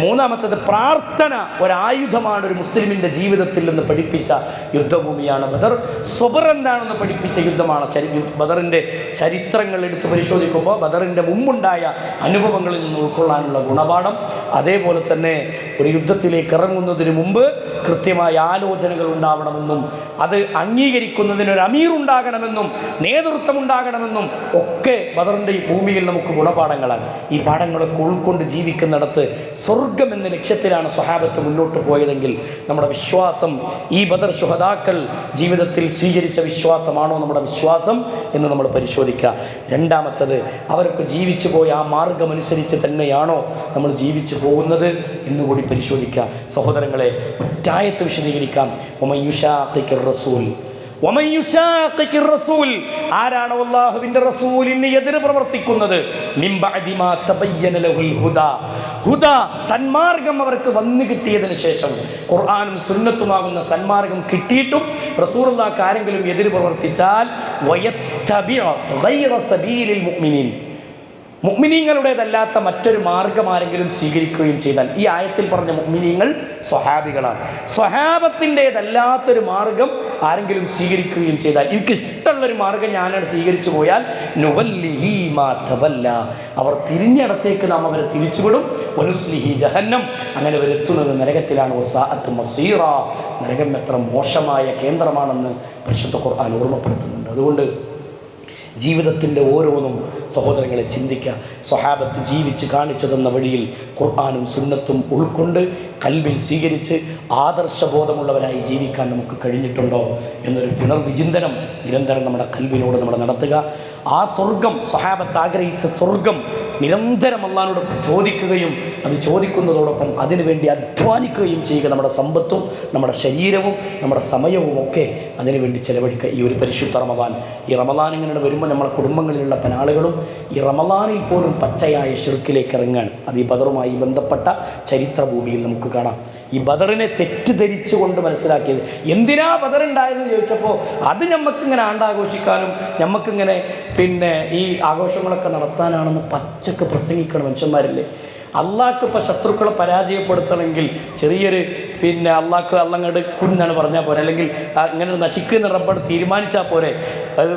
മൂന്നാമത്തത് പ്രാർത്ഥന ഒരായുധമാണ് ഒരു മുസ്ലിമിൻ്റെ ജീവിതത്തിൽ നിന്ന് പഠിപ്പിച്ച യുദ്ധഭൂമിയാണ് ബദർ. സ്വബർ എന്താണെന്ന് പഠിപ്പിച്ച യുദ്ധമാണ് ബദറിൻ്റെ ചരിത്രങ്ങൾ എടുത്ത് പരിശോധിക്കുമ്പോൾ ബദറിൻ്റെ മുമ്പുണ്ടായ അനുഭവങ്ങളിൽ നിന്ന് ഉൾക്കൊള്ളാനുള്ള ഗുണപാഠം. അതേപോലെ തന്നെ ഒരു യുദ്ധത്തിലേക്ക് ഇറങ്ങുന്നതിന് മുമ്പ് കൃത്യമായ ആലോചനകൾ ഉണ്ടാവണമെന്നും അത് അംഗീകരിക്കുന്നതിനൊരു അമീർ ഉണ്ടാകണമെന്നും നേതൃത്വം ഉണ്ടാകണമെന്നും ഒക്കെ ബദറിൻ്റെ ഈ ഭൂമിയിൽ നമുക്ക് ഗുണപാഠങ്ങളാണ്. ഈ പാഠങ്ങളൊക്കെ ഉൾക്കൊണ്ട് ജീവിക്കുന്നിടത്ത് സ്വർഗം എന്ന ലക്ഷ്യത്തിലാണ് സ്വഹാബത്ത് മുന്നോട്ട് പോയതെങ്കിൽ നമ്മുടെ വിശ്വാസം, ഈ ബദർ ശുഹദാക്കൾ ജീവിതത്തിൽ സ്വീകരിച്ച വിശ്വാസമാണോ നമ്മുടെ വിശ്വാസം എന്ന് നമ്മൾ പരിശോധിക്കുക. രണ്ടാമത്തത്, അവരൊക്കെ ജീവിച്ചു പോയ ആ മാർഗമനുസരിച്ച് തന്നെയാണോ നമ്മൾ ജീവിച്ചു പോകുന്നത് എന്നുകൂടി പരിശോധിക്കുക. സഹോദരങ്ങളെ, ഒറ്റായത്ത് വിശദീകരിക്കാം. ആരാണ് അല്ലാഹുവിന്റെ റസൂലിന് എതിര് പ്രവർത്തിക്കുന്നത്? സന്മാർഗം അവർക്ക് വന്നു കിട്ടിയതിന് ശേഷം, ഖുർആനും സുന്നത്തുമാകുന്ന സന്മാർഗം കിട്ടിയിട്ടും റസൂലുള്ളാഹിക്ക് ആരെങ്കിലും എതിര് പ്രവർത്തിച്ചാൽ മുഅ്മിനീങ്ങളുടേതല്ലാത്ത മറ്റൊരു മാർഗം ആരെങ്കിലും സ്വീകരിക്കുകയും ചെയ്താൽ, ഈ ആയത്തിൽ പറഞ്ഞ മുഅ്മിനീങ്ങൾ സ്വഹാബികളാണ്. സ്വഹാബത്തിൻ്റേതല്ലാത്തൊരു മാർഗം ആരെങ്കിലും സ്വീകരിക്കുകയും ചെയ്താൽ, എനിക്കിഷ്ടമുള്ളൊരു മാർഗം ഞാനവിടെ സ്വീകരിച്ചു പോയാൽ നുവല്ലിഹി മാ തവല്ല, അവർ തിരിഞ്ഞിടത്തേക്ക് നാം അവരെ തിരിച്ചുവിടും. വനുസ്ലിഹി ജഹന്നം, അങ്ങനെ അവരെത്തുന്നത് നരകത്തിലാണ്. വസാഅത്ത് മസീറ, നരകം എത്ര മോശമായ കേന്ദ്രമാണെന്ന് പരിശുദ്ധ ഖുർആൻ ഓർമ്മപ്പെടുത്തുന്നുണ്ട്. അതുകൊണ്ട് ജീവിതത്തിൻ്റെ ഓരോന്നും സഹോദരങ്ങളെ ചിന്തിക്കുക. സ്വഹാബത്ത് ജീവിച്ച് കാണിച്ചു തന്ന വഴിയിൽ ഖുർആനും സുന്നത്തും ഉൾക്കൊണ്ട് കൽബിൽ സ്വീകരിച്ച് ആദർശബോധമുള്ളവരായി ജീവിക്കാൻ നമുക്ക് കഴിഞ്ഞിട്ടുണ്ടോ എന്നൊരു പുനർവിചിന്തനം നിരന്തരം നമ്മുടെ കൽബിനോട് നമ്മൾ നടത്തുക. ആ സ്വർഗം, സ്വഹാബത്ത് ആഗ്രഹിച്ച സ്വർഗം നിരന്തരം അല്ലാഹുവോട് ചോദിക്കുകയും അത് ചോദിക്കുന്നതോടൊപ്പം അതിനുവേണ്ടി അധ്വാനിക്കുകയും ചെയ്യുക. നമ്മുടെ സമ്പത്തും നമ്മുടെ ശരീരവും നമ്മുടെ സമയവും ഒക്കെ അതിനുവേണ്ടി ചെലവഴിക്കുക. ഈ ഒരു പരിശുദ്ധ റമദാൻ, ഈ റമദാൻ ഇങ്ങനെ വരുമ്പോൾ നമ്മളെ കുടുംബങ്ങളിലുള്ള പല ആളുകളും ഈ റമദാനിൽ പോലും പച്ചയായ ശിർക്കിലേക്ക് ഇറങ്ങാണ്. അത് ഈ ബദറുമായി ബന്ധപ്പെട്ട ചരിത്ര ഭൂമിയിൽ നമുക്ക് കാണാം. ഈ ബദറിനെ തെറ്റിദ്ധരിച്ചുകൊണ്ട് മനസ്സിലാക്കിയത്, എന്തിനാ ബദറുണ്ടായെന്ന് ചോദിച്ചപ്പോൾ അത് നമുക്കിങ്ങനെ ആണ്ടാഘോഷിക്കാനും നമുക്കിങ്ങനെ ഈ ആഘോഷങ്ങളൊക്കെ നടത്താനാണെന്ന് പച്ചക്ക് പ്രസംഗിക്കണം മനുഷ്യന്മാരില്ലേ. അള്ളാഹ്ക്ക് ഇപ്പോൾ ശത്രുക്കളെ പരാജയപ്പെടുത്തണമെങ്കിൽ ചെറിയൊരു അള്ളാഹ്ക്ക് അള്ളങ്ങട് കുന്നാണ് പറഞ്ഞാൽ പോരെ, അല്ലെങ്കിൽ ഇങ്ങനെ നശിക്കുന്ന റബ്ബ് തീരുമാനിച്ചാൽ പോരെ, അത്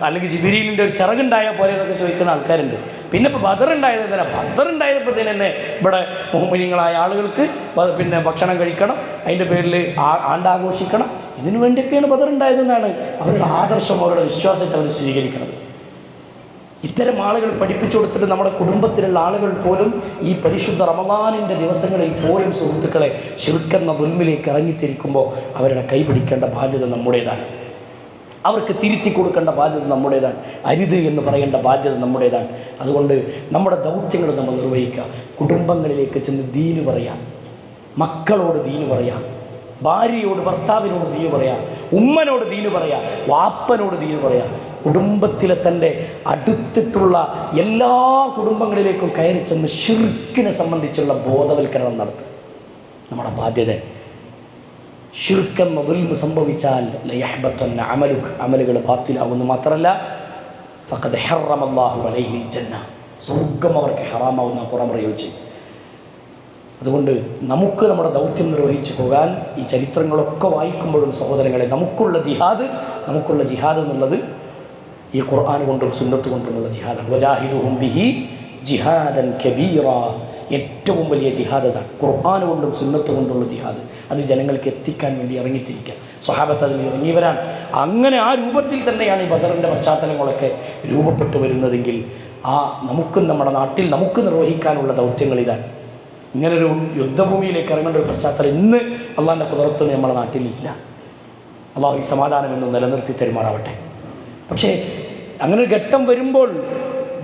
അല്ലെങ്കിൽ ജിബിരിലിൻ്റെ ഒരു ചിറകുണ്ടായാൽ പോരെ എന്നൊക്കെ ചോദിക്കുന്ന ആൾക്കാരുണ്ട്. പിന്നെ ഇപ്പോൾ ബദറുണ്ടായത് എന്തിനാ? ബദറുണ്ടായപ്പോൾ തന്നെ ഇവിടെ മുഹ്മിനീങ്ങളായ ആളുകൾക്ക് ഭക്ഷണം കഴിക്കണം, അതിൻ്റെ പേരിൽ ആണ്ടാഘോഷിക്കണം. ഇതിനു വേണ്ടിയൊക്കെയാണ് ബദറുണ്ടായതെന്നാണ് അവരുടെ ആദർശം, അവരുടെ വിശ്വാസത്തെ അവർ സ്വീകരിക്കുന്നത്. ഇത്തരം ആളുകൾ പഠിപ്പിച്ചു കൊടുത്തിട്ട് നമ്മുടെ കുടുംബത്തിലുള്ള ആളുകൾ പോലും ഈ പരിശുദ്ധ റമദാനിൻ്റെ ദിവസങ്ങളിൽ പോലും സുഹൃത്തുക്കളെ ശിർക്കെന്ന ദുൽമിലേക്ക് ഇറങ്ങിത്തിരിക്കുമ്പോൾ അവരുടെ കൈപിടിക്കേണ്ട ബാധ്യത നമ്മുടേതാണ്. അവർക്ക് തിരുത്തി കൊടുക്കേണ്ട ബാധ്യത നമ്മുടേതാണ്. അരുത് എന്ന് പറയേണ്ട ബാധ്യത നമ്മുടേതാണ്. അതുകൊണ്ട് നമ്മുടെ ദൗത്യങ്ങൾ നമ്മൾ നിർവഹിക്കുക. കുടുംബങ്ങളിലേക്ക് ചെന്ന് ദീന് പറയാം, മക്കളോട് ദീന് പറയാം, ഭാര്യയോട് ഭർത്താവിനോട് ദീന് പറയാം, ഉമ്മനോട് ദീന് പറയാം, വാപ്പനോട് ദീന് പറയാം. കുടുംബത്തിലെ തൻ്റെ അടുത്തിട്ടുള്ള എല്ലാ കുടുംബങ്ങളിലേക്കും കയറി ചെന്ന് ശിർക്കിനെ സംബന്ധിച്ചുള്ള ബോധവൽക്കരണം നടത്തുക നമ്മുടെ ബാധ്യത. ശിർക്കെന്ന ദുൽമ് സംഭവിച്ചാൽ ലയഹ്ബത്തന്ന അമലുക്, അമലുകൾ ബാത്തിലാകുന്നു. മാത്രമല്ല ഫഖദ് ഹറമല്ലാഹു അലൈഹിൽ ജന്ന, സ്വർഗ്ഗം അവർക്ക് ഹറാമാവുന്ന ഖുർആൻ പ്രയോഗിച്ചു. അതുകൊണ്ട് നമുക്ക് നമ്മുടെ ദൗത്യം നിർവഹിച്ചു പോകാൻ ഈ ചരിത്രങ്ങളൊക്കെ വായിക്കുമ്പോഴും സഹോദരങ്ങളെ നമുക്കുള്ള ജിഹാദ് എന്നുള്ളത് ഈ ഖുർആൻ കൊണ്ടും സുന്നത്ത് കൊണ്ടുമുള്ള ജിഹാദാണ്. വജാഹിദുഹും ബിഹി ജിഹാദൻ കബീറ, ഏറ്റവും വലിയ ജിഹാദ് അതാണ്. ഖുർആൻ കൊണ്ടും സുന്നത്ത് കൊണ്ടുള്ള ജിഹാദ്, അത് ജനങ്ങൾക്ക് എത്തിക്കാൻ വേണ്ടി ഇറങ്ങിത്തിരിക്കുക. സ്വഹാബത്ത് അതിൽ ഇറങ്ങിയവരാണ്. അങ്ങനെ ആ രൂപത്തിൽ തന്നെയാണ് ഈ ബദറിൻ്റെ പശ്ചാത്തലങ്ങളൊക്കെ രൂപപ്പെട്ടു വരുന്നതെങ്കിൽ നമുക്കും നമ്മുടെ നാട്ടിൽ നമുക്ക് നിർവഹിക്കാനുള്ള ദൗത്യങ്ങൾ ഇതാണ്. ഇങ്ങനൊരു യുദ്ധഭൂമിയിലേക്ക് ഇറങ്ങേണ്ട ഒരു പശ്ചാത്തലം ഇന്ന് അള്ളാഹിൻ്റെ കുതിരത്തൊന്നും നമ്മുടെ നാട്ടിലില്ല. അള്ളാഹു ഈ സമാധാനം എന്ന് നിലനിർത്തി തരുമാറാവട്ടെ. പക്ഷേ അങ്ങനെ ഒരു ഘട്ടം വരുമ്പോൾ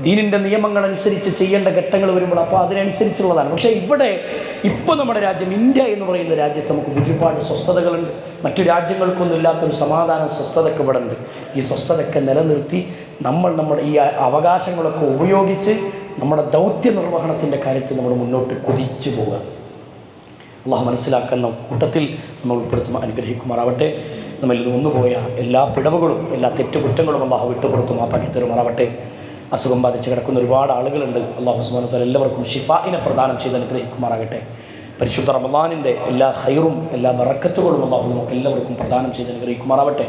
ദീനിൻ്റെ നിയമങ്ങളനുസരിച്ച് ചെയ്യേണ്ട ഘട്ടങ്ങൾ വരുമ്പോൾ അപ്പോൾ അതിനനുസരിച്ചുള്ളതാണ്. പക്ഷേ ഇപ്പോൾ നമ്മുടെ രാജ്യം ഇന്ത്യ എന്ന് പറയുന്ന രാജ്യത്ത് നമുക്ക് ഒരുപാട് സ്വസ്ഥതകളുണ്ട്. മറ്റു രാജ്യങ്ങൾക്കൊന്നും ഇല്ലാത്തൊരു സമാധാന സ്വസ്ഥതയൊക്കെ ഇവിടെ ഉണ്ട്. ഈ സ്വസ്ഥതയൊക്കെ നിലനിർത്തി നമ്മുടെ ഈ അവകാശങ്ങളൊക്കെ ഉപയോഗിച്ച് നമ്മുടെ ദൗത്യ നിർവഹണത്തിൻ്റെ കാര്യത്തിൽ നമ്മൾ മുന്നോട്ട് കുതിച്ചു പോകുക. അള്ളാഹു മനസ്സിലാക്കുന്ന കൂട്ടത്തിൽ നമ്മൾ ഉൾപ്പെടുത്തും, അനുഗ്രഹിക്കുമാറാവട്ടെ. നമ്മളിൽ നിന്നുപോയ എല്ലാ പിഴവുകളും എല്ലാ തെറ്റുകുറ്റങ്ങളും അള്ളാഹു വിട്ടുപുറത്തും മാപ്പാക്കി തരുമാറാവട്ടെ. അസുഖം ബാധിച്ച് കിടക്കുന്ന ഒരുപാട് ആളുകളുണ്ട്. അള്ളാഹു സുബ്ഹാനഹു വ തആല എല്ലാവർക്കും ഷിഫാഇനെ പ്രദാനം ചെയ്ത് അനുഗ്രഹിക്കുമാറാകട്ടെ. പരിശുദ്ധ റമദാനിൻ്റെ എല്ലാ ഖൈറും എല്ലാ ബറക്കത്തുകളും അള്ളാഹു നമുക്ക് എല്ലാവർക്കും പ്രദാനം ചെയ്ത് അനുഗ്രഹിക്കുമാറാവട്ടെ.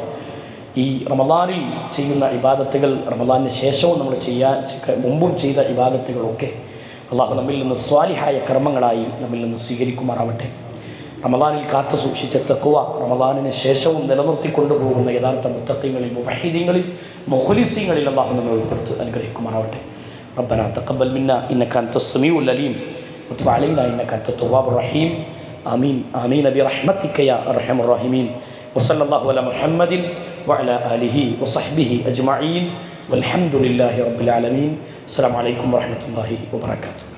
ഈ റമദാനിൽ ചെയ്യുന്ന ഇബാദത്തുകൾ റമദാനിന് ശേഷവും നമ്മൾ മുമ്പും ചെയ്ത ഇബാദത്തുകളൊക്കെ അള്ളാഹു നമ്മിൽ നിന്ന് സ്വാലിഹായ കർമ്മങ്ങളായി നമ്മിൽ നിന്ന് സ്വീകരിക്കുമാറാവട്ടെ. റമദാനിൽ കാത്തു സൂക്ഷിച്ച തഖ്വ റമദാനിന് ശേഷവും നിലനിർത്തിക്കൊണ്ടുപോകുന്ന യഥാർത്ഥ മുത്തഖീങ്ങളിൽ മുവഹ്ഹിദീങ്ങളിൽ മുഖ്ലിസീങ്ങളിൽ അള്ളാഹു നമ്മെ ഉൾപ്പെടുത്തി അനുഗ്രഹിക്കുമാറാവട്ടെ. റബ്ബനാ തഖബ്ബൽ മിന്നാ ഇന്നക അൻതസ് സമീഉൽ അലീം വതുബ് അലൈനാ ഇന്നക അൻതത് തവ്വാബുർ റഹീം. ആമീൻ ആമീൻ ബിറഹ്മതിക യാ അർഹമർ റഹീമീൻ. വസല്ലല്ലാഹു അലാ മുഹമ്മദിൻ വഅലാ ആലിഹി വസഹ്ബിഹി അജ്മഈൻ വൽഹംദുലില്ലാഹി റബ്ബിൽ ആലമീൻ. അസ്സലാമു അലൈക്കും വറഹ്മത്തുള്ളാഹി വബറകാതുഹു.